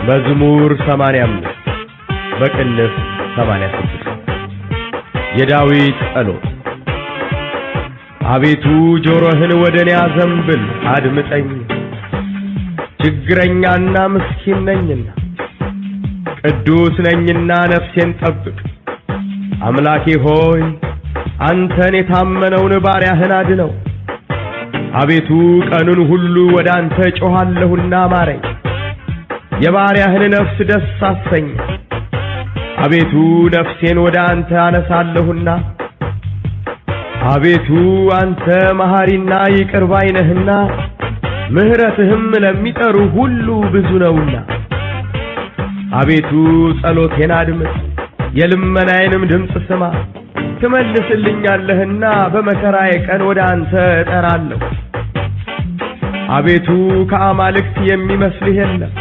መዝሙር 85 በቅንፍ 86 የዳዊት ጸሎት። አቤቱ ጆሮህን ወደኔ አዘንብል አድምጠኝ፣ ችግረኛና ምስኪን ነኝና፣ ቅዱስ ነኝና ነፍሴን ጠብቅ። አምላኬ ሆይ አንተን የታመነውን ባሪያህን አድነው። አቤቱ ቀኑን ሁሉ ወደ አንተ ጮኻለሁና ማረኝ፣ የባሪያህን ነፍስ ደስ አሰኝ። አቤቱ ነፍሴን ወደ አንተ አነሳለሁና፣ አቤቱ አንተ መሐሪና ይቅር ባይ ነህና፣ ምሕረትህም ለሚጠሩ ሁሉ ብዙ ነውና። አቤቱ ጸሎቴን አድምጥ፣ የልመናዬንም ድምፅ ስማ። ትመልስልኛለህና በመከራዬ ቀን ወደ አንተ እጠራለሁ። አቤቱ ከአማልክት የሚመስልህ የለም፣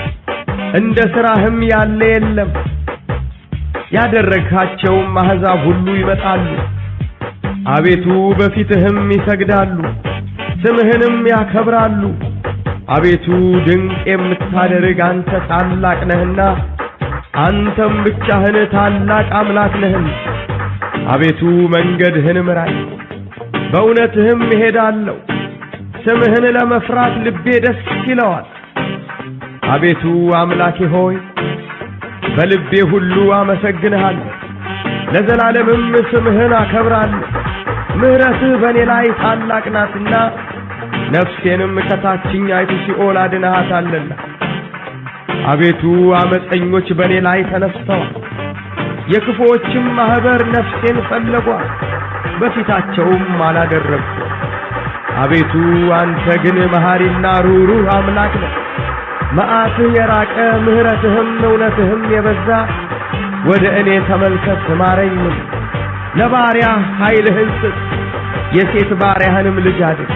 እንደ ሥራህም ያለ የለም። ያደረግሃቸውም አሕዛብ ሁሉ ይመጣሉ፣ አቤቱ በፊትህም ይሰግዳሉ፣ ስምህንም ያከብራሉ። አቤቱ ድንቅ የምታደርግ አንተ ታላቅ ነህና፣ አንተም ብቻህን ታላቅ አምላክ ነህና። አቤቱ መንገድህን ምራኝ፣ በእውነትህም እሄዳለሁ። ስምህን ለመፍራት ልቤ ደስ ይለዋል። አቤቱ አምላኬ ሆይ በልቤ ሁሉ አመሰግንሃለሁ፣ ለዘላለምም ስምህን አከብራለሁ። ምሕረትህ በእኔ ላይ ታላቅ ናትና፣ ነፍሴንም ከታችኛይቱ ሲኦል አድነሃታልና። አቤቱ አመፀኞች በእኔ ላይ ተነስተዋል፣ የክፉዎችም ማኅበር ነፍሴን ፈለጓት፣ በፊታቸውም አላደረግኩ። አቤቱ አንተ ግን መሐሪና ሩሩህ አምላክ ነህ። መዓትህ የራቀ ምሕረትህም እውነትህም የበዛ ወደ እኔ ተመልከት ማረኝም። ለባሪያህ ኃይልህን ስጥ፣ የሴት ባሪያህንም ልጅ አድርግ፣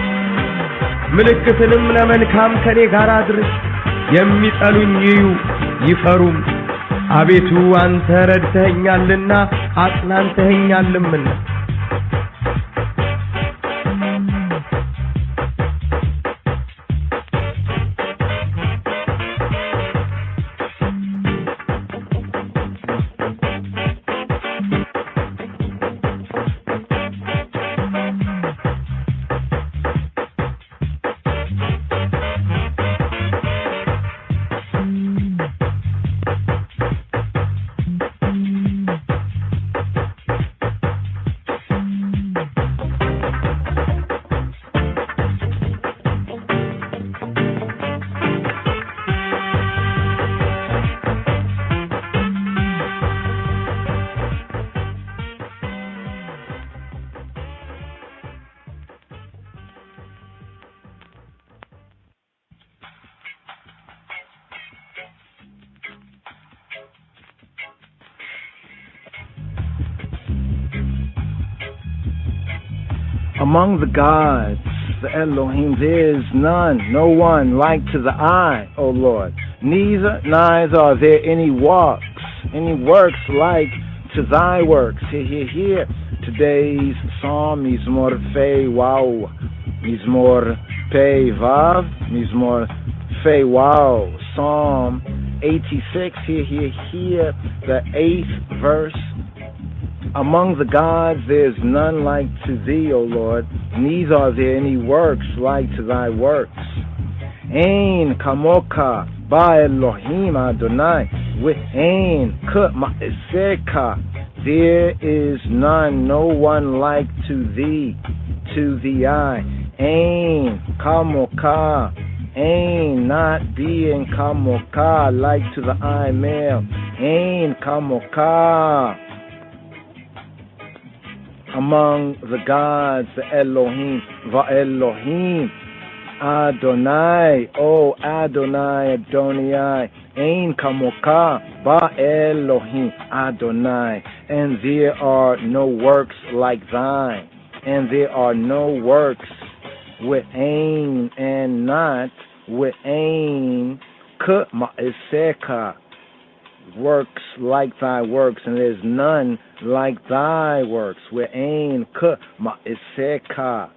ምልክትንም ለመልካም ከኔ ጋር አድርግ። የሚጠሉኝ ይዩ ይፈሩም። አቤቱ አንተ ረድተኸኛልና አጽናንተኸኛልምና። Among the gods, the Elohim, there is none, no one like to the eye, O Lord. Neither are there any works like to thy works. Hear. Today's psalm, Mizmor Fei Wow, Mizmor Pei Vav, Mizmor Fei Wow, Psalm 86. Hear, the 8th verse. Among the gods there is none like to thee, O Lord, neither are there any works like to thy works. Ein kamoka ba Elohim Adonai, with ein kut ma'aseka, there is none, no one like to thee, to the eye. Ein kamoka, ein not being kamoka, like to the eye male. Ein kamoka. Among the gods, the Elohim, Va'Elohim, Adonai, O Adonai, Adonai, Ein Kamoka, Ba'Elohim, Adonai, and there are no works like thine, and there are no works with Ein and not with Ein, Kut Ma'iseka, works like thy works, and there's none like thy works. With Ein Kut Ma'iseka,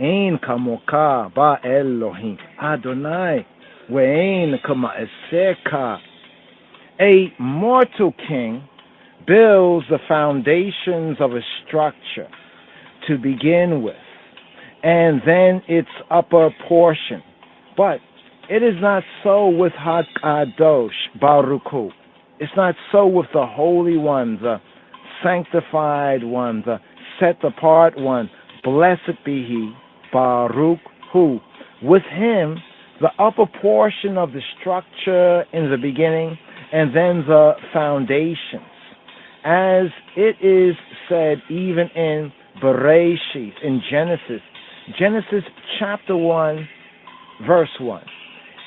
Ein Kamoka Ba Elohim Adonai, with Ein Kut Ma'iseka. A mortal king builds the foundations of a structure to begin with, and then its upper portion. But it is not so with Hakadosh Baruch Hu. It's not so with the Holy One, the Sanctified One, the Set Apart One. Blessed be He, Baruch Hu. With Him, the upper portion of the structure in the beginning, and then the foundations. As it is said even in Bereshit, in Genesis chapter 1, verse 1.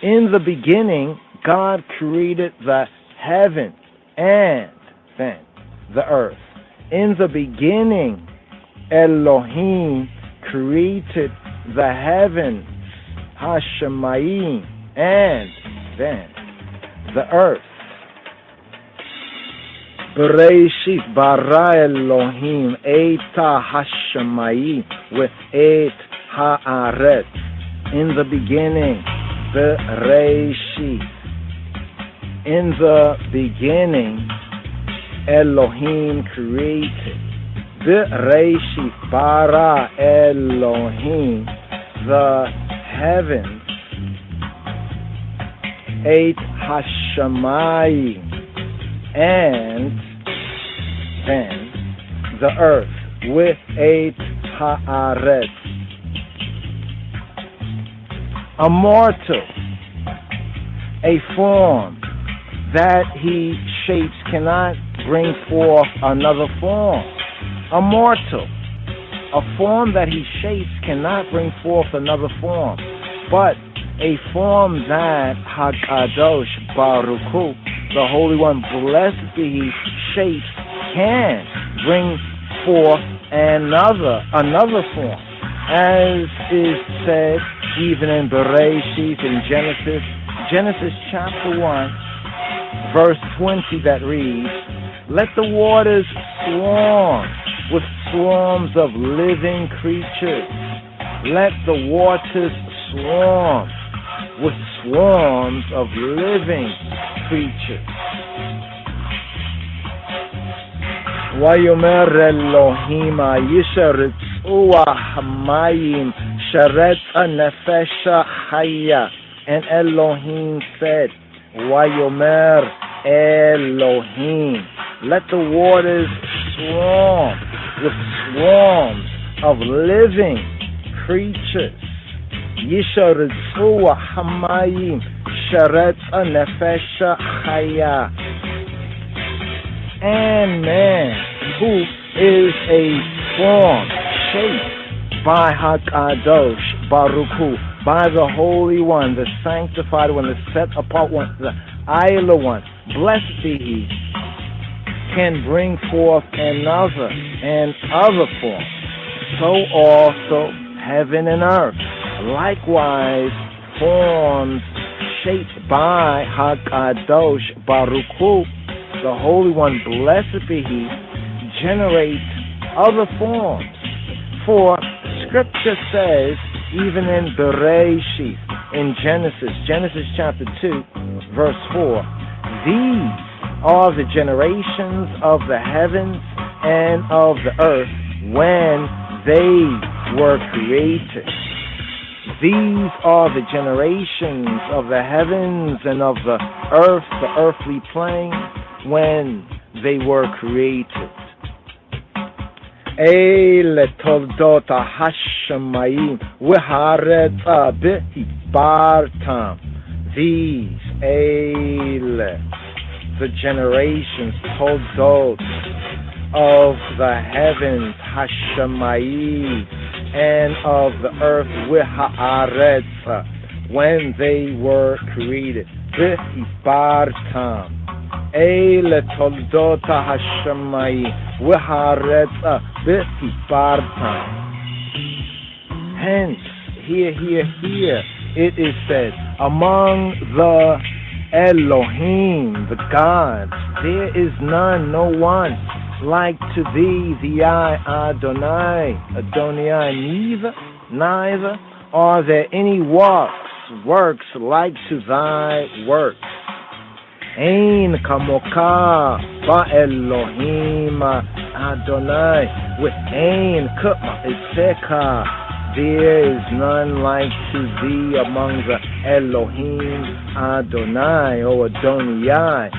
In the beginning, God created the heaven and then the earth. In the beginning, Elohim created the heavens, Hashemayim, and then the earth. Bereshit bara Elohim et Hashemayim with et haaretz. In the beginning, Bereshit. In the beginning, Elohim created. Bereshit bara Elohim, the heavens, et Hashemayim, and then the earth with et haaretz. A mortal, a form that he shapes cannot bring forth another form. A mortal, a form that he shapes cannot bring forth another form. But a form that Hakadosh Baruch Hu, the Holy One, blessed be He, shapes can bring forth another form. as is said even in Bereshit, in Genesis chapter 1, verse 20, that reads, "Let the waters swarm with swarms of living creatures. Let the waters swarm with swarms of living creatures." ויאמר אלוהים ישרצו המים שרץ הנפש חיה. And Elohim said, ויאמר Elohim, let the waters swarm with swarms of living creatures. ישרצו המים שרץ הנפש חיה. And man, who is a form shaped by HaKadosh Baruch Hu, by the Holy One, the Sanctified One, the Set Apart One, the Isla One, blessed be He, can bring forth another and other form. So also heaven and earth, likewise forms shaped by HaKadosh Baruch Hu, the Holy One, blessed be He, generate other forms. For Scripture says, even in Bereshit, in Genesis chapter 2, verse 4, these are the generations of the heavens and of the earth when they were created. These are the generations of the heavens and of the earth, the earthly plane, when they were created. Eile toldot hashamayim v'haaretz be'ibartam. These, eile, the generations, toldot, of the heavens, hashamayim, and of the earth, v'haaretz, when they were created, be'ibartam. Eile toldot hashamayim v'haaretz be'ibartam. Hence, here, it is said, among the Elohim, the gods, there is none, no one, like to thee, the I, Adonai, neither are there any works like to thy works. Ein kamoka ba Elohim Adonai, with ein k'ma'iseka, there is none like to thee among the Elohim Adonai, or Adonai,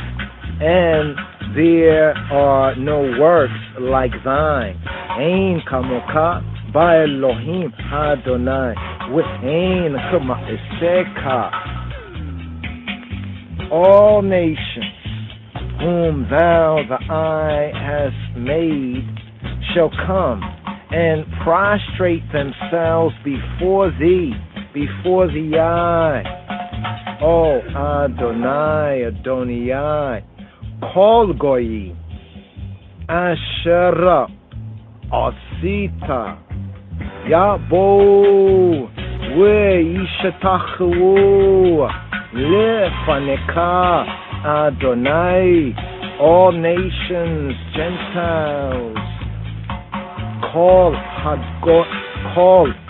and there are no works like thine. Ein kamoka ba Elohim Adonai, with ein k'ma'iseka. All nations whom thou, the eye, hast made shall come and prostrate themselves before thee, before the eye. O Adonai, Kol goyi asher asita yabo ve'yishtachvu lefaneka Adonai. All nations, Gentiles, call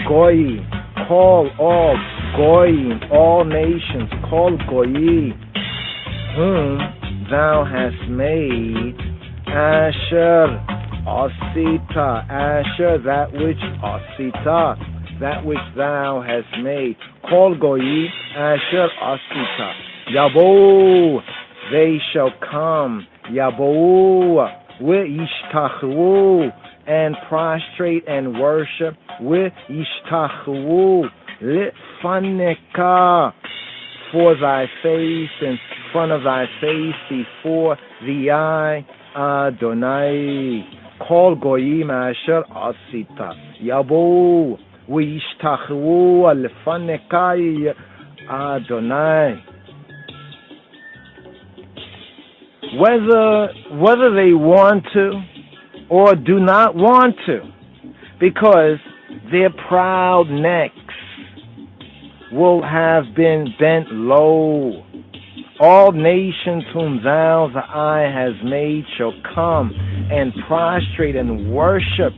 goyim, call all goyim, all nations, call goyim, whom thou hast made, asher asita, asher, that which asita, that which thou hast made, call goyim, asher asita, yabo, they shall come, yabo, ve'yishtachvu, and prostrate and worship, ve'yishtachvu, lefaneka, for thy face, in front of thy face, before the eye, Adonai. Kol goyim asher asita, yabo, ve'yishtachvu, lefaneka, Adonai. Whether they want to or do not want to, because their proud necks will have been bent low. All nations whom thou, the eye, has made shall come and prostrate and worship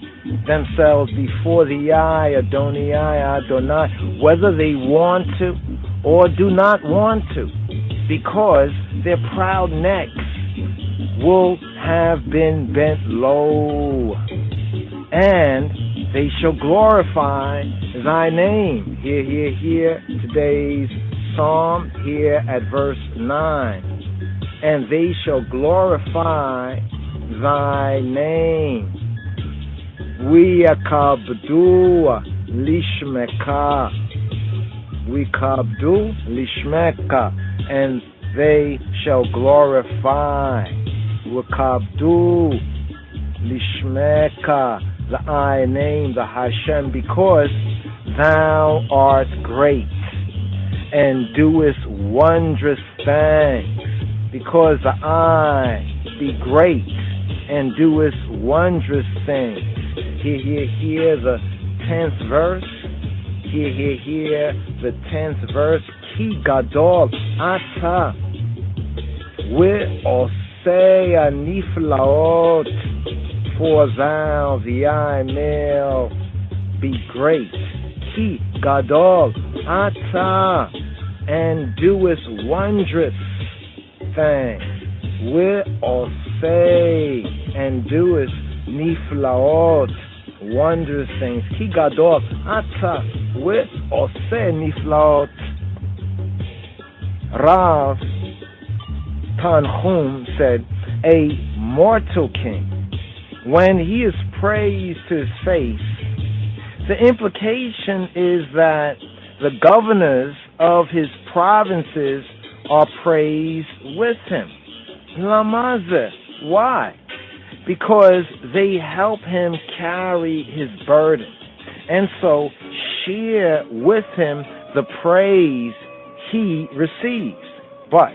themselves before the eye, Adonai, Adonai, whether they want to or do not want to, because their proud necks will have been bent low, and they shall glorify thy name. Hear today's psalm here at verse 9. And they shall glorify thy name. Wiakabdu lishmeka. Wikabdu lishmeka. And they shall glorify. Wakabdu lishmeka. Thy name, the Hashem, because thou art great and doest wondrous things, because I be great and doest wondrous things. Hear the 10th verse. Hear the 10th verse. Ki gadol ata ve'osei niflaot, for thou, the I male, be great. Ki gadol ata, and doest wondrous things. Ve'osei, and doest niflaot, wondrous things. Ki gadol ata ve'osei niflaot. Rav Tanhum said, a mortal king, when he is praised to his face, the implication is that the governors of his provinces are praised with him. Lamaze. Why? Because they help him carry his burden, and so share with him the praise he receives. But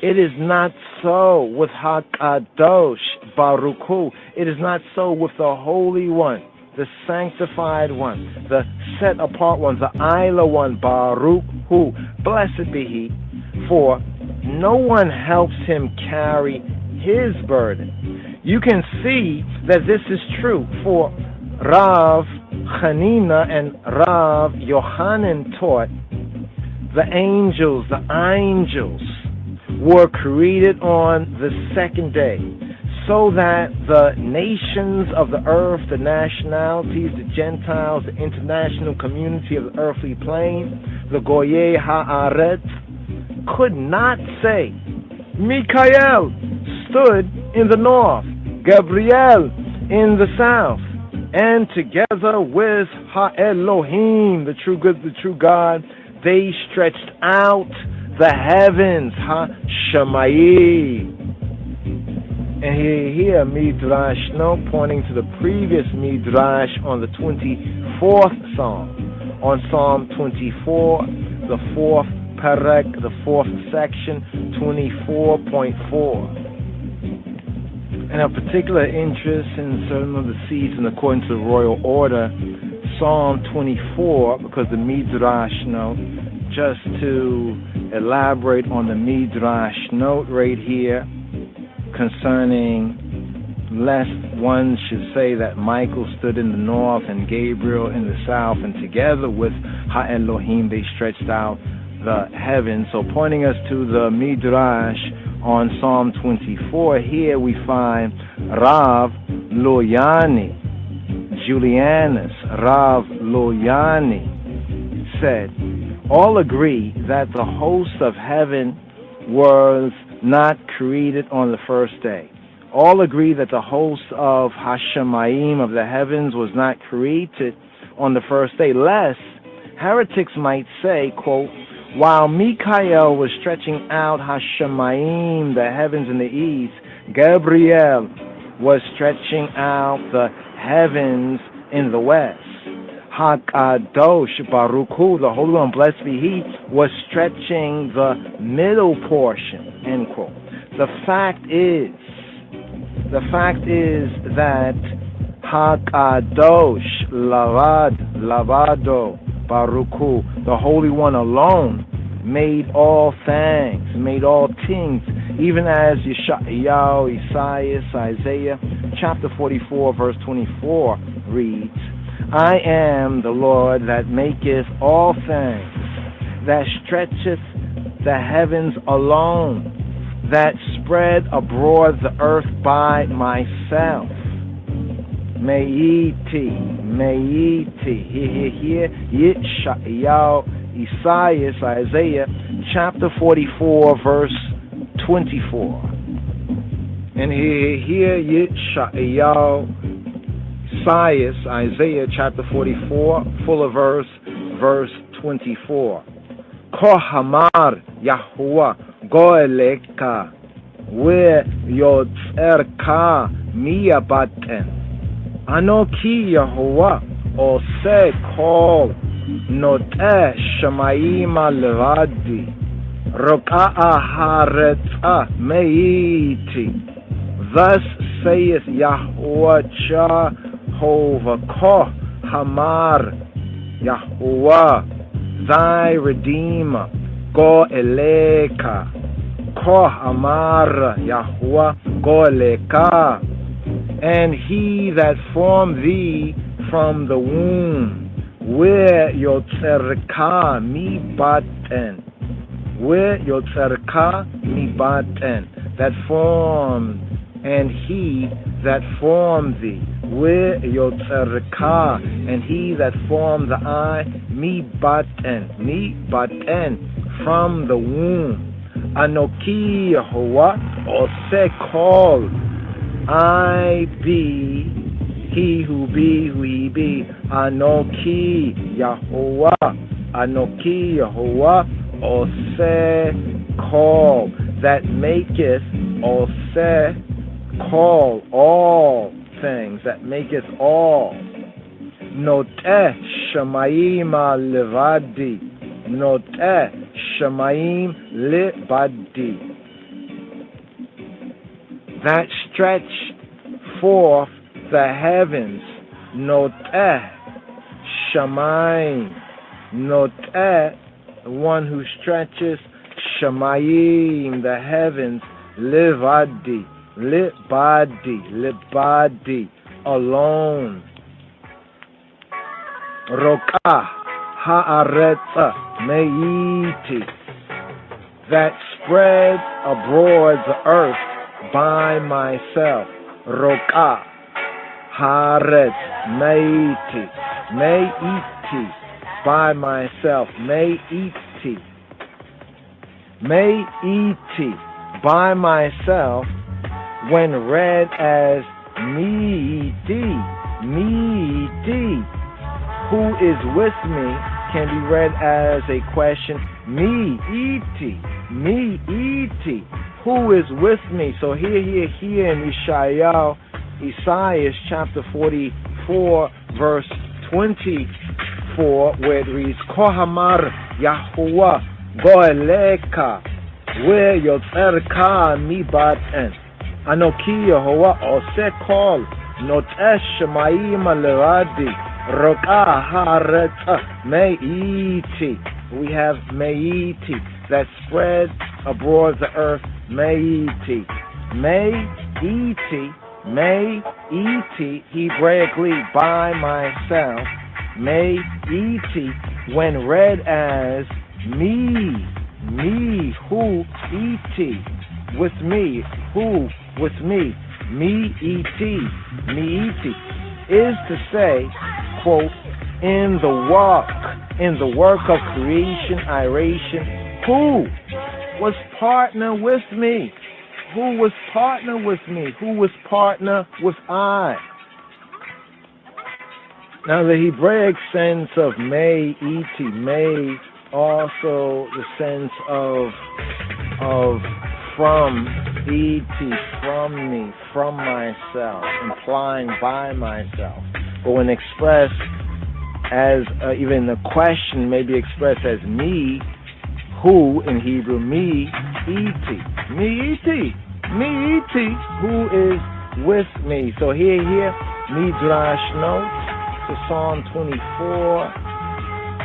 it is not so with HaKadosh Baruch Hu. It is not so with the Holy One, the Sanctified One, the Set Apart One, the Isla One, Baruch Hu. Blessed be He, for no one helps him carry his burden. You can see that this is true, for Rav Chanina and Rav Yohanan taught the angels were created on the second day, so that the nations of the earth, the nationalities, the Gentiles, the international community of the earthly plane, the Goyei Haaretz, could not say, Mikael stood in the north, Gabriel in the south, and together with Ha-Elohim, the true good, the true God, they stretched out the heavens, Ha-Shemayi. And here Midrash note pointing to the previous Midrash on the 24th Psalm, on Psalm 24, the 4th Perek, the 4th section, 24.4. And of particular interest in certain of the seasons according to the royal order, Psalm 24, because the Midrash note, just to elaborate on the Midrash note right here concerning, lest one should say that Michael stood in the north and Gabriel in the south, and together with Ha-Elohim they stretched out the heavens. So pointing us to the Midrash on Psalm 24, here we find Rav Loyani, Julianus, Rav Loyani said, all agree that the host of heaven was not created on the first day. All agree that the host of Hashemayim, of the heavens, was not created on the first day, lest heretics might say, quote, while Mikael was stretching out Hashemayim, the heavens in the east, Gabriel was stretching out the heavens in the west. HaKadosh Baruch Hu, the Holy One, blessed be He, was stretching the middle portion, end quote. The fact is that Hakadosh, Lavado, Baruchu, the Holy One alone, made all things, made all things, even as Yeshayahu, Isaiah, chapter 44, verse 24 reads, I am the Lord that maketh all things, that stretcheth the heavens alone, that spread abroad the earth by myself. Meiti, here, Yeshayahu, Isaiah, chapter 44, verse 24. And here, Yeshayahu, Isaiah, chapter 44, full of verse 24. Kohamar Yahuwah Goeleka, we yotzerka miyabaten. Anoki Yahuwah ose kol noteh shamayim levadi. Roka'a haretza meiti. Thus saith Yahuwah Jehovah Kohamar Yahuwah, thy Redeemer, Go Eleka, Kohamar Yahuwah, Go Eleka, and he that formed thee from the womb, where yotzerka mi baten, where yotzerka mi baten, that formed, and he that formed thee, where yotzerka, and he that formed the eye, mi baten, from the womb. Anoki Yehovah ose kol, I be, he who he be. Anoki Yehovah ose kol, that maketh ose kol, all things, that maketh all. Noteh shamayim levadi, noteh shamayim levadi, that stretched forth the heavens. Noteh shamayim, noteh, the one who stretches shamayim, the heavens, levadi, libadi, alone. Roka haaretza meiti, that spread abroad the earth by myself. Roka haaretz meiti, by myself. Meiti, by myself, when read as me-iti, who is with me, can be read as a question. Me-iti, who is with me? So here in Isaiah chapter 44, verse 24, where it reads, Kohamar Yahuwah Goeleka, where yotzerka mi baten. Anoki Yehovah ose kol, noteh shamayim levadi, roka haaretz meiti. We have meiti, that spread abroad the earth. Meiti, Hebraically by myself. Meiti, when read as me, who iti, with me, who with me, me-iti, is to say, quote, in the work of creation, iration, who was partner with me? Who was partner with me? Who was partner with I? Now the Hebraic sense of me-iti, may, also the sense of from, iti, from me, from myself, implying by myself. But when expressed as, even the question may be expressed as me, who in Hebrew, me-iti, who is with me. So here, Midrash notes to Psalm 24.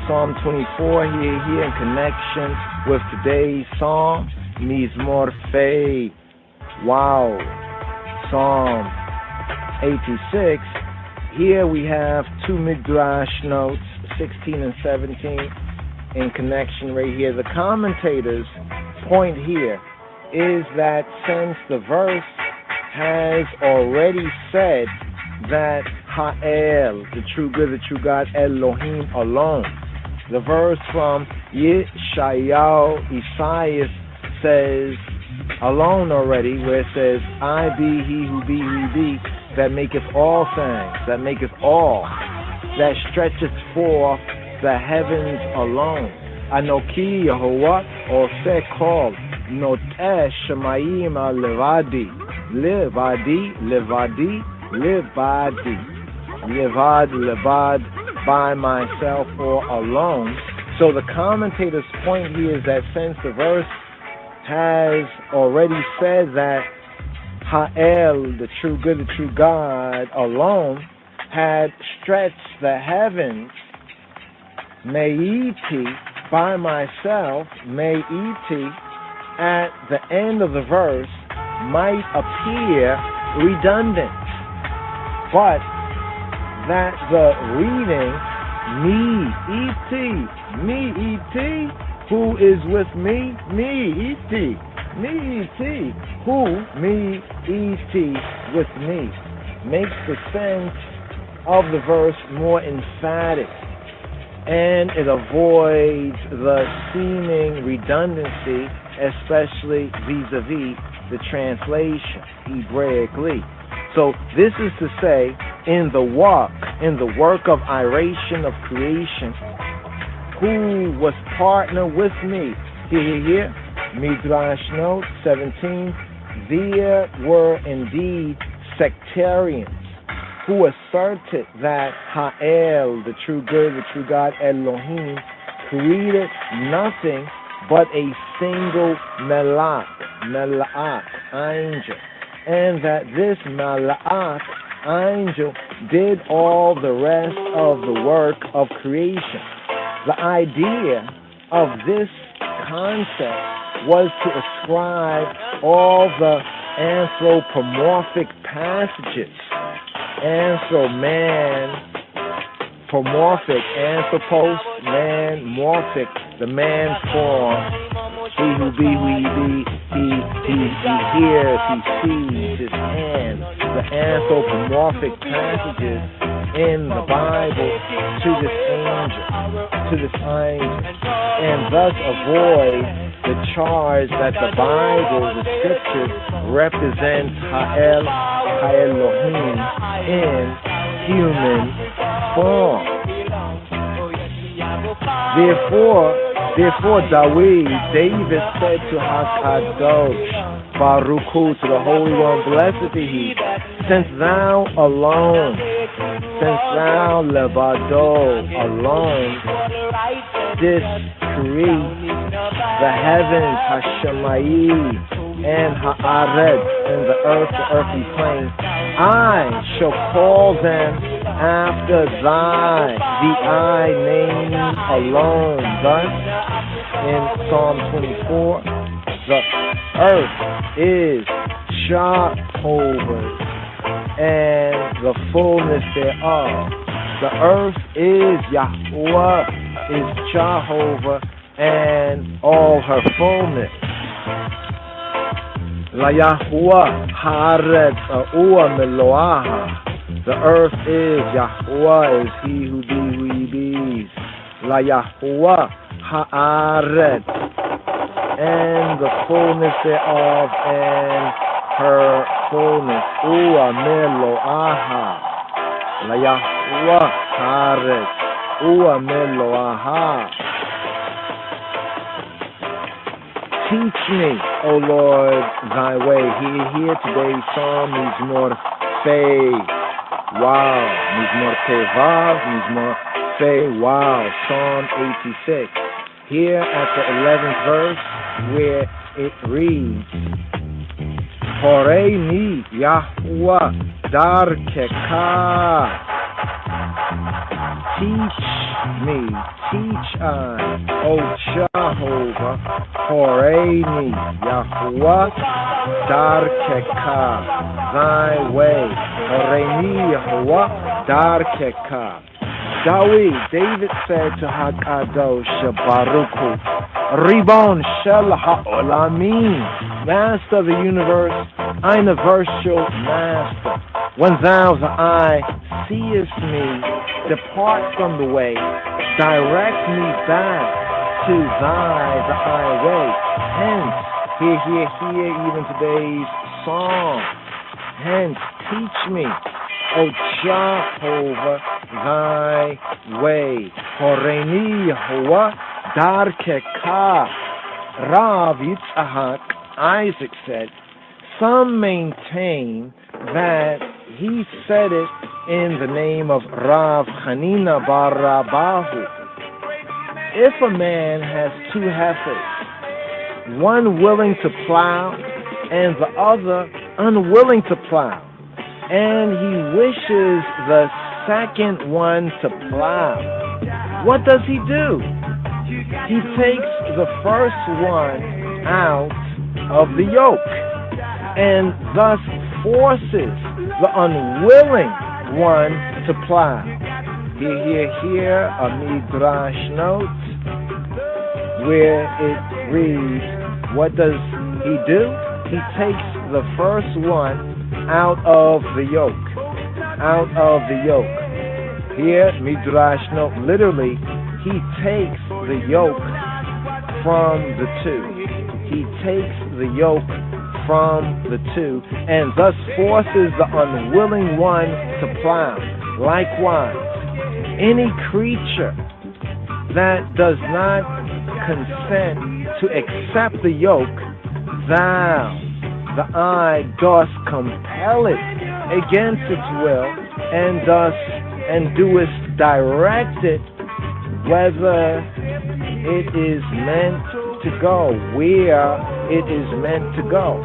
Psalm 24 here in connection with today's Psalm, Mizmor Fei. Wow. Psalm 86. Here we have two Midrash notes, 16 and 17, in connection right here. The commentators' point here is that since the verse has already said that Ha'el, the true good, the true God, Elohim alone, the verse from Yeshayahu, Isaiah says alone already, where it says, I be he who be, that maketh all things, that maketh all, that stretcheth forth the heavens alone. Anoki Yehovah, Oseh kol, Noteh Shemayim Levadi, Levad, by myself or alone. So the commentator's point here is that since the verse has already said that Ha'el, the true good, the true God alone, had stretched the heavens, Me'iti, by myself, Me'iti, at the end of the verse might appear redundant, but that the reading, me-iti, who is with me, me-iti, who, me-iti, with me, makes the sense of the verse more emphatic, and it avoids the seeming redundancy, especially vis-a-vis the translation, Hebraically. So this is to say, in the work of iration of creation, who was partner with me? Here, Midrash note 17, there were indeed sectarians who asserted that Ha'el, the true good, the true God, Elohim, created nothing but a single Melach, angel, and that this Malach angel did all the rest of the work of creation. The idea of this concept was to ascribe all the anthropomorphic passages, anthropos, man, morphic, the man form, he who be, he hears, he sees, his hands, the anthropomorphic passages in the Bible to this angel, and thus avoid the charge that the Bible, the scriptures, represents Ha'elohim in human form. Therefore, David said to HaKadosh, Baruch Hu, to the Holy One, blessed be He, since thou Levado alone, didst create the heavens, Hashemayim, and Haaretz, and the earthly plane, I shall call them after the I name alone. Thus, in Psalm 24, the earth is Jehovah and the fullness thereof. The earth is Yahweh, is Jehovah and all her fullness. La Yahweh Haaretz Ua Meloaha. The earth is Yahweh, is he who he bees. La Yahweh Haaretz, and the fullness thereof, and her fullness. Ua Meloaha. La Yahweh Haaretz Ua Meloaha. Teach me, O Lord, thy way. Hear today's psalm, Mizmor Fei. Wow. Mizmor Tevav, Mizmor Fei. Wow. Psalm 86. Here at the 11th verse, where it reads, Horeini Yahweh Darkeka. Teach me, teach I, O Jehovah, Horeini Yahweh Darkeka, thy way, Horeini Yahweh Darkeka. David said to Hakadosh Baruchu, Ribon Shel HaOlamim, Master of the universe, universal Master, when thou the eye seest me, depart from the way, direct me back to thy the eye way. Hence, hear even today's song. Hence, teach me, O Jehovah, thy way. Horeini Yehovah Darkeka. Rav Yitzhak Isaac said, some maintain that he said it in the name of Rav Hanina bar Rabahu. If a man has two heifers, one willing to plow and the other unwilling to plow, and he wishes the second one to plow, what does he do? He takes the first one out of the yoke and thus forces the unwilling one to plow. Here, a Midrash note where it reads, what does he do? He takes the first one out of the yoke. Out of the yoke. Here, Midrash note, literally, he takes the yoke from the two. He takes the yoke from the two and thus forces the unwilling one to plow. Likewise, any creature that does not consent to accept the yoke, thou, the eye, dost compel it against its will, and doest direct it whether it is meant to go, where it is meant to go.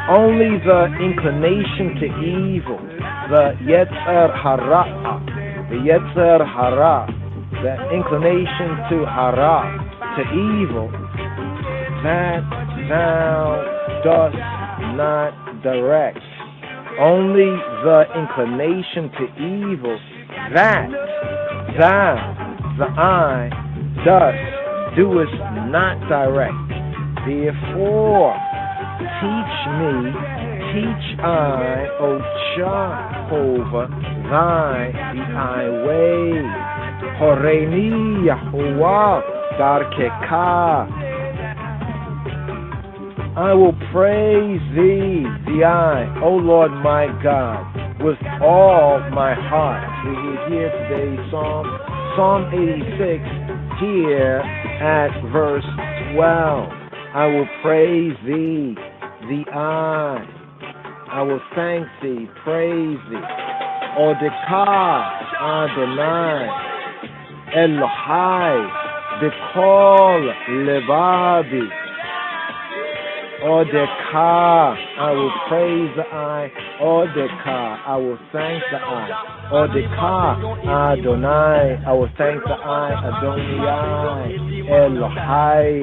Only the inclination to evil, the Yetzer Hara, the inclination to Hara, to evil, that thou dost not direct. Only the inclination to evil, that thou, the eye, doest not direct. Therefore, teach I, O Jehovah, thy the eye way. Horeini Yahuwah Darkeka. I will praise thee, the eye, O Lord my God, with all my heart. We hear today's Psalm 86, here at verse 12. I will praise thee, the eye. I will thank thee, praise thee. Odeka Adonai, Elohai, Bekol Levabi. Odeka, I will praise the eye. Odeka, I will thank the eye. Odeka Adonai, I will thank the eye. Adonai, Elohai,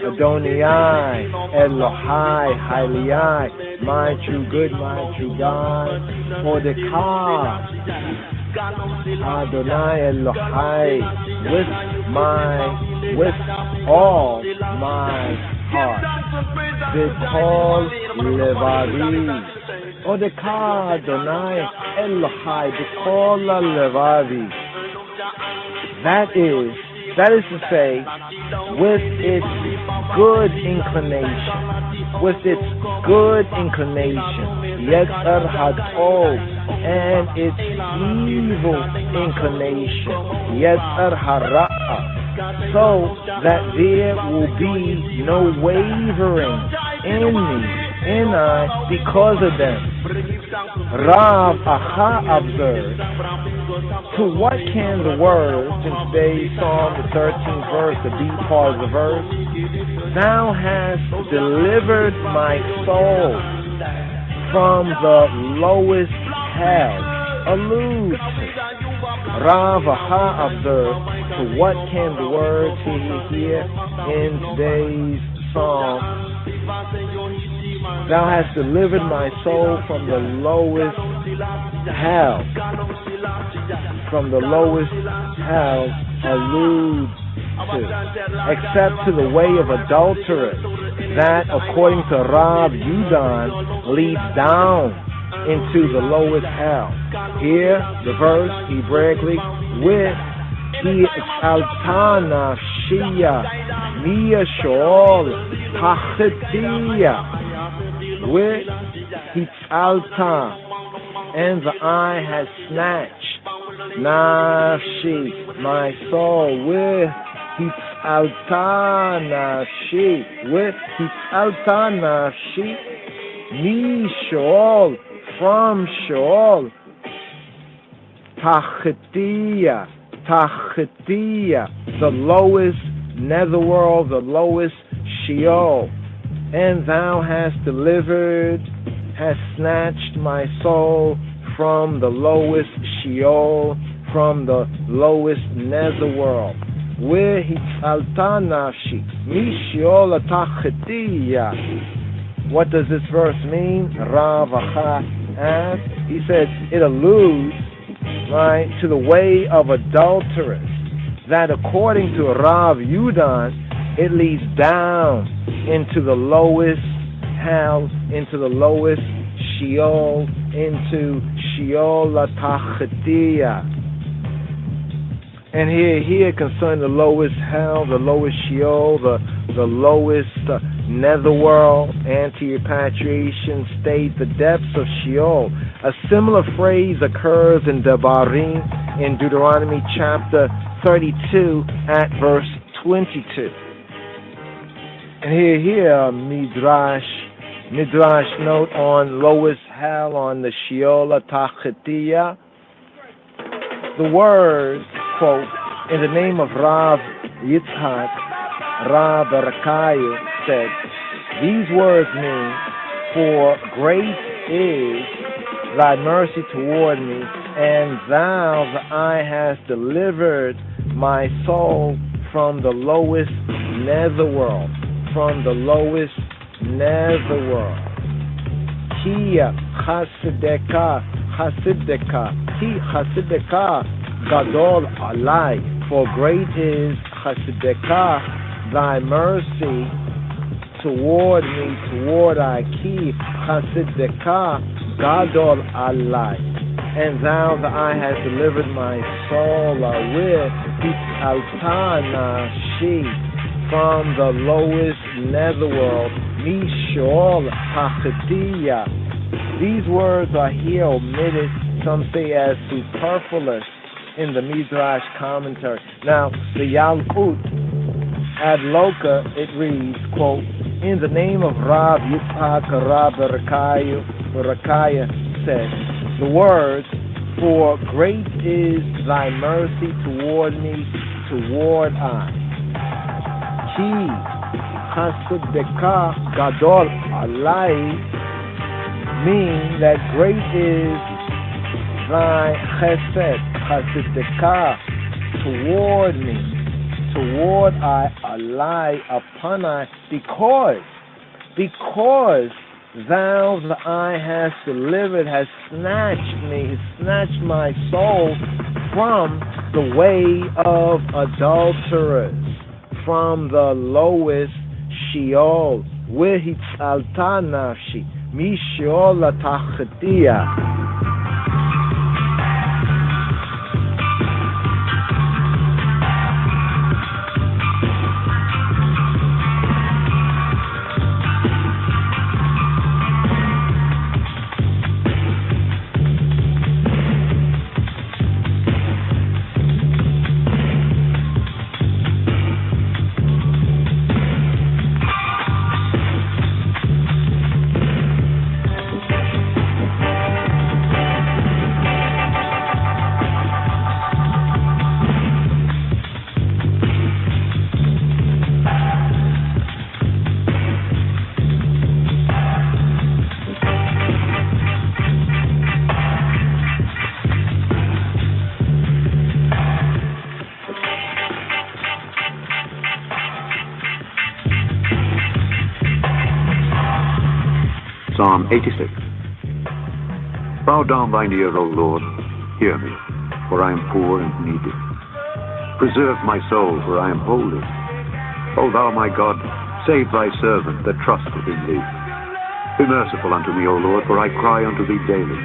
Adonai, Elohai, Hailai, my true good, my true God. Odeka Adonai Elohai, with all my heart. Bekol Levavi. Odeka Adonai Elohai, Bekol Levavi. That is to say, with its good inclination, Yetzer Hatov, and its evil inclination, Yetzer Hara, so that there will be no wavering in me, in I, because of them. Rav Aha observed, to what can the words in today's Psalm, the 13th verse, the B part of the verse, Thou hast delivered my soul from the lowest hell. Allude to Ravaha observed, to what can the words here in today's psalm? Thou hast delivered my soul from the lowest hell. From the lowest hell, allude to, except to the way of adulterers, that according to Rav Yudan leads down into the lowest hell. Here, the verse, Hebraically, with Ki Alta Nafshia Mia Shol Hachetiya, with Hitzalta, and the eye has snatched Nafshi, my soul, with Hitzalta Nafshi, with Hitzalta Nafshi, Mi Sheol, from Sheol, Tachetiya, the lowest netherworld, the lowest Sheol. And thou hast delivered, hast snatched my soul from the lowest Sheol, from the lowest netherworld. Where hitzalta nafshi, mi Sheol tachetiya. What does this verse mean? Rav Acha asked. He said it alludes, right, to the way of adulterers, that according to Rav Yudan, it leads down into the lowest hell, into the lowest Sheol, into Sheol Tachetiya. And here concerning the lowest hell, the lowest Sheol, the lowest netherworld, anti-repatriation state, the depths of Sheol. A similar phrase occurs in Devarim, in Deuteronomy chapter 32 at verse 22. And here, Midrash note on lowest hell, on the Sheol Tachetiya. The words, quote, in the name of Rav Yitzhak, Rav Rakayu said, these words mean, for great is thy mercy toward me, and thou, the eye, hast delivered my soul from the lowest netherworld, from the lowest netherworld. Kia chasideka, ki chasideka gadol alai, for great is chasideka, thy mercy toward me, toward I. Ki chasideka gadol alai, and thou, the eye, hast delivered my soul with hitzalta nafshi, from the lowest netherworld, mi Sheol Hachetiya. These words are here omitted, some say as superfluous, in the Midrash commentary. Now, the Yalkut ad Loka, it reads, quote, in the name of Rav Yitzhak, Rav Rakaya said, the words, for great is thy mercy toward me, toward I. Ki chasideka gadol alai, mean that great is thy chesed, chasideka, toward me, toward I, alai, upon I, because thou, the eye, hast delivered, hast snatched me, snatched my soul from the way of adulterers, from the lowest Sheol, where hitzalta nafshi, mi Sheol tachetiya. Psalm 86. Bow down thine ear, O Lord, hear me, for I am poor and needy. Preserve my soul, for I am holy. O thou my God, save thy servant that trusteth in thee. Be merciful unto me, O Lord, for I cry unto thee daily.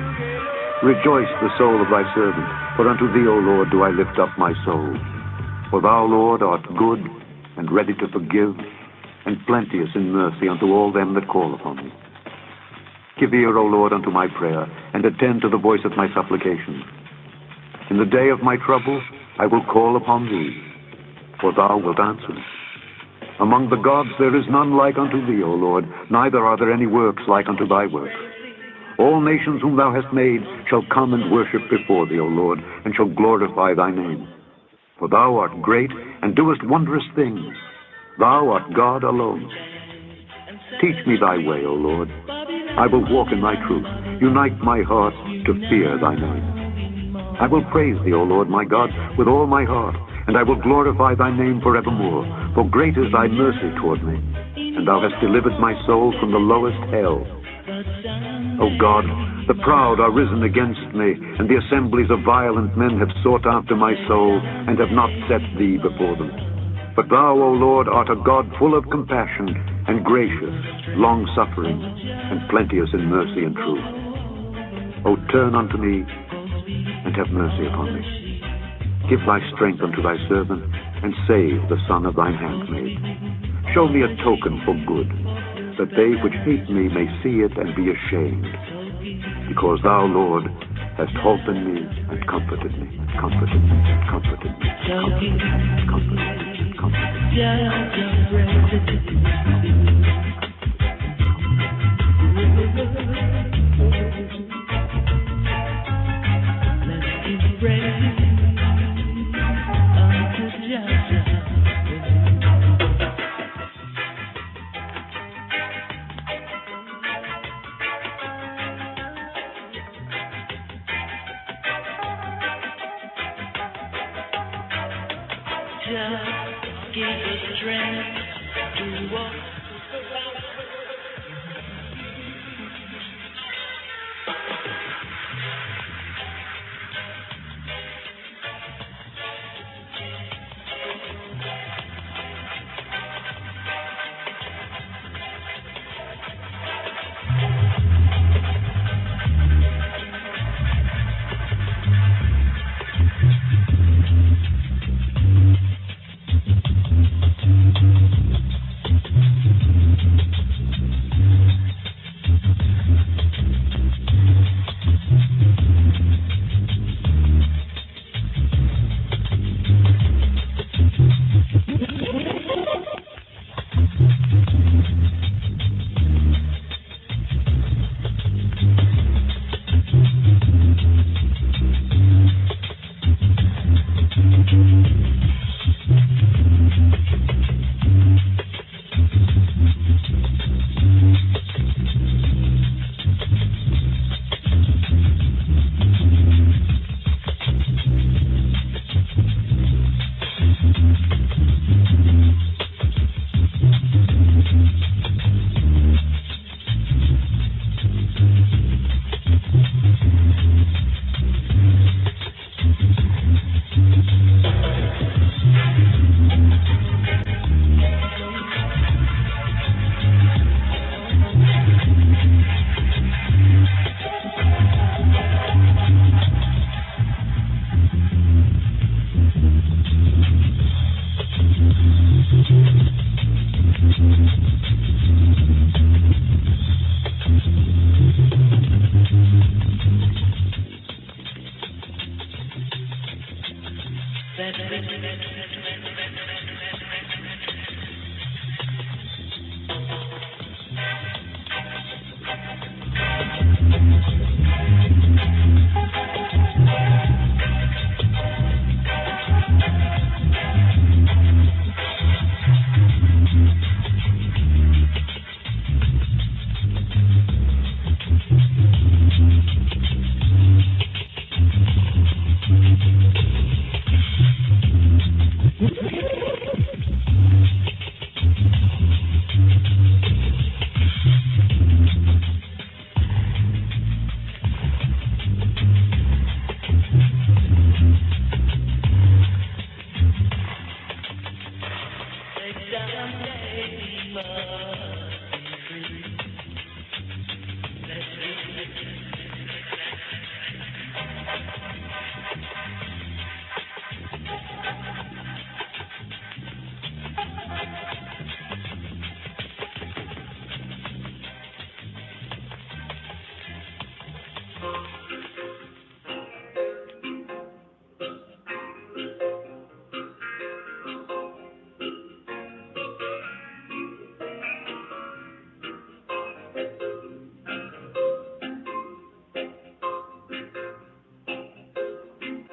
Rejoice the soul of thy servant, for unto thee, O Lord, do I lift up my soul. For thou, Lord, art good and ready to forgive, and plenteous in mercy unto all them that call upon thee. Give ear, O Lord, unto my prayer, and attend to the voice of my supplication. In the day of my trouble I will call upon thee, for thou wilt answer me. Among the gods there is none like unto thee, O Lord, neither are there any works like unto thy works. All nations whom thou hast made shall come and worship before thee, O Lord, and shall glorify thy name. For thou art great, and doest wondrous things. Thou art God alone. Teach me thy way, O Lord. I will walk in thy truth. Unite my heart to fear thy name. I will praise thee, O Lord my God, with all my heart, and I will glorify thy name forevermore. For great is thy mercy toward me, and thou hast delivered my soul from the lowest hell. O God, the proud are risen against me, and the assemblies of violent men have sought after my soul, and have not set thee before them. But thou, O Lord, art a God full of compassion, and gracious, long-suffering, and plenteous in mercy and truth. O turn unto me, and have mercy upon me. Give thy strength unto thy servant, and save the son of thine handmaid. Show me a token for good, that they which hate me may see it and be ashamed. Because thou, Lord, hast holpen me and comforted me, comforted me, comforted me, comforted me, comforted me, comforted Just give us strength to walk.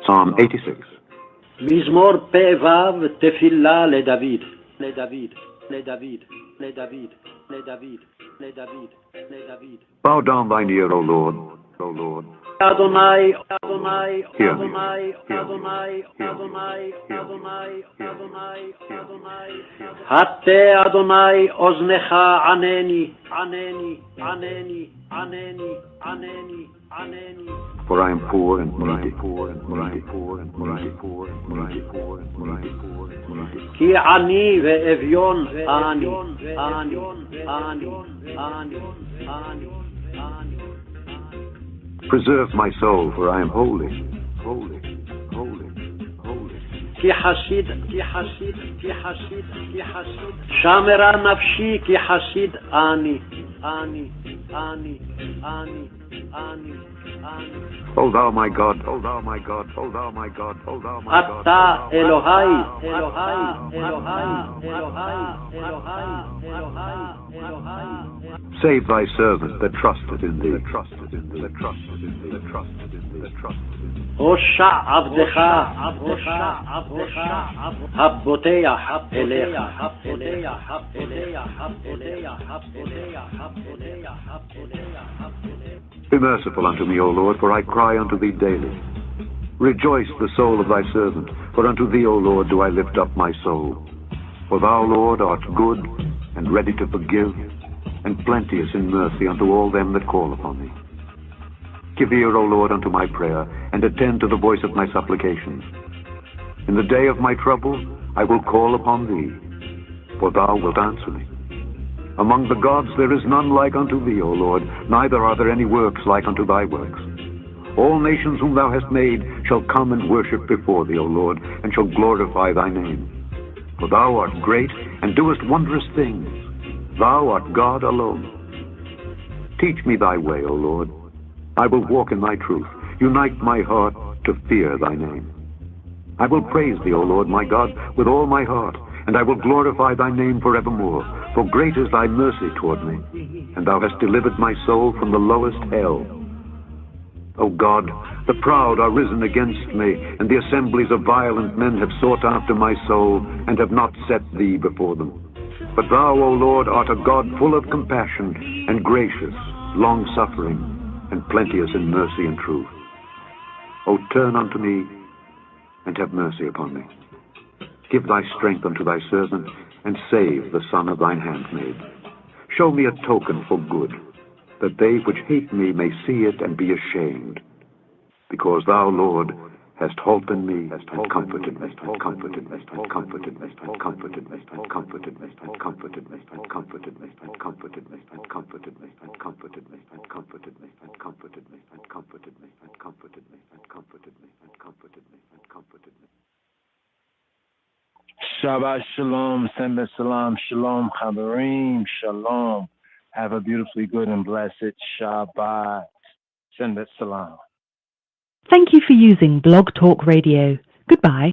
Psalm 86. מזמור פ"ו תפילה לדוד, לדוד, לדוד, לדוד, לדוד, לדוד, לדוד. Bow down thine ear, O Lord, O Lord. Adonai, Adonai, Hear me. Adonai, Adonai, Adonai, Adonai, Adonai, Adonai. הטה אדוני אוזנך ענני, ענני, ענני, ענני, ענני, ענני. For I am poor and needy, poor and needy, poor and needy, poor and needy, poor and needy, poor and needy. כי עני ואביון אני, אני, אני, אני, אני, אני. Preserve my soul, for I am holy, holy, holy, holy. כי חסיד, כי חסיד, כי חסיד, כי חסיד. שמרה נפשי כי חסיד אני, אני, אני, אני, אני. O thou my God, O thou my God, O thou my God, O thou my God. אתה אלוהי, אלוהי, אלוהי, אלוהי, אלוהי, אלוהי, אלוהי. Save thy servant that trusted in thee, that trusted in thee, that trusted in thee, that trusted in thee, that trusted in thee. הושע עבדך, הושע עבדך, הבוטח אליך, הבוטח, הבוטח, הבוטח, הבוטח, הבוטח, הבוטח. Be merciful unto me, O Lord, for I cry unto thee daily. Rejoice the soul of thy servant, for unto thee, O Lord, do I lift up my soul. For thou, Lord, art good and ready to forgive, and plenteous in mercy unto all them that call upon thee. Give ear, O Lord, unto my prayer, and attend to the voice of my supplications. In the day of my trouble I will call upon thee, for thou wilt answer me. Among the gods there is none like unto thee, O Lord, neither are there any works like unto thy works. All nations whom thou hast made shall come and worship before thee, O Lord, and shall glorify thy name. For thou art great, and doest wondrous things. Thou art God alone. Teach me thy way, O Lord. I will walk in thy truth. Unite my heart to fear thy name. I will praise thee, O Lord my God, with all my heart, and I will glorify thy name forevermore. For great is thy mercy toward me, and thou hast delivered my soul from the lowest hell. O God, the proud are risen against me, and the assemblies of violent men have sought after my soul, and have not set thee before them. But thou, O Lord, art a God full of compassion, and gracious, long-suffering, and plenteous in mercy and truth. O turn unto me, and have mercy upon me. Give thy strength unto thy servant, and save the son of thine handmaid. Show me a token for good, that they which hate me may see it and be ashamed. Because thou, Lord, hast holpen me, and comforted me, and comforted me, and comforted me, and comforted me, and comforted me, and comforted me, and comforted me, and comforted me, and comforted me, and comforted me, and comforted me, and comforted me, and comforted me, and comforted me, and comforted me, and comforted me, and comforted me. Shabbat shalom, sembet salam, shalom, chaverim, shalom. Have a beautifully good and blessed Shabbat. Sembet salam. Thank you for using Blog Talk Radio. Goodbye.